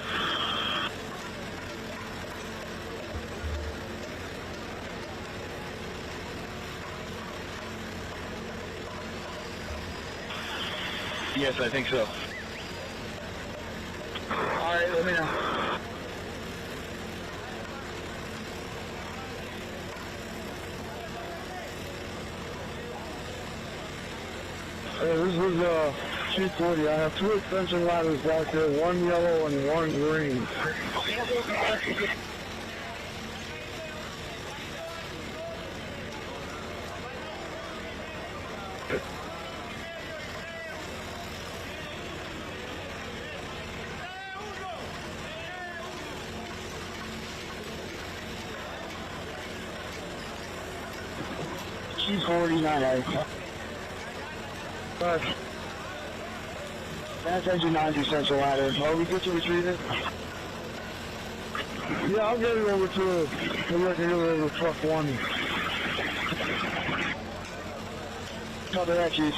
Yes, I think so. All right, let me know. This is C40. I have 2 extension ladders back there, 1 yellow and 1 green. 249. That's engine 90 Central Ladder. Oh, we get to retrieve it? Yeah, I'll get it over to truck 1. Copy that, Chief.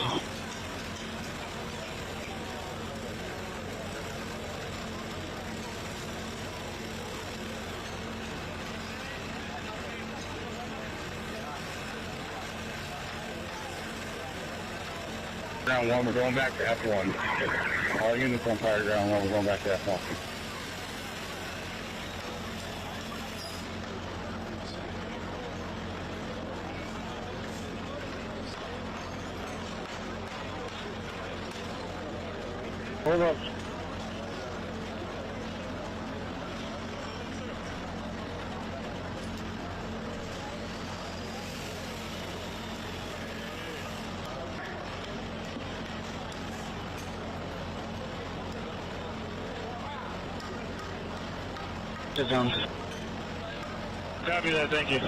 Ground 1, we're going back to F1. All units on fire ground 1, we're going back to F1. Hold up. Copy that, thank you.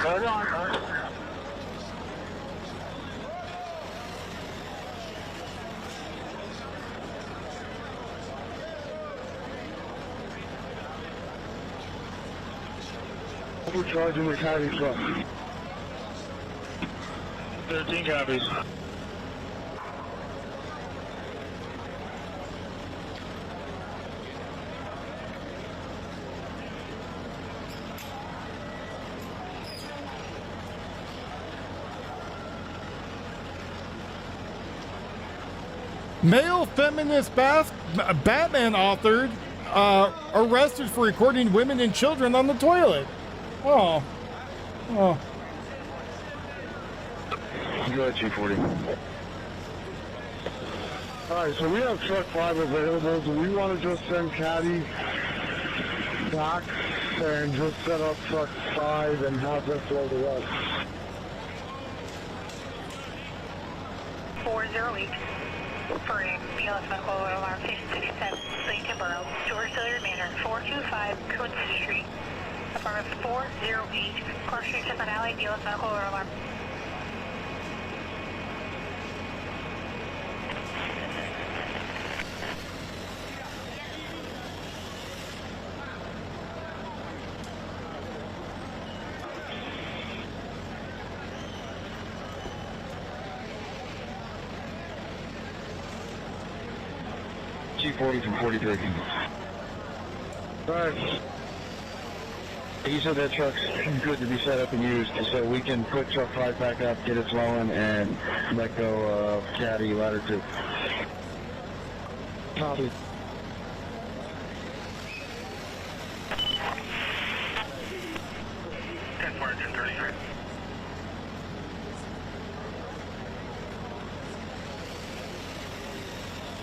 Hold on. Overcharging with heavy truck. 13 copies. Male feminist Batman authored arrested for recording women and children on the toilet. Oh. Oh. Go ahead, 240. Alright, so we have truck 5 available. Do we want to just send Caddy back and just set up truck 5 and have them flow the rest? 408 for a BLS medical alarm 67 Lincoln Borough, George Dillard Manor, 425 Coates Street, apartment 408, Clark Street, Chestnut Alley, BLS medical alarm. G40 from 43. Alright. You said that truck's good to be set up and used, so we can put truck 5 back up, get it flowing, and let go of Caddy ladder 2. Copy.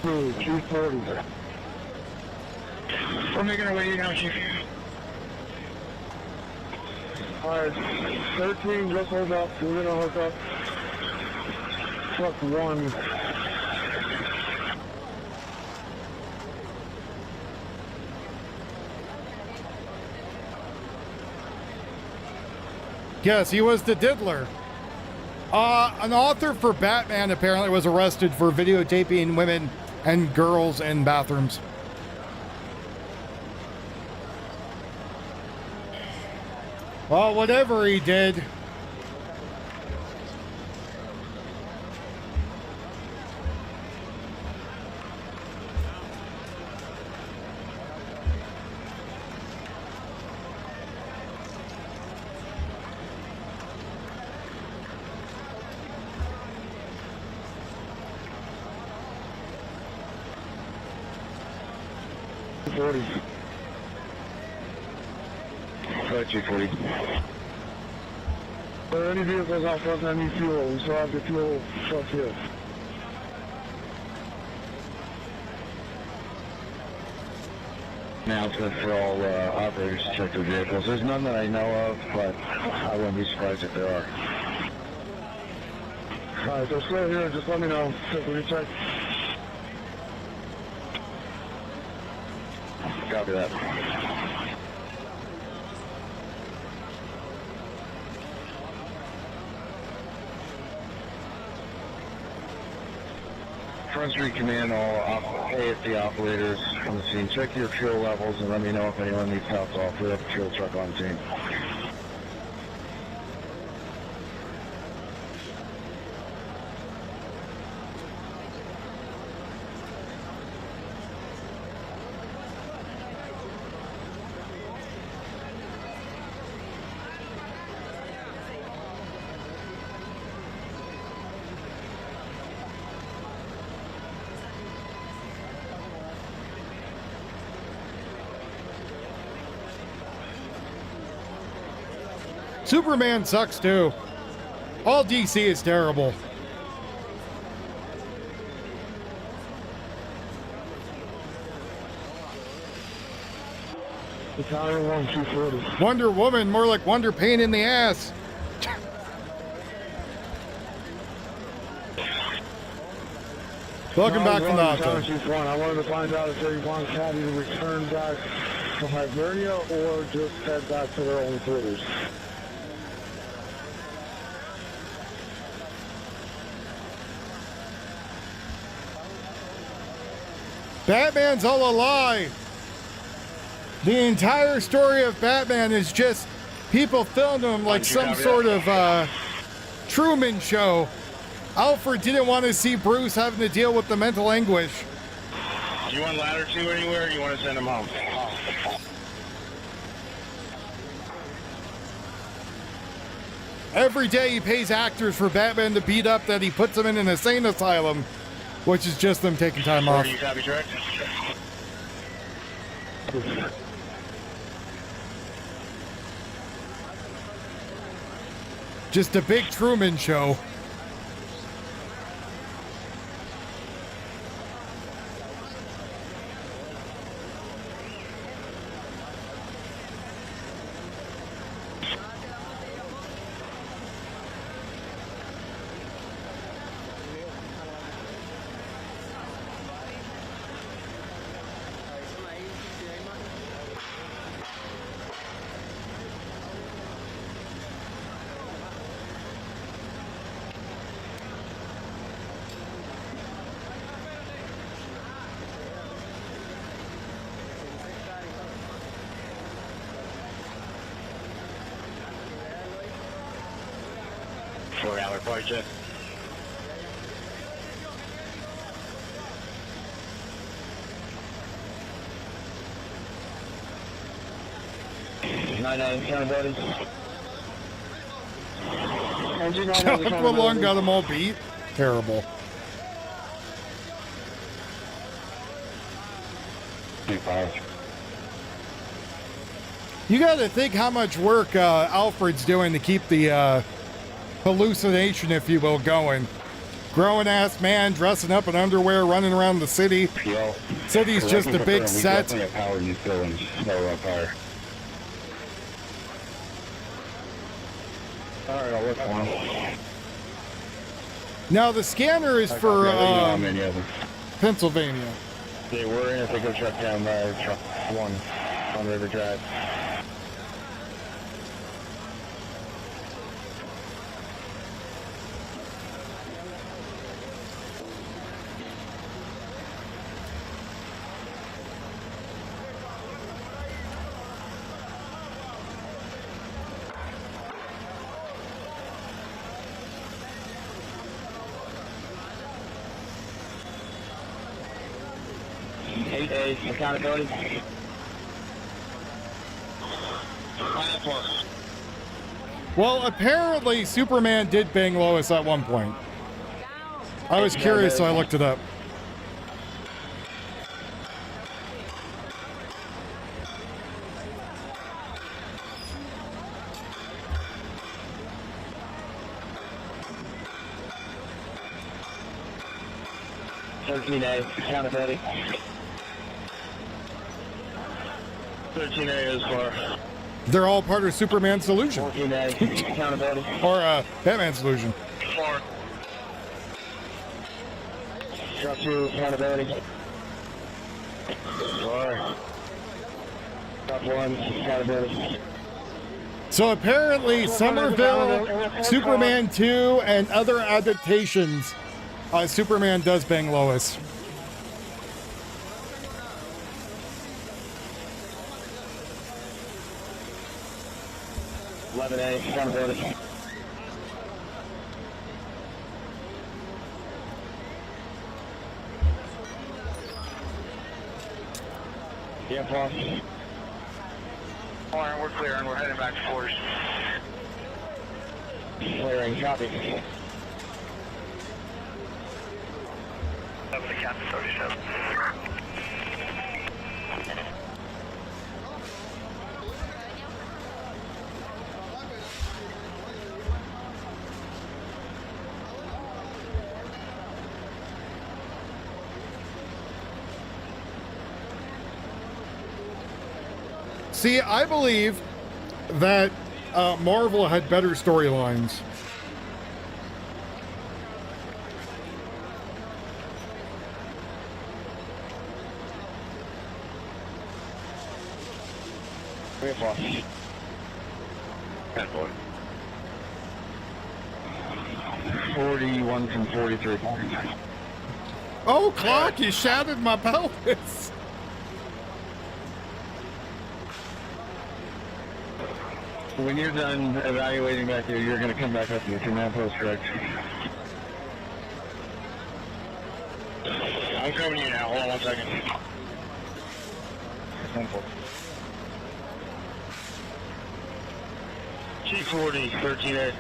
Ooh, 240. We're making our way now, Chief. Alright, 13, just hold up. We're gonna hook up truck 1. Yes, he was the diddler. An author for Batman apparently was arrested for videotaping women and girls in bathrooms. Well, whatever he did. Are there any vehicles out front that need fuel? We still have the fuel truck here. Announcement for all operators to check their vehicles. There's none that I know of, but I wouldn't be surprised if there are. Alright, so stay here. Just let me know if we check. Copy that. Front Street Command, all AFD operators on the scene. Check your fuel levels and let me know if anyone needs help. I'll put up a fuel truck on scene. Superman sucks too. All DC is terrible. Wonder Woman, more like Wonder Pain in the ass. Welcome back from the office. I wanted to find out if they want Caddy to return back to Hibernia or just head back to their own quarters. Batman's all a lie. The entire story of Batman is just people filmed him like some sort of Truman Show. Alfred didn't want to see Bruce having to deal with the mental anguish. Do you want ladder 2 anywhere or do you want to send him home? Every day he pays actors for Batman to beat up that he puts them in an insane asylum, which is just them taking time off. You copy, direct? Just a big Truman Show. Four-hour party check. Accountability. Chuck Long got them all beat. Terrible. You got to think how much work Alfred's doing to keep the hallucination, if you will, going. Grown-ass man dressing up in underwear, running around the city. City's just a big set. Alright, I'll look for him. Now the scanner is for Pennsylvania. They were in a pickup truck down by truck 1 on River Drive. Accountability. Well, apparently Superman did bang Lois at one point. I was curious, so I looked it up. 13A, accountability. 13A is for. They're all part of Superman's solution. 14A, accountability. Or Batman's solution. 4. Drop 2, accountability. 4. Drop 1, accountability. So apparently Somerville, Superman 2, and other adaptations, Superman does bang Lois. A, accountability. Yeah, Paul. Alright, we're clear and we're heading back to quarters. Clearing, copy. 7 to Captain 37. See, I believe that Marvel had better storylines. That boy. 41 from 43. Oh, Clark, you shattered my pelvis. When you're done evaluating back there, you're going to come back up to your command post, correct? I'm coming to you now. Hold on 1 second. G40, 13A.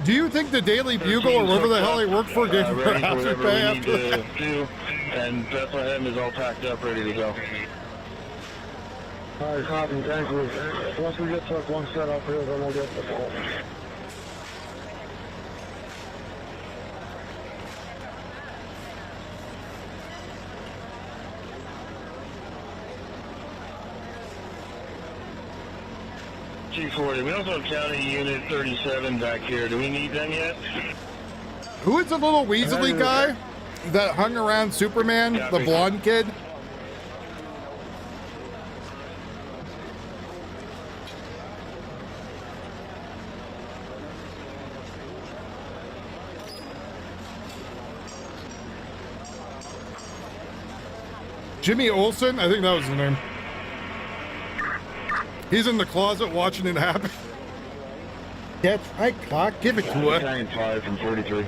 Do you think the Daily Bugle or whatever the hell they work for gave her hazard pay after that? And Bethlehem is all packed up, ready to go. Alright, copy, thank you. Once we get truck 1 set up here, then we'll get the call. G40, we also have County Unit 37 back here. Do we need them yet? Who is the little Weasley guy that hung around Superman, the blonde kid? Jimmy Olsen? I think that was his name. He's in the closet watching it happen. That's right, Clark. Give it to her. 9-5 from 43.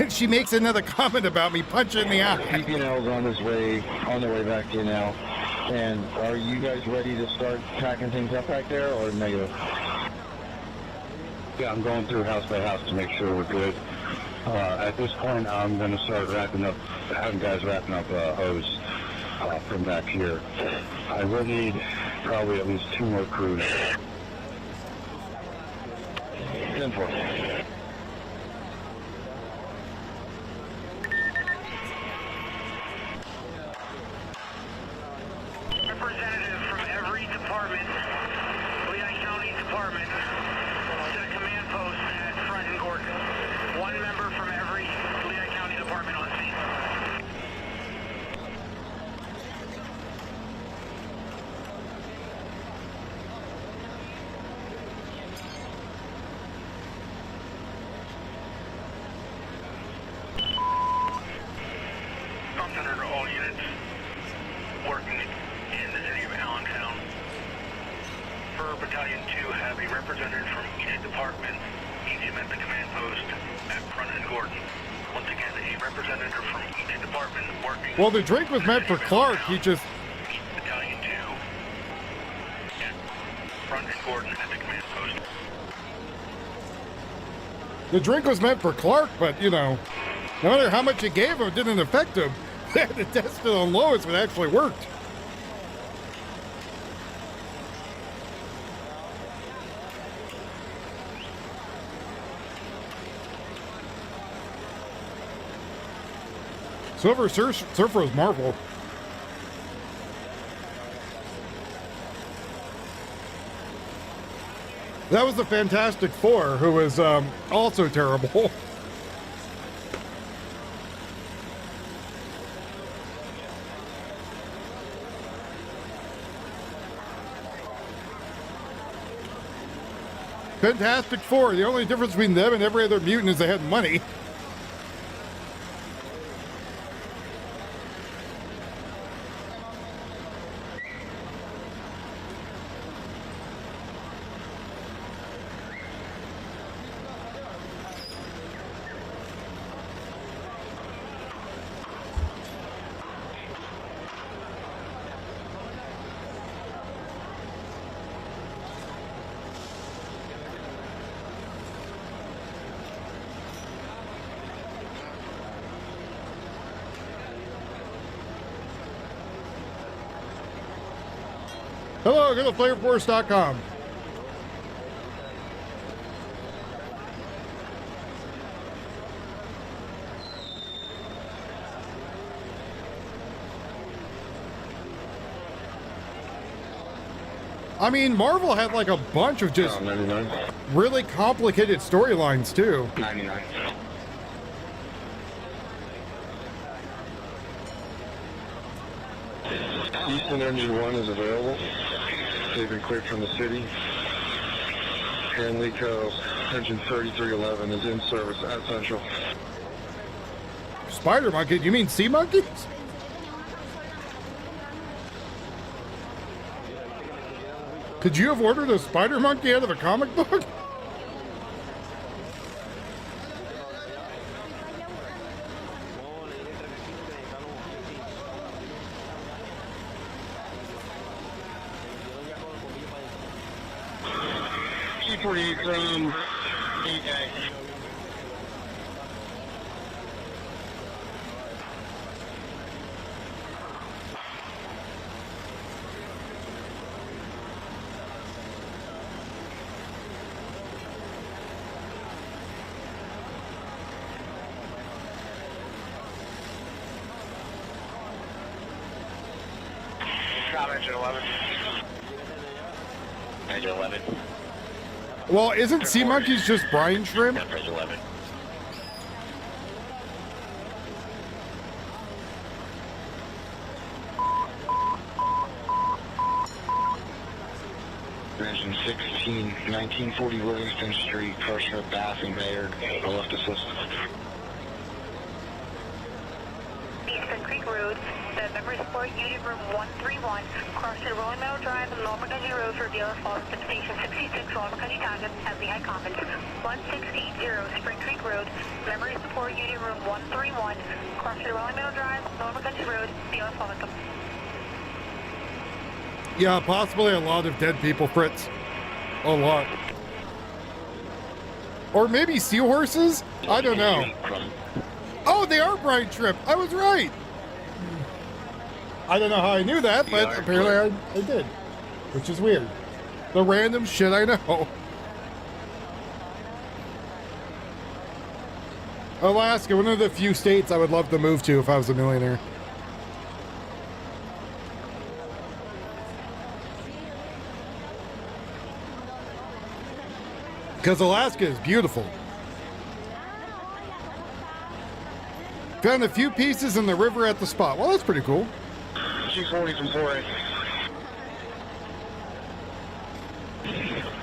And she makes another comment about me punching the eye. PPNL's on the way back here now. And are you guys ready to start packing things up back there, or negative? Yeah, I'm going through house by house to make sure we're good. At this point, I'm going to start having guys wrapping up hose from back here. I will need probably at least 2 more crews. 10-4. Representative from every department, Lehigh County Department, to the command post at Front and Gordon. 1 member from every Lehigh County Department on scene. Pump center to all units working in the city of Allentown. For Battalion 2, have a representative from each department meet him at the command post at Front and Gordon. Once again, a representative from each department working. Well, the drink was meant for Clark. He just... Battalion 2 at Front and Gordon at the command post. The drink was meant for Clark, but, you know, no matter how much you gave him, it didn't affect him. They had to test it on Lois if it actually worked. Silver Surfer was Marvel. That was the Fantastic Four, who was also terrible. Fantastic Four, the only difference between them and every other mutant is they had money. Hello, go to flavorforce.com. I mean, Marvel had like a bunch of just really complicated storylines too. 99. Eastern Engine 1 is available. They've been cleared from the city. And Lico Engine 3311 is in service at Central. Spider Monkey? You mean Sea Monkeys? Could you have ordered a Spider Monkey out of a comic book? T-48 from 8A. Engine 11. Engine 11. Well, isn't Sea Monkeys just brine shrimp? Numbers 11. Engine 16, 1940 Livingston Street, Crusher, Bath, and Bayard. I left assist. Eastern Creek Road, the Memory Support Unit Room 131, crossing Rolling Meadow Drive and Lower Country Road for dealer falls to Station 66, Lower Country Target, as the High Commons. 1680 Spring Creek Road, Memory Support Unit Room 131, crossing Rolling Meadow Drive, Lower Country Road, dealer falls. Yeah, possibly a lot of dead people, Fritz. A lot. Or maybe seahorses? I don't know. Oh, they are brine shrimp. I was right. I don't know how I knew that, but apparently I did. Which is weird. The random shit I know. Alaska, one of the few states I would love to move to if I was a millionaire. Because Alaska is beautiful. Found a few pieces in the river at the spot. Well, that's pretty cool. G40 from 4A.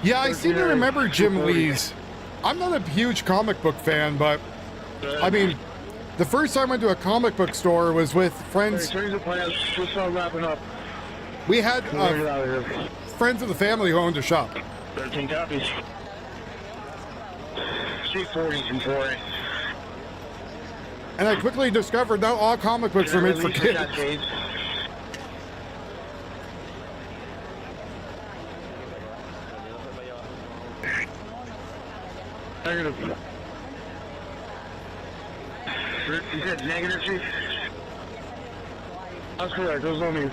Yeah, I seem to remember Jim Lee's. I'm not a huge comic book fan, but I mean, the first time I went to a comic book store was with friends. Hey, change the plans. Just start wrapping up. We had friends of the family who owned a shop. 13 copies. G40 from 4A. And I quickly discovered not all comic books are made for kids. Negative. You said negative, Chief? That's correct. Those on me.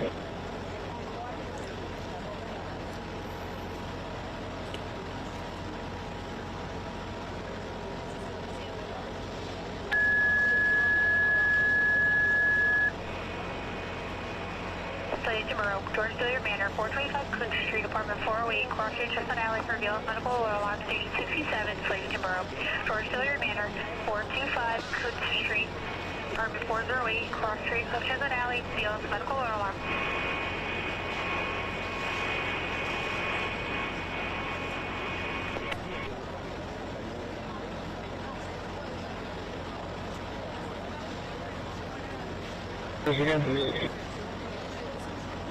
slated to Monroe. George Dillard Manor, 425 Coon Street, apartment 408, Cross Street, Chestnut Alley, for Veal Medical Oil on station 67, slated to Monroe. George Dillard Manor, 425 Coon Street, apartment 408, Cross Street, Chestnut Alley, Veal Medical Oil alarm. Again?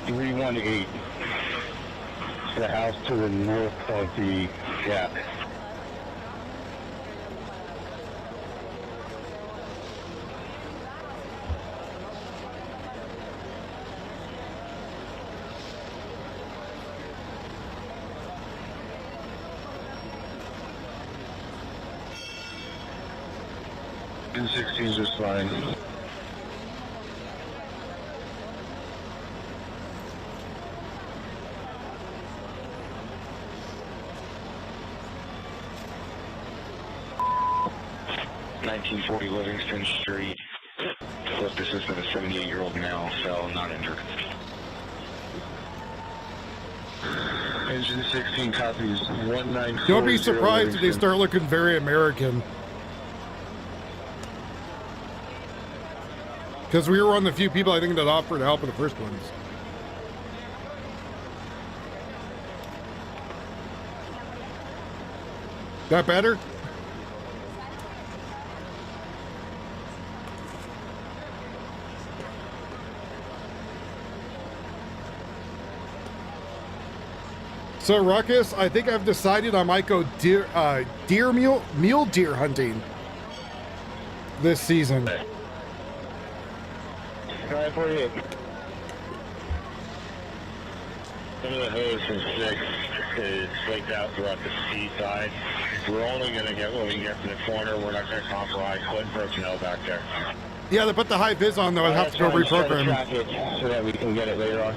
318. The house to the north of the gap. N16 is just fine. .1940 Livingston Street. First assistant, a 78-year-old male, fell, not injured. Engine 16 copies. 1940. Don't be surprised if they start looking very American. Because we were one of the few people I think that offered help in the first ones. That better? So Ruckus, I think I've decided I might go mule deer hunting this season. 948. Some of the hose from 6 is flaked out throughout the seaside. We're only going to get what we can get from the corner. We're not going to compromise putting personnel back there. Yeah, they put the high vis on though. I'd have to go reprogram. So that we can get it later on.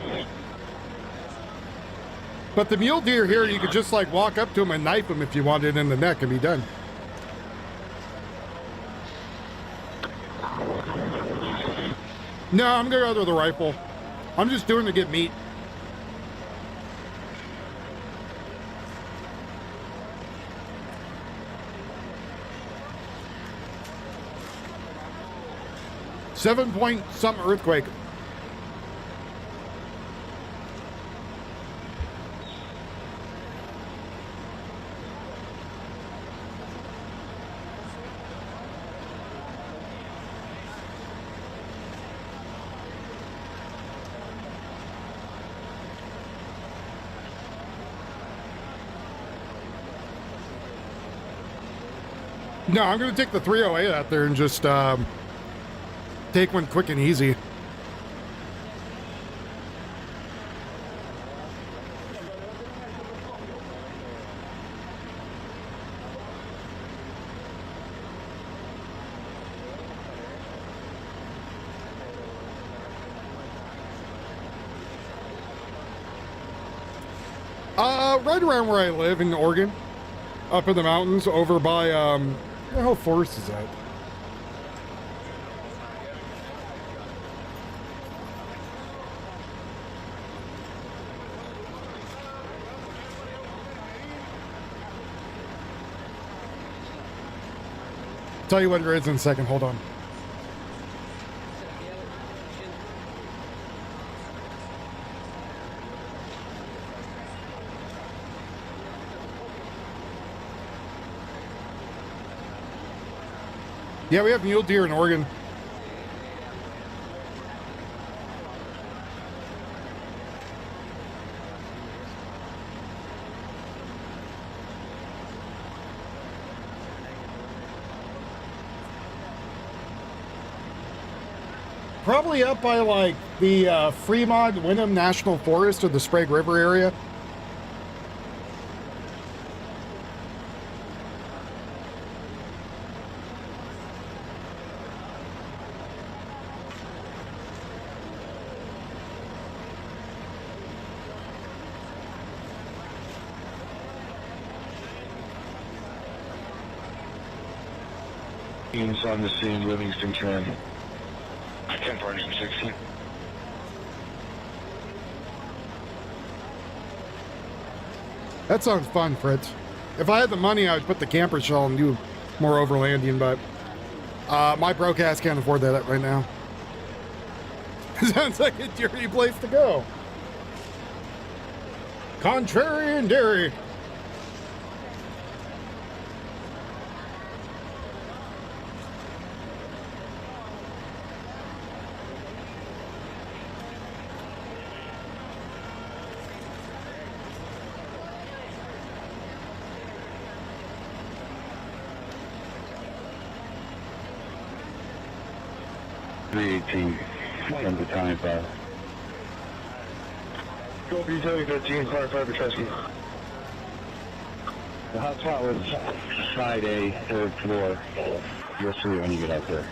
But the mule deer here, you could just like walk up to him and knife him if you wanted in the neck and be done. No, I'm gonna go with the rifle. I'm just doing it to get meat. .7-something earthquake. No, I'm going to take the 308 out there and just take one quick and easy. Right around where I live in Oregon, up in the mountains, over by where the hell forest is that? Tell you what it is in a second, hold on. Yeah, we have mule deer in Oregon. Probably up by like the Fremont Wyndham National Forest or the Sprague River area. Teams on the scene, Livingston 10. 10 for engine 16. That sounds fun, Fritz. If I had the money, I would put the camper shell and do more overlanding, but my broke ass can't afford that right now. Sounds like a dirty place to go. Contrarian Dairy. From the time fire. Go for utility 13, fire rescue. The hot spot was side A, 3rd floor. You'll see it when you get out there.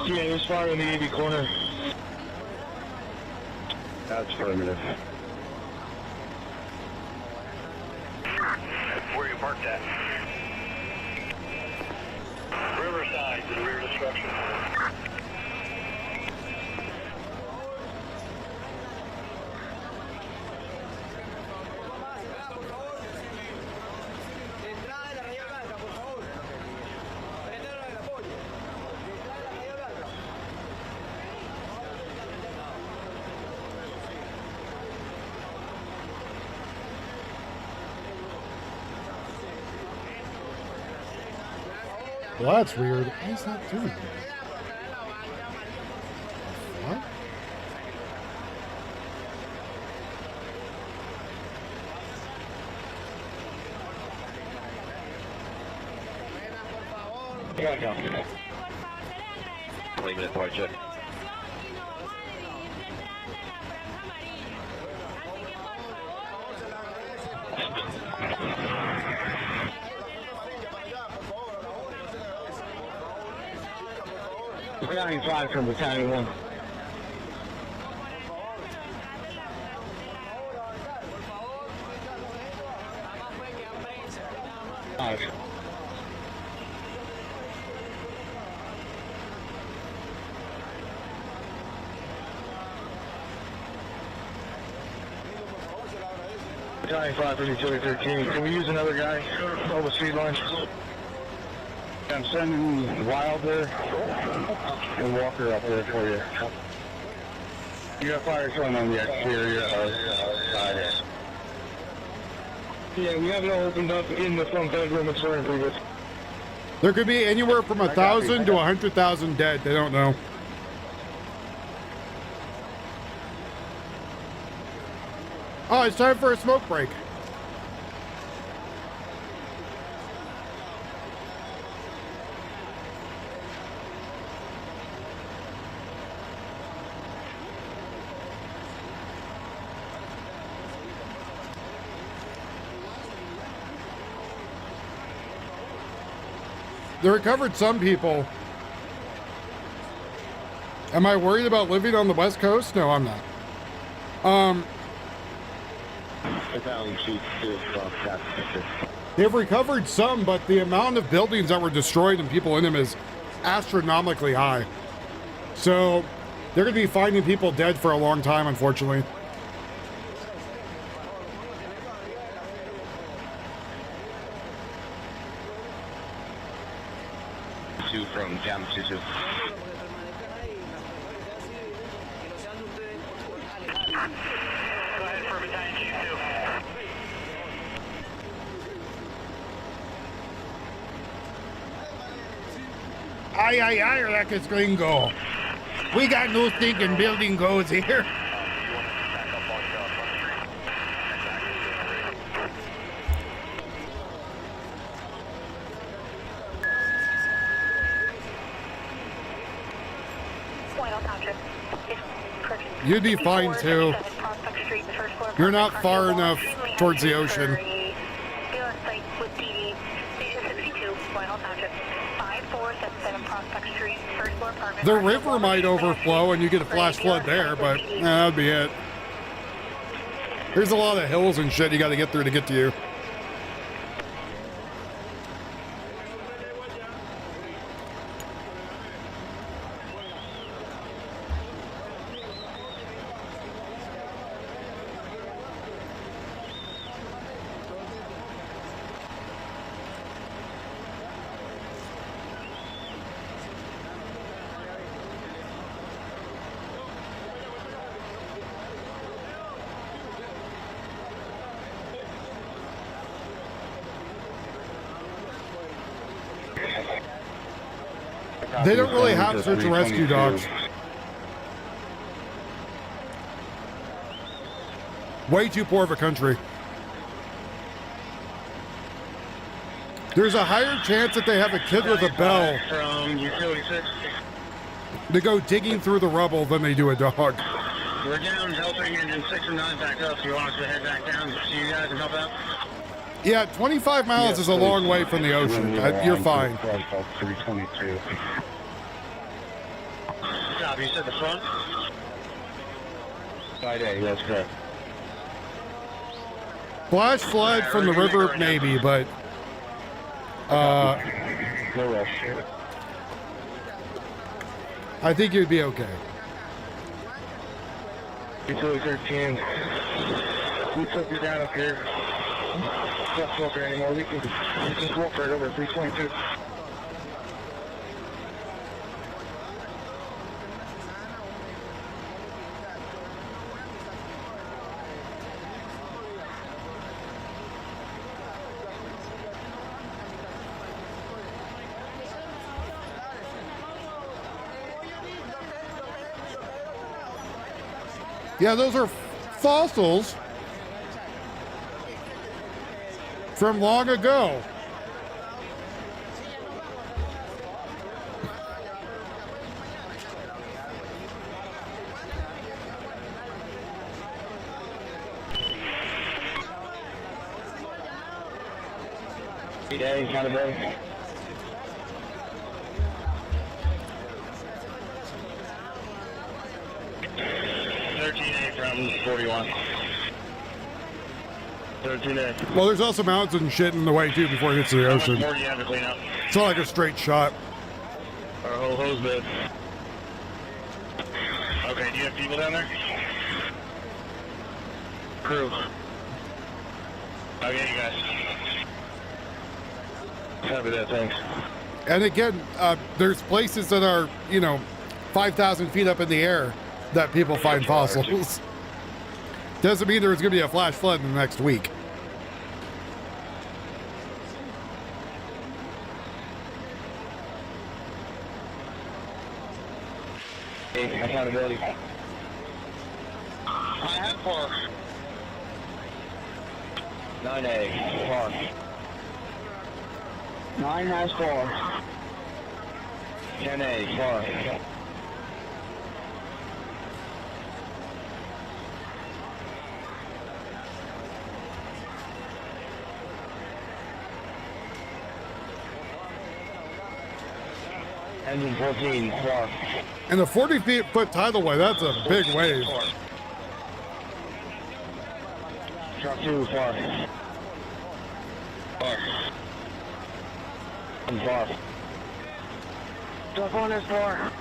Yeah, there's fire in the AV corner. That's affirmative. Where you parked at? Riverside, the rear destruction. Well, that's weird. Why is that doing that? What? Yeah, go. 20-minute departure. We're 95 from Battalion 1. Nice. Battalion 5 from utility 13. Can we use another guy on the speed line? I'm sending Wilder and Walker up there for you. You got fire going on the exterior side. Yeah, we have it all opened up in the front bedroom. It's very pretty good. There could be anywhere from 1,000 to 100,000 dead. They don't know. Oh, it's time for a smoke break. They recovered some people. Am I worried about living on the West Coast? No, I'm not. They've recovered some, but the amount of buildings that were destroyed and people in them is astronomically high. So they're going to be finding people dead for a long time, unfortunately. From Jam 22. Go ahead for Battalion 2. Aye, aye, aye, Rackets Gringo. We got no stinking building codes here. You'd be fine too. You're not far enough towards the ocean. The river might overflow and you get a flash flood there, but that'd be it. There's a lot of hills and shit you got to get through to get to you. They don't really have search and rescue dogs. Way too poor of a country. There's a higher chance that they have a kid with a bell From utility 6. to go digging through the rubble than they do a dog. We're down helping engine 6 and 9 back up. So you want us to head back down to see you guys and help out? Yeah, 25 miles is a long way from the ocean. You're fine. 322. Stop, you said the front? Side A, that's correct. Flash flood from the river, maybe, but no rush. I think you'd be okay. Utility 13. We took you down up here. Not smoker anymore. We can just walk right over 322. Yeah, those are fossils from long ago. Day, kind of day. From 41. 13A. Well, there's also mountains and shit in the way too before it hits the ocean. How much more do you have to clean up? It's not like a straight shot. Our whole hose bed. Okay, do you have people down there? Crew. I'll get you guys. Copy that, thanks. And again, there's places that are, 5,000 feet up in the air that people find fossils. Doesn't mean there's going to be a flash flood in the next week. Accountability. I have 4. 9A, 4. 9 has 4. 10A, 4. Engine 14, 4. And the 40-foot tidal wave, that's a big wave. Truck 2, 4. 4. 4. Truck 1 is 4.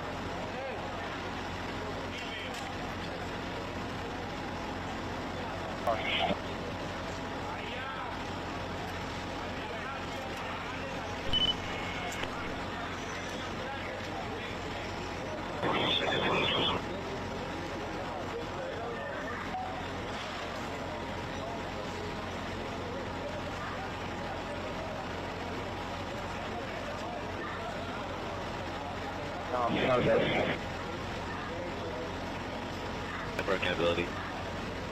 Accountability.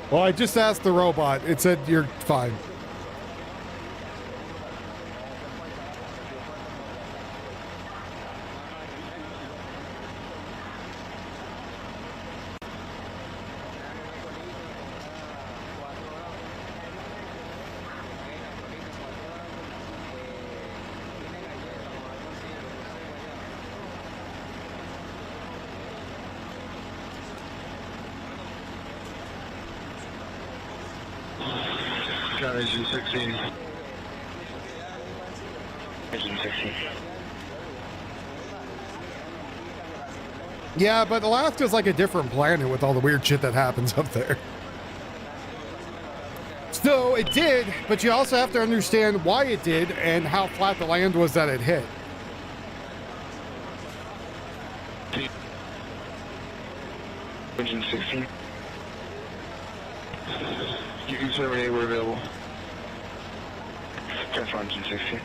Well, I just asked the robot. It said you're fine. Engine 16. Engine 16. Yeah, but Alaska's like a different planet with all the weird shit that happens up there. So it did, but you also have to understand why it did and how flat the land was that it hit. Engine 16. You can survey were available. 10 for engine 16.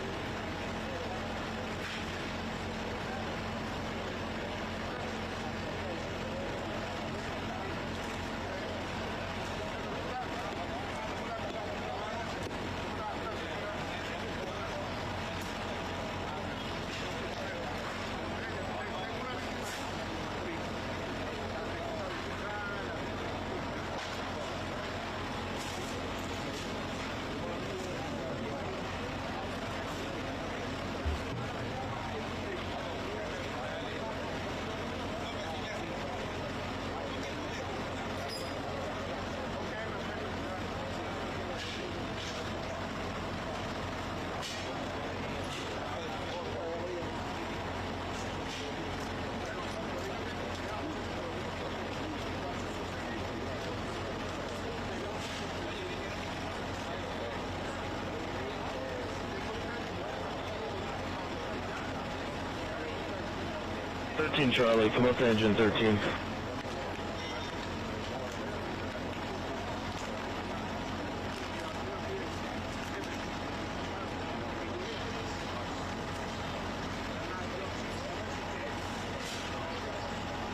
13 Charlie, come up to engine 13.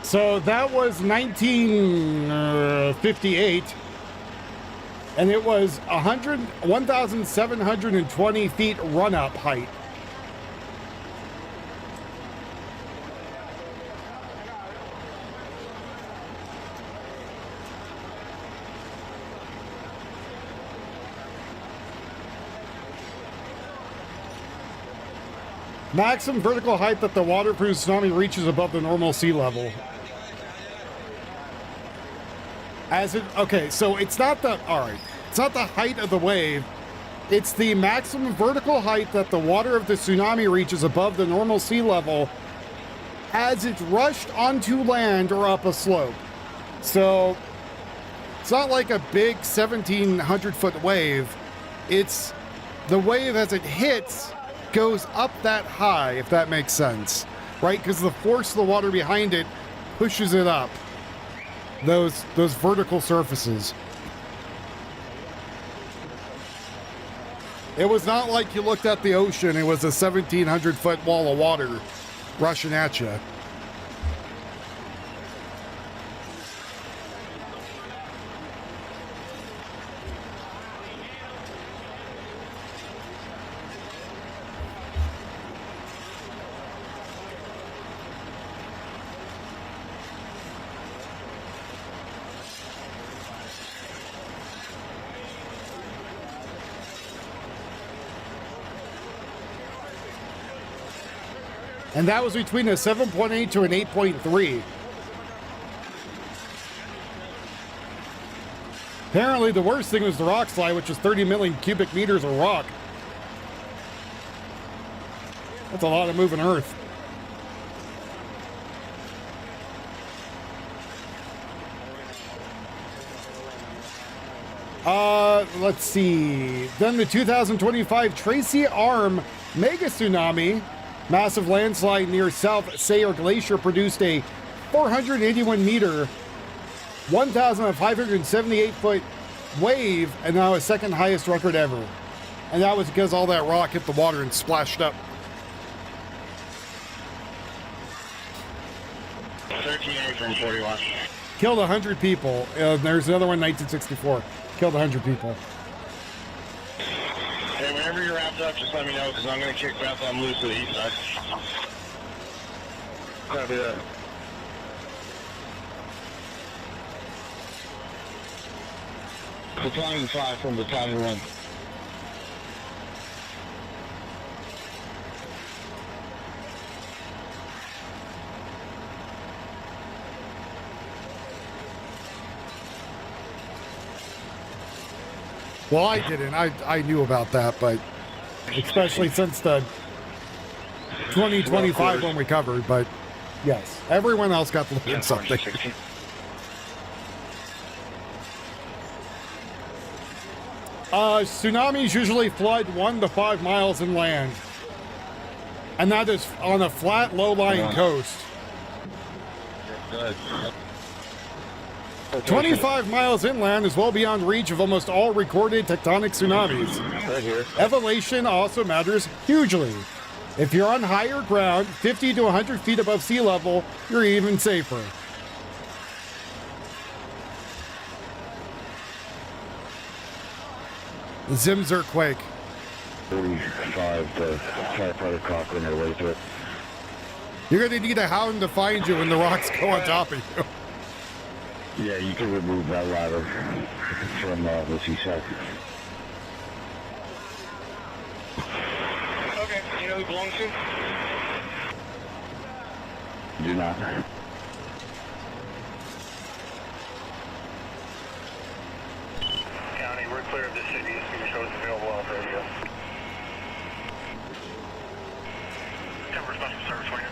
So that was 1958, and it was 1,720 feet run-up height. Maximum vertical height that the waterproof tsunami reaches above the normal sea level. Okay, so it's not the, it's not the height of the wave, it's the maximum vertical height that the water of the tsunami reaches above the normal sea level as it's rushed onto land or up a slope. So it's not like a big 1,700-foot wave, it's the wave as it hits goes up that high, if that makes sense, right? Because the force of the water behind it pushes it up. Those vertical surfaces. It was not like you looked at the ocean, it was a 1,700-foot wall of water rushing at you. And that was between a 7.8 to an 8.3. Apparently the worst thing was the rock slide, which is 30 million cubic meters of rock. That's a lot of moving earth. Let's see. Then the 2025 Tracy Arm mega tsunami, massive landslide near South Sayre Glacier, produced a 481 meter, 1,578 foot wave, and now a second highest record ever. And that was because all that rock hit the water and splashed up. 13A from 41. Killed 100 people. There's another one, 1964. Killed 100 people. Hey, whenever you're wrapped up, just let me know, because I'm going to kick Beth on loose to the east side. Copy that. Battalion 5 from Battalion 1. Well, I didn't. I knew about that, but especially since the 2025 one we covered, but yes, everyone else got to learn something. Tsunamis usually flood 1 to 5 miles inland, and that is on a flat, low-lying coast. 25 miles inland is well beyond reach of almost all recorded tectonic tsunamis. Right here. Elevation also matters hugely. If you're on higher ground, 50 to 100 feet above sea level, you're even safer. Zim's earthquake. 35 to firefighter Crawford on their way to it. You're going to need a hound to find you when the rocks go on top of you. Yeah, you can remove that ladder from the seaside. Okay, you know who it belongs to? Do not. County, we're clear of the city. It's shows available out there, yes. 10 responsive service for you.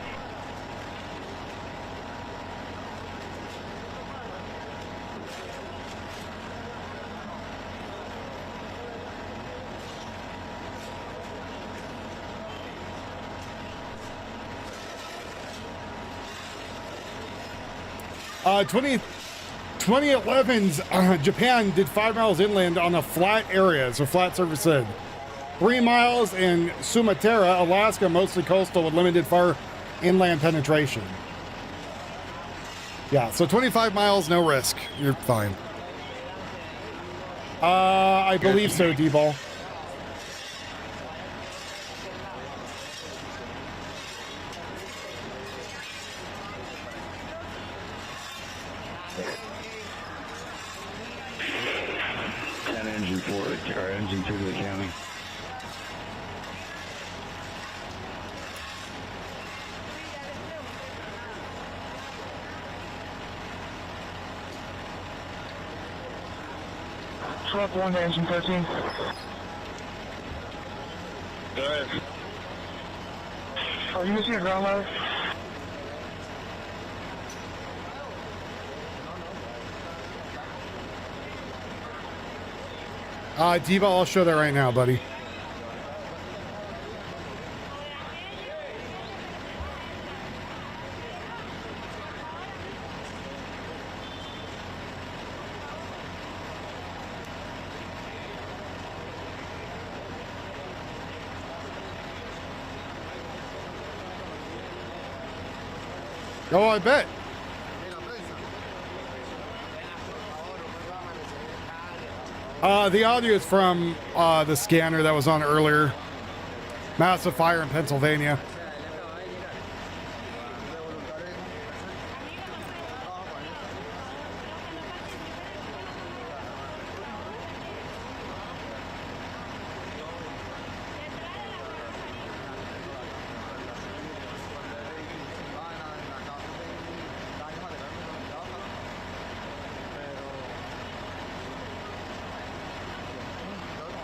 2011's Japan did 5 miles inland on a flat area, so flat surface in. 3 miles in Sumatra, Alaska, mostly coastal with limited far inland penetration. Yeah, so 25 miles, no risk. You're fine. I believe so, D-Ball. Engine 4 or engine 2 to the county. Truck 1 to engine 13. Go ahead. Are you using a ground ladder? D-Ball, I'll show that right now, buddy. Oh, I bet. The audio is from the scanner that was on earlier. Massive fire in Pennsylvania.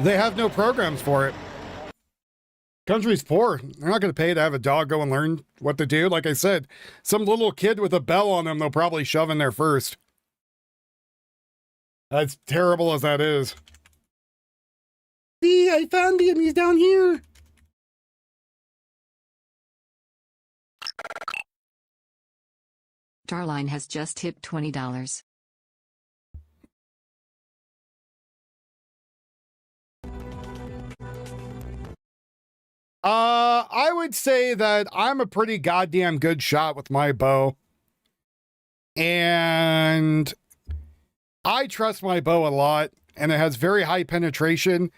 They have no programs for it. Country's poor. They're not going to pay to have a dog go and learn what to do. Like I said, some little kid with a bell on them, they'll probably shove in there first. As terrible as that is. See, I found him. He's down here. Starline has just hit $20. I would say that I'm a pretty goddamn good shot with my bow. And I trust my bow a lot, and it has very high penetration,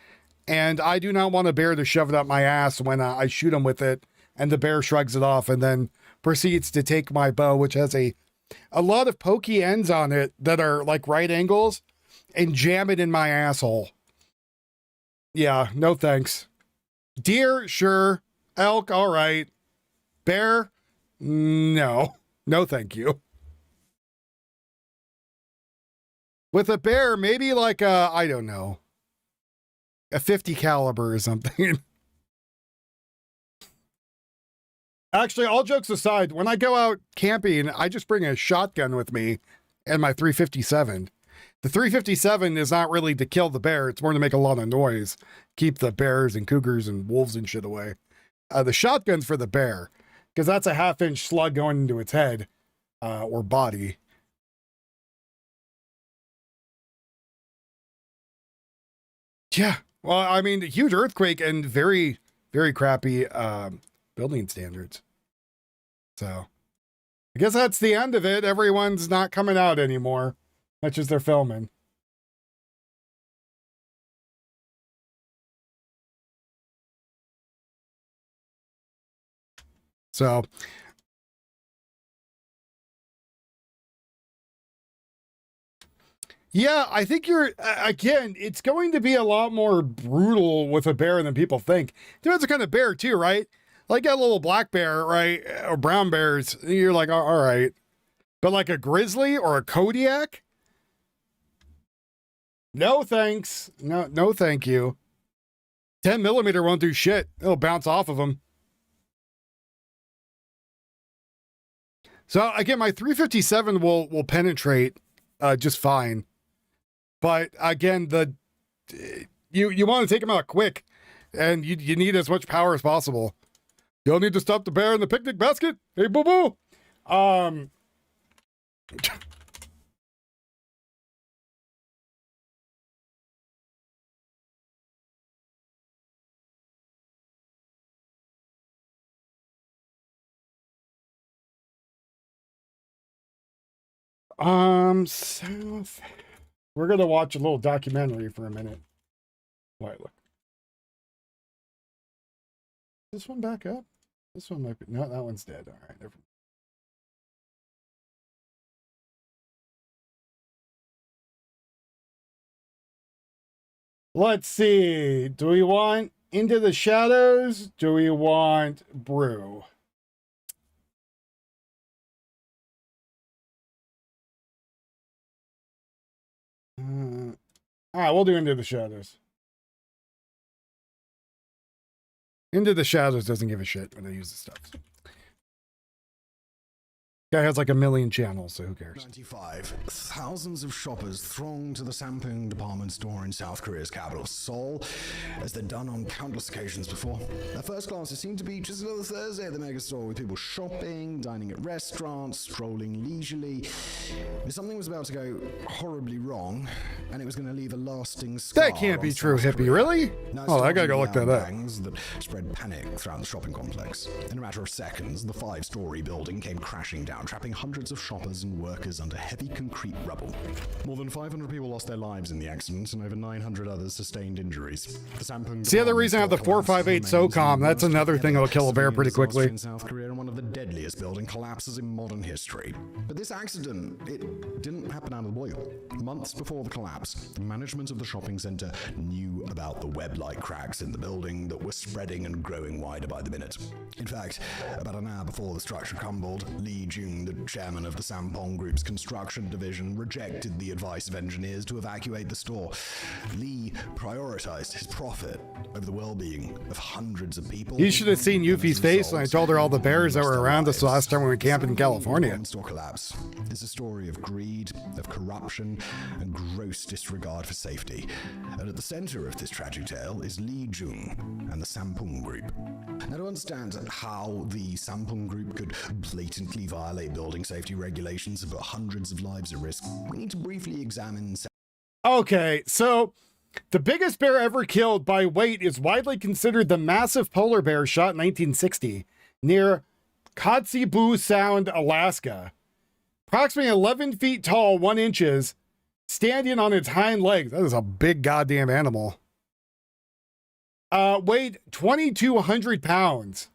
and I do not want a bear to shove it up my ass when I shoot him with it, and the bear shrugs it off and then proceeds to take my bow, which has a lot of pokey ends on it that are like right angles, and jam it in my asshole. Yeah, no thanks. Deer, sure. Elk, all right. Bear, no. No, thank you. With a bear, maybe like a, I don't know, a 50 caliber or something. Actually, all jokes aside, when I go out camping, I just bring a shotgun with me and my 357. The 357 is not really to kill the bear. It's more to make a lot of noise. Keep the bears and cougars and wolves and shit away. The shotgun's for the bear, because that's a 1/2-inch slug going into its head or body. Yeah. Well, I mean, huge earthquake and very, very crappy building standards. So I guess that's the end of it. Everyone's not coming out anymore, much as they're filming. So yeah, I think you're, again, it's going to be a lot more brutal with a bear than people think. Depends what kind of bear too, right? Like a little black bear, right? Or brown bears, you're like, all right. But like a grizzly or a Kodiak? No thanks. No thank you. 10 millimeter won't do shit. It'll bounce off of them. So again, my 357 will penetrate just fine. But again, you want to take them out quick, and you need as much power as possible. You'll need to stop the bear in the picnic basket. Hey, boo boo. South. We're gonna watch a little documentary for a minute. Wait, look. This one back up? This one might be. No, that one's dead. All right, never. Let's see. Do we want Into the Shadows? Do we want Brew? All right, we'll do Into the Shadows. Into the Shadows doesn't give a shit when they use the stuff. Guy has like 1 million channels, so who cares? 95. Thousands of shoppers thronged to the Sampung department store in South Korea's capital, Seoul, as they'd done on countless occasions before. At first glance, it seemed to be just another Thursday at the megastore, with people shopping, dining at restaurants, strolling leisurely. But something was about to go horribly wrong, and it was going to leave a lasting scar. That can't be true, hippie. Really? Oh, I gotta go look that up. That spread panic throughout the shopping complex. In a matter of seconds, the 5-story building came crashing down, trapping hundreds of shoppers and workers under heavy concrete rubble. More than 500 people lost their lives in the accident, and over 900 others sustained injuries. The Sampung. It's the other reason I have the 458 SOCOM. That's another thing that'll kill a bear pretty quickly. In South Korea, and one of the deadliest building collapses in modern history. But this accident, it didn't happen out of the blue. Months before the collapse, the management of the shopping center knew about the web-like cracks in the building that were spreading and growing wider by the minute. In fact, about an hour before the structure crumbled, Lee Jung, the chairman of the Sampong Group's construction division, rejected the advice of engineers to evacuate the store. Lee prioritized his profit over the well-being of hundreds of people. You should have seen Yuffie's face when I told her all the bears that were around us last time we went camping in California. The store collapse is a story of greed, of corruption, and gross disregard for safety. And at the center of this tragic tale is Lee Jung and the Sampung Group. Now, to understand how the Sampung Group could blatantly violate building safety regulations and put hundreds of lives at risk, we need to briefly examine. Okay, so the biggest bear ever killed by weight is widely considered the massive polar bear shot in 1960 near Kotzebue Sound, Alaska. Approximately 11 feet tall, 1 inches, standing on its hind legs. That is a big goddamn animal. Weighed 2,200 pounds.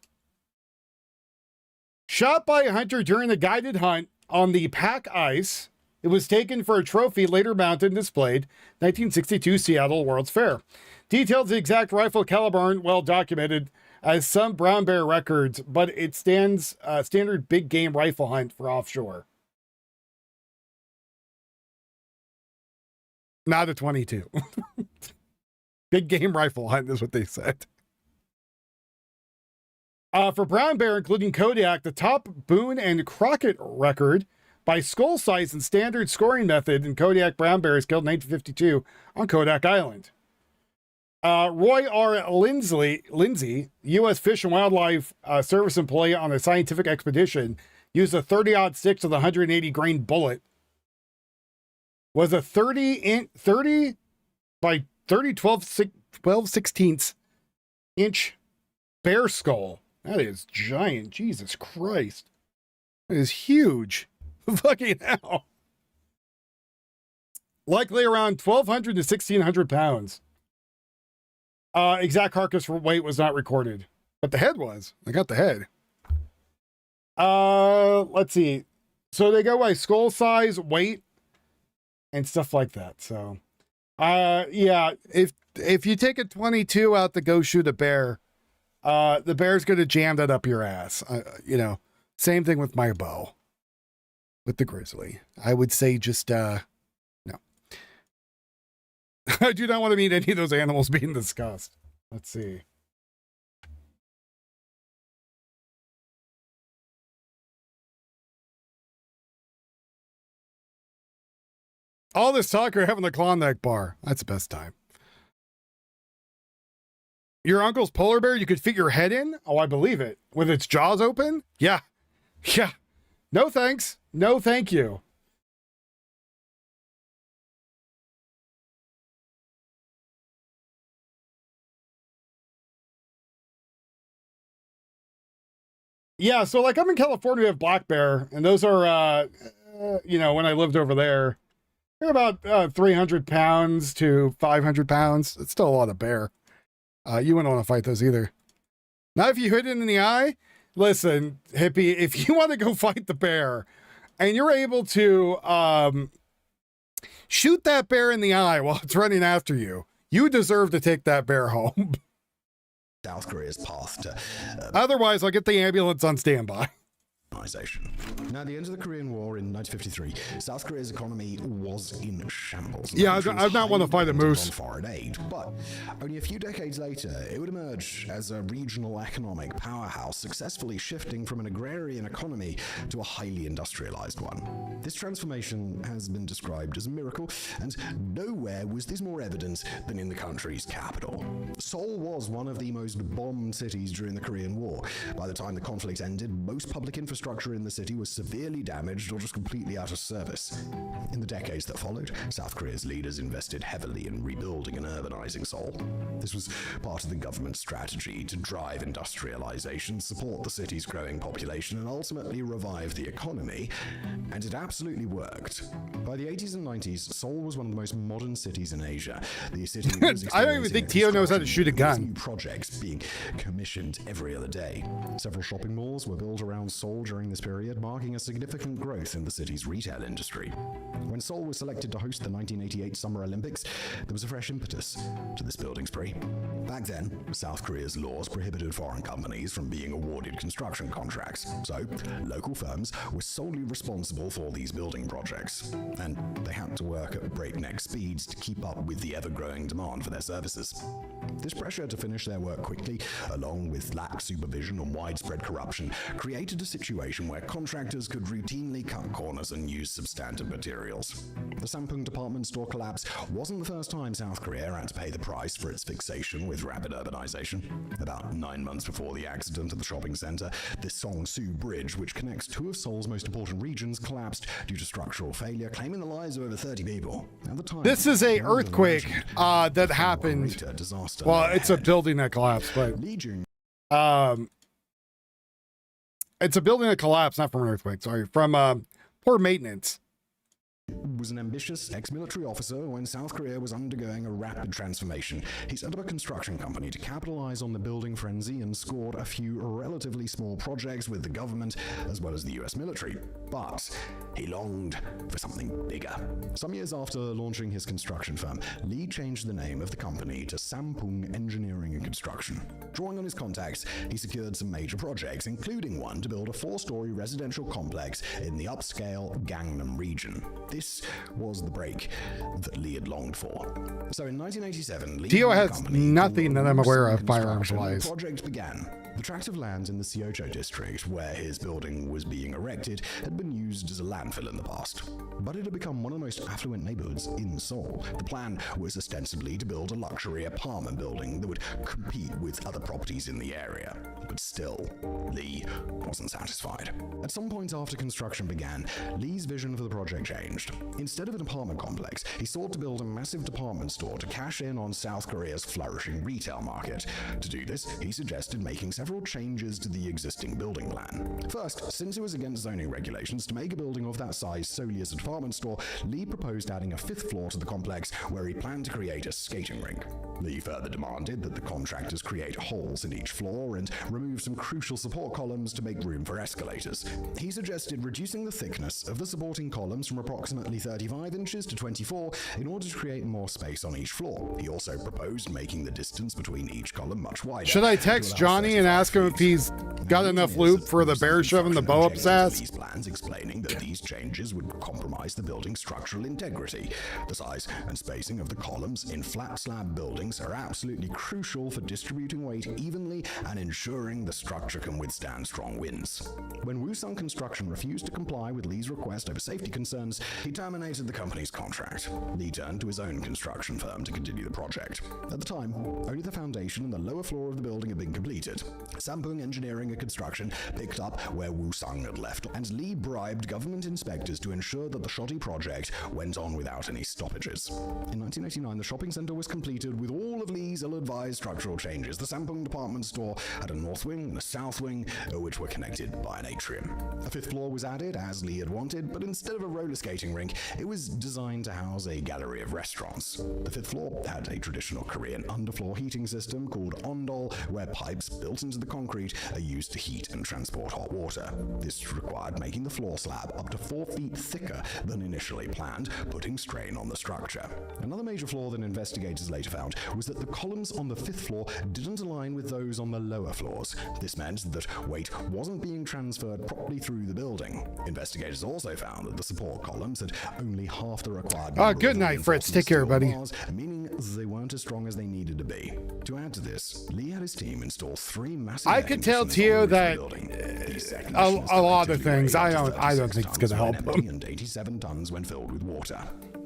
Shot by a hunter during a guided hunt on the pack ice. It was taken for a trophy, later mounted and displayed, 1962 Seattle World's Fair. Details of the exact rifle caliber aren't well documented, as some brown bear records, but it stands standard big game rifle hunt for offshore. Not a 22. Big game rifle hunt is what they said. For brown bear, including Kodiak, the top Boone and Crockett record by skull size and standard scoring method in Kodiak brown bear is killed in 1952 on Kodak Island. Roy R. Lindsay, U.S. Fish and Wildlife Service employee on a scientific expedition, used a 30-06 with a 180-grain bullet. Was a 30 by 30 12/16 inch bear skull. That is giant. Jesus Christ. That is huge. Fucking hell. Likely around 1,200 to 1,600 pounds. Exact carcass weight was not recorded, but the head was. I got the head. Let's see. So they go by skull size, weight, and stuff like that. So, yeah, if you take a 22 out to go shoot a bear, the bear's going to jam that up your ass. You know, same thing with my bow, with the grizzly. I would say just, no. I do not want to meet any of those animals being discussed. Let's see. All this talk, you're having the Klondike bar. That's the best time. Your uncle's polar bear you could fit your head in? Oh, I believe it. With its jaws open? Yeah. Yeah. No thanks. No thank you. Yeah, so like I'm in California, we have black bear, and those are, when I lived over there, they're about 300 pounds to 500 pounds. It's still a lot of bear. You wouldn't want to fight those either. Now, if you hit it in the eye, listen, hippie, if you want to go fight the bear and you're able to shoot that bear in the eye while it's running after you, you deserve to take that bear home. South Korea's path to Otherwise, I'll get the ambulance on standby. Now, at the end of the Korean War in 1953, South Korea's economy was in shambles. Yeah, I'd not want to fight a moose. On foreign aid, but only a few decades later, it would emerge as a regional economic powerhouse, successfully shifting from an agrarian economy to a highly industrialized one. This transformation has been described as a miracle, and nowhere was this more evident than in the country's capital. Seoul was one of the most bombed cities during the Korean War. By the time the conflict ended, most public infrastructure in the city was severely damaged or just completely out of service. In the decades that followed, South Korea's leaders invested heavily in rebuilding and urbanizing Seoul. This was part of the government's strategy to drive industrialization, support the city's growing population, and ultimately revive the economy, and it absolutely worked. By the 80s and 90s, Seoul was one of the most modern cities in Asia. The city was I don't even think Tio knows how to shoot a gun. New projects being commissioned every other day. Several shopping malls were built around Seoul during this period, marking a significant growth in the city's retail industry. When Seoul was selected to host the 1988 Summer Olympics, there was a fresh impetus to this building spree. Back then, South Korea's laws prohibited foreign companies from being awarded construction contracts, so local firms were solely responsible for these building projects, and they had to work at breakneck speeds to keep up with the ever-growing demand for their services. This pressure to finish their work quickly, along with lax supervision and widespread corruption, created a situation where contractors could routinely cut corners and use substandard materials. The Sampung department store collapse wasn't the first time South Korea had to pay the price for its fixation with rapid urbanization. About 9 months before the accident at the shopping center, the Songsu Bridge, which connects two of Seoul's most important regions, collapsed due to structural failure, claiming the lives of over 30 people. At the time, this is a earthquake that happened. Disaster. Well, it's a building that collapsed, but it's a building that collapsed, not from an earthquake. Sorry, from poor maintenance. Was an ambitious ex-military officer when South Korea was undergoing a rapid transformation. He set up a construction company to capitalize on the building frenzy and scored a few relatively small projects with the government as well as the US military. But he longed for something bigger. Some years after launching his construction firm, Lee changed the name of the company to Sampung Engineering and Construction. Drawing on his contacts, he secured some major projects, including one to build a 4-story residential complex in the upscale Gangnam region. This was the break that Lee had longed for. So in 1987, Lee Tio has nothing that I'm aware of firearms-wise. The project began. The tract of land in the Seocho district, where his building was being erected, had been used as a landfill in the past. But it had become one of the most affluent neighborhoods in Seoul. The plan was ostensibly to build a luxury apartment building that would compete with other properties in the area. But still, Lee wasn't satisfied. At some point after construction began, Lee's vision for the project changed. Instead of an apartment complex, he sought to build a massive department store to cash in on South Korea's flourishing retail market. To do this, he suggested making several changes to the existing building plan. First, since it was against zoning regulations to make a building of that size solely as a department store, Lee proposed adding a 5th floor to the complex where he planned to create a skating rink. Lee further demanded that the contractors create holes in each floor and remove some crucial support columns to make room for escalators. He suggested reducing the thickness of the supporting columns from approximately 35 inches to 24 in order to create more space on each floor. He also proposed making the distance between each column much wider. Should I text Johnny and ask him if he's got enough loop for the bear shoving the bow up his ass? These plans explaining that these changes would compromise the building's structural integrity. The size and spacing of the columns in flat slab buildings are absolutely crucial for distributing weight evenly and ensuring the structure can withstand strong winds. When Woosun Construction refused to comply with Lee's request over safety concerns, he terminated the company's contract. Lee turned to his own construction firm to continue the project. At the time, only the foundation and the lower floor of the building had been completed. Sampung Engineering and Construction picked up where Woosun had left, and Lee bribed bribed government inspectors to ensure that the shoddy project went on without any stoppages. In 1989, the shopping center was completed with all of Lee's ill-advised structural changes. The Sampung department store had a north wing and a south wing, which were connected by an atrium. A fifth floor was added, as Lee had wanted, but instead of a roller skating rink, it was designed to house a gallery of restaurants. The fifth floor had a traditional Korean underfloor heating system called ondol, where pipes built into the concrete are used to heat and transport hot water. This required making the floor slab up to 4 feet thicker than initially planned, putting strain on the structure. Another major flaw that investigators later found was that the columns on the fifth floor didn't align with those on the lower floors. This meant that weight wasn't being transferred properly through the building. Investigators also found that the support columns had only half the required good night, Fritz. Take care, buddy. Bars, meaning they weren't as strong as they needed to be. To add to this, Lee had his team install 3 massive I could tell Tio that a lot of things. I don't think it's gonna help him. And 87 tons when filled with water.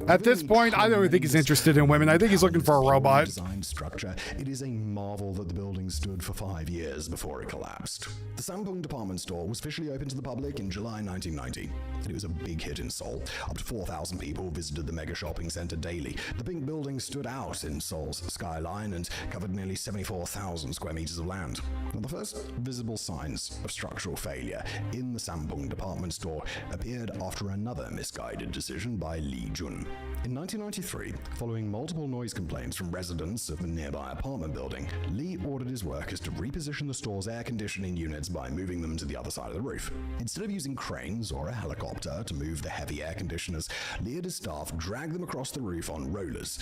At this point, I don't think he's interested in women. I think he's looking for a robot. Designed structure, it is a marvel that the building stood for 5 years before it collapsed. The Sampung department store was officially opened to the public in July 1990. It was a big hit in Seoul. Up to 4,000 people visited the mega shopping center daily. The pink building stood out in Seoul's skyline and covered nearly 74,000 square meters of land. Now, the first visible signs of structural failure in the Sampung department store appeared after another misguided decision by Lee Jun. In 1993, following multiple noise complaints from residents of a nearby apartment building, Lee ordered his workers to reposition the store's air conditioning units by moving them to the other side of the roof. Instead of using cranes or a helicopter to move the heavy air conditioners, Lee and his staff dragged them across the roof on rollers.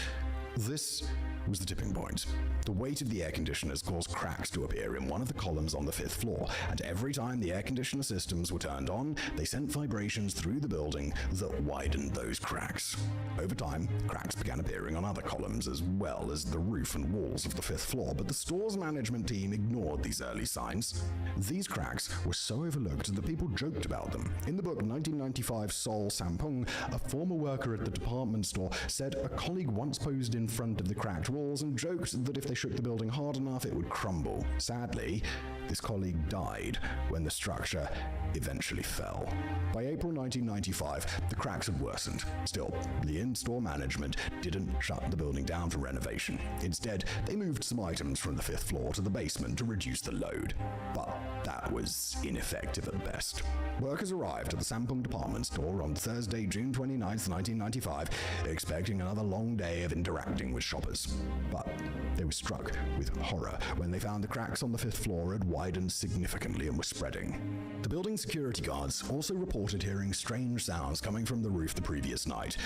This was the tipping point. The weight of the air conditioners caused cracks to appear in one of the columns on the 5th floor, and every time the air conditioner systems were turned on, they sent vibrations through the building that widened those cracks. Over time, cracks began appearing on other columns as well as the roof and walls of the 5th floor, but the store's management team ignored these early signs. These cracks were so overlooked that people joked about them. In the book 1995 Seoul Sampung, a former worker at the department store said a colleague once posed in front of the cracked walls and joked that if they shook the building hard enough, it would crumble. Sadly, this colleague died when the structure eventually fell. By April 1995, the cracks had worsened. Still, the in-store management didn't shut the building down for renovation. Instead, they moved some items from the 5th floor to the basement to reduce the load. But that was ineffective at best. Workers arrived at the Sampung department store on Thursday, June 29, 1995, expecting another long day of interacting with shoppers. But they were struck with horror when they found the cracks on the 5th floor had widened significantly and were spreading. The building security guards also reported hearing strange sounds coming from the roof the previous night.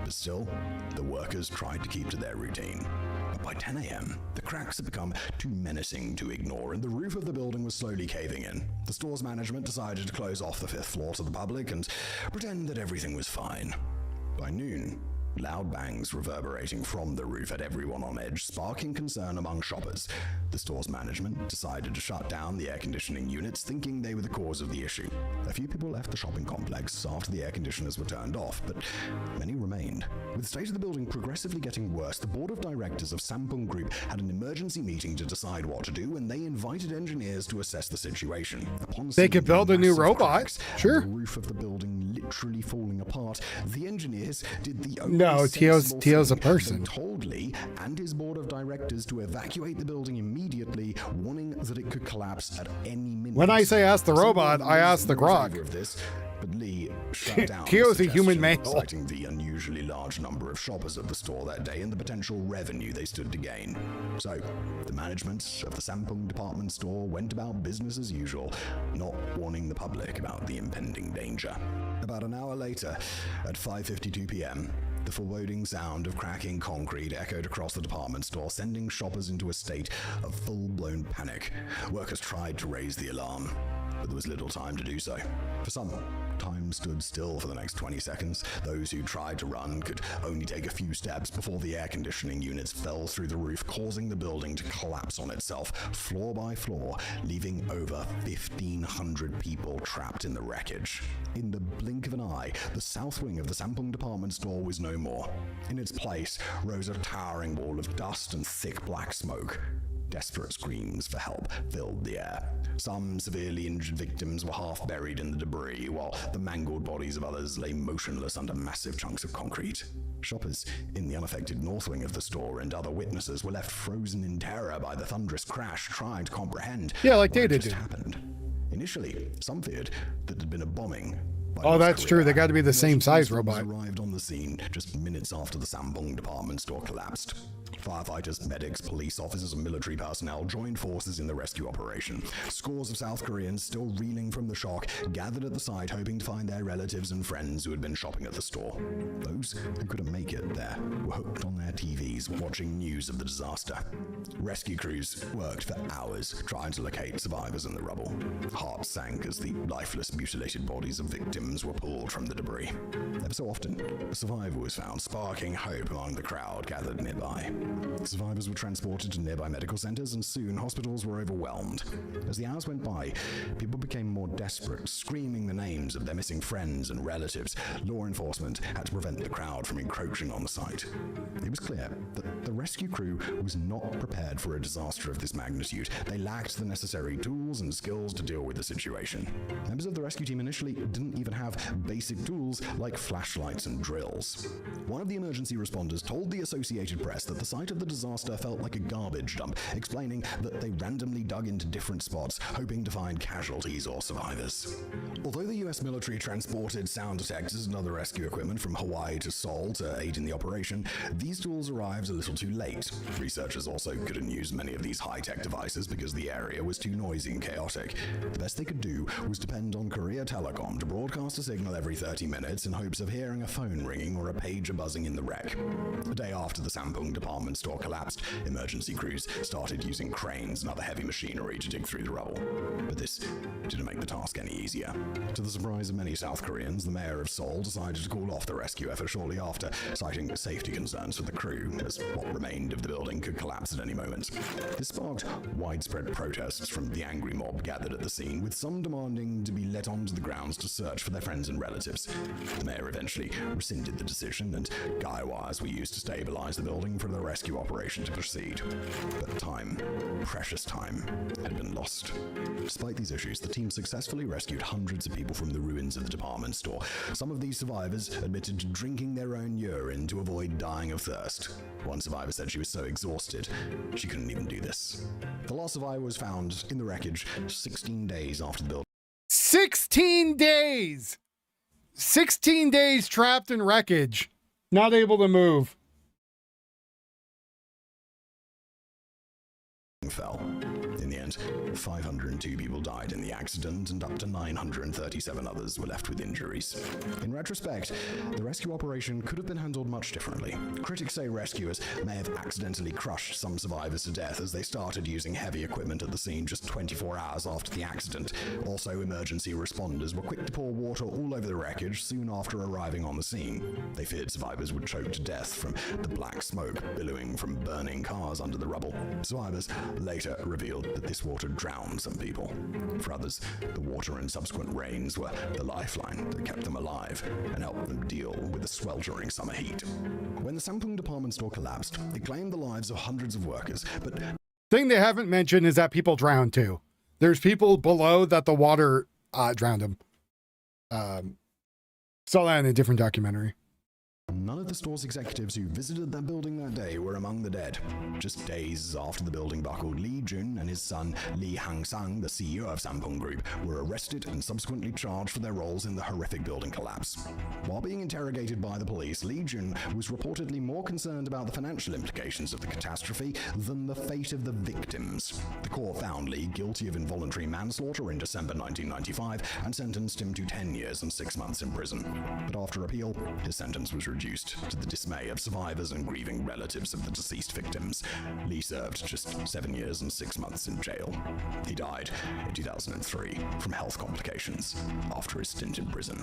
But still, the workers tried to keep to their routine. But by 10 a.m., the cracks had become too menacing to ignore, and the roof of the building was slowly caving in. The store's management decided to close off the 5th floor to the public and pretend that everything was fine. By noon, loud bangs reverberating from the roof had everyone on edge, sparking concern among shoppers. The store's management decided to shut down the air conditioning units, thinking they were the cause of the issue. A few people left the shopping complex after the air conditioners were turned off, but many remained. With the state of the building progressively getting worse, the board of directors of Sampung Group had an emergency meeting to decide what to do, and they invited engineers to assess the situation. They could build a new robot. Sure. The roof of the building literally falling apart, the engineers did the No, Tio's a person. Told Lee and his board of directors to evacuate the building immediately, warning that it could collapse at any minute. When I say ask the robot, I ask the grok. Of this, but Lee shut down Tio's a human male. citing the unusually large number of shoppers at the store that day and the potential revenue they stood to gain. So, the management of the Sampung department store went about business as usual, not warning the public about the impending danger. About an hour later, at 5:52 p.m., the foreboding sound of cracking concrete echoed across the department store, sending shoppers into a state of full-blown panic. Workers tried to raise the alarm, but there was little time to do so. For some, time stood still for the next 20 seconds. Those who tried to run could only take a few steps before the air conditioning units fell through the roof, causing the building to collapse on itself, floor by floor, leaving over 1,500 people trapped in the wreckage. In the blink of an eye, the south wing of the Sampung department store was no more. In its place rose a towering wall of dust and thick black smoke. Desperate screams for help filled the air. Some severely injured victims were half buried in the debris, while the mangled bodies of others lay motionless under massive chunks of concrete. Shoppers in the unaffected north wing of the store and other witnesses were left frozen in terror by the thunderous crash, trying to comprehend what had just happened. Initially, some feared that it had been a bombing. Oh, that's true. They got to be the same size robot. Arrived on the scene just minutes after the Sampung department store collapsed. Firefighters, medics, police officers, and military personnel joined forces in the rescue operation. Scores of South Koreans, still reeling from the shock, gathered at the site hoping to find their relatives and friends who had been shopping at the store. Those who couldn't make it there were hooked on their TVs watching news of the disaster. Rescue crews worked for hours trying to locate survivors in the rubble. Hearts sank as the lifeless, mutilated bodies of victims were pulled from the debris. Ever so often, a survivor was found, sparking hope among the crowd gathered nearby. Survivors were transported to nearby medical centers, and soon hospitals were overwhelmed. As the hours went by, people became more desperate, screaming the names of their missing friends and relatives. Law enforcement had to prevent the crowd from encroaching on the site. It was clear that the rescue crew was not prepared for a disaster of this magnitude. They lacked the necessary tools and skills to deal with the situation. Members of the rescue team initially didn't even have basic tools like flashlights and drills. One of the emergency responders told the Associated Press that the site of the disaster felt like a garbage dump, explaining that they randomly dug into different spots, hoping to find casualties or survivors. Although the US military transported sound detectors and other rescue equipment from Hawaii to Seoul to aid in the operation, these tools arrived a little too late. Researchers also couldn't use many of these high-tech devices because the area was too noisy and chaotic. The best they could do was depend on Korea Telecom to broadcast a signal every 30 minutes in hopes of hearing a phone ringing or a pager buzzing in the wreck. The day after the Sampung department store collapsed, emergency crews started using cranes and other heavy machinery to dig through the rubble. But this didn't make the task any easier. To the surprise of many South Koreans, the mayor of Seoul decided to call off the rescue effort shortly after, citing safety concerns for the crew, as what remained of the building could collapse at any moment. This sparked widespread protests from the angry mob gathered at the scene, with some demanding to be let onto the grounds to search for their friends and relatives. The mayor eventually rescinded the decision, and guy wires were used to stabilize the building for the rescue operation to proceed. But time, precious time, had been lost. Despite these issues, the team successfully rescued hundreds of people from the ruins of the department store. Some of these survivors admitted to drinking their own urine to avoid dying of thirst. One survivor said she was so exhausted, she couldn't even do this. The last survivor was found in the wreckage 16 days after the building. 16 days! 16 days trapped in wreckage, not able to move. Fell. In the end, 502 people died in the accident, and up to 937 others were left with injuries. In retrospect, the rescue operation could have been handled much differently. Critics say rescuers may have accidentally crushed some survivors to death as they started using heavy equipment at the scene just 24 hours after the accident. Also, emergency responders were quick to pour water all over the wreckage soon after arriving on the scene. They feared survivors would choke to death from the black smoke billowing from burning cars under the rubble. Survivors later revealed that this water drowned some people. For others, the water and subsequent rains were the lifeline that kept them alive and helped them deal with the sweltering summer heat. When the Sampung department store collapsed, it claimed the lives of hundreds of workers, but thing they haven't mentioned is that people drowned too. There's people below that the water drowned them. Saw that in a different documentary. None of the store's executives who visited that building that day were among the dead. Just days after the building buckled, Lee Jun and his son Lee Hang-sang, the CEO of Sampung Group, were arrested and subsequently charged for their roles in the horrific building collapse. While being interrogated by the police, Lee Jun was reportedly more concerned about the financial implications of the catastrophe than the fate of the victims. The court found Lee guilty of involuntary manslaughter in December 1995 and sentenced him to 10 years and 6 months in prison. But after appeal, his sentence was reduced to the dismay of survivors and grieving relatives of the deceased victims. Lee served just 7 years and 6 months in jail. He died in 2003 from health complications after his stint in prison.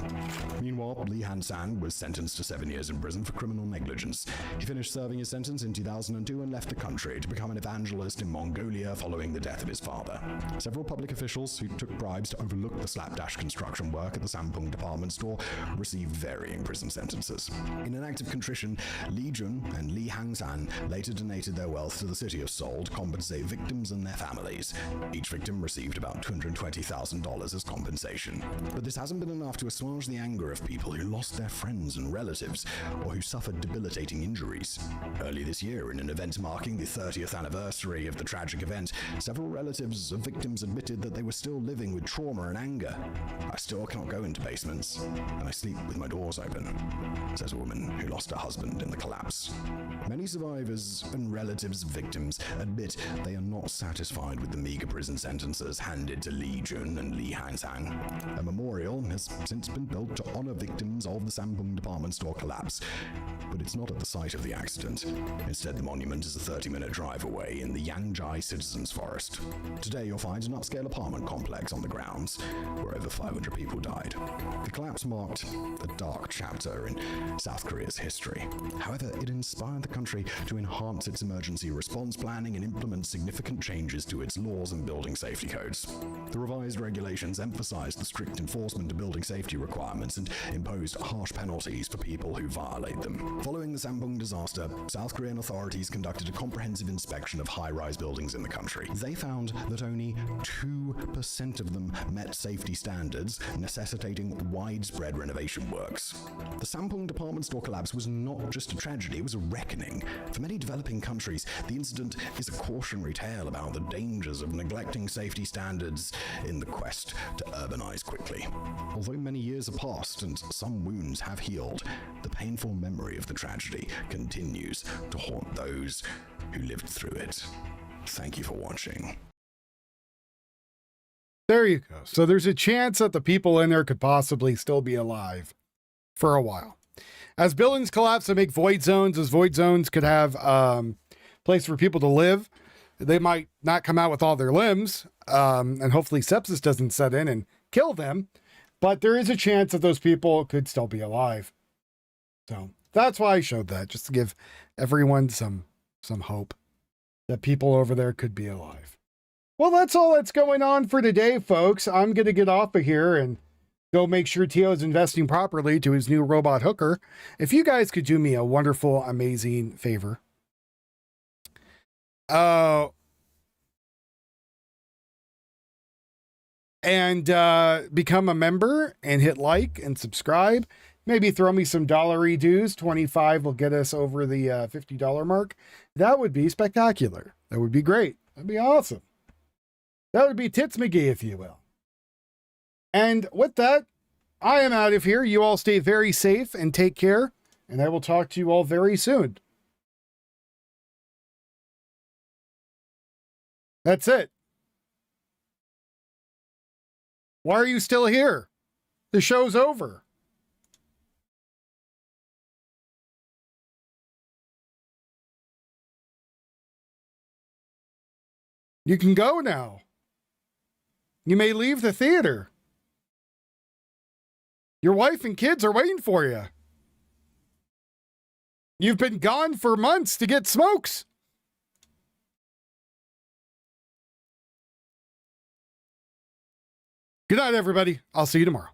Meanwhile, Lee Han-sang was sentenced to 7 years in prison for criminal negligence. He finished serving his sentence in 2002 and left the country to become an evangelist in Mongolia following the death of his father. Several public officials who took bribes to overlook the slapdash construction work at the Sampung department store received varying prison sentences. In an act of contrition, Li Jun and Li Hangsan later donated their wealth to the city of Seoul to compensate victims and their families. Each victim received about $220,000 as compensation. But this hasn't been enough to assuage the anger of people who lost their friends and relatives, or who suffered debilitating injuries. Early this year, in an event marking the 30th anniversary of the tragic event, several relatives of victims admitted that they were still living with trauma and anger. "I still cannot go into basements, and I sleep with my doors open," says a woman who lost her husband in the collapse. Many survivors and relatives of victims admit they are not satisfied with the meager prison sentences handed to Li Jun and Li Hansang. A memorial has since been built to honor victims of the Sampung department store collapse, but it's not at the site of the accident. Instead, the monument is a 30-minute drive away in the Yangjai Citizens Forest. Today, you'll find an upscale apartment complex on the grounds, where over 500 people died. The collapse marked a dark chapter in South Korea's history. However, it inspired the country to enhance its emergency response planning and implement significant changes to its laws and building safety codes. The revised regulations emphasized the strict enforcement of building safety requirements and imposed harsh penalties for people who violate them. Following the Sampung disaster, South Korean authorities conducted a comprehensive inspection of high-rise buildings in the country. They found that only 2% of them met safety standards, necessitating widespread renovation works. The Sampung department store collapse was not just a tragedy, it was a reckoning. For many developing countries, the incident is a cautionary tale about the dangers of neglecting safety standards in the quest to urbanize quickly. Although many years have passed and some wounds have healed, the painful memory of the tragedy continues to haunt those who lived through it. Thank you for watching. There you go. So there's a chance that the people in there could possibly still be alive for a while. As buildings collapse, they make void zones. As void zones could have place for people to live. They might not come out with all their limbs, and hopefully sepsis doesn't set in and kill them. But there is a chance that those people could still be alive. So that's why I showed that, just to give everyone some hope that people over there could be alive. Well, that's all that's going on for today, folks. I'm going to get off of here and go make sure Tio is investing properly to his new robot hooker. If you guys could do me a wonderful, amazing favor. And become a member and hit like and subscribe. Maybe throw me some dollary dues. 25 will get us over the $50 mark. That would be spectacular. That would be great. That'd be awesome. That would be Tits McGee, if you will. And with that, I am out of here. You all stay very safe and take care. And I will talk to you all very soon. That's it. Why are you still here? The show's over. You can go now. You may leave the theater. Your wife and kids are waiting for you. You've been gone for months to get smokes. Good night, everybody. I'll see you tomorrow.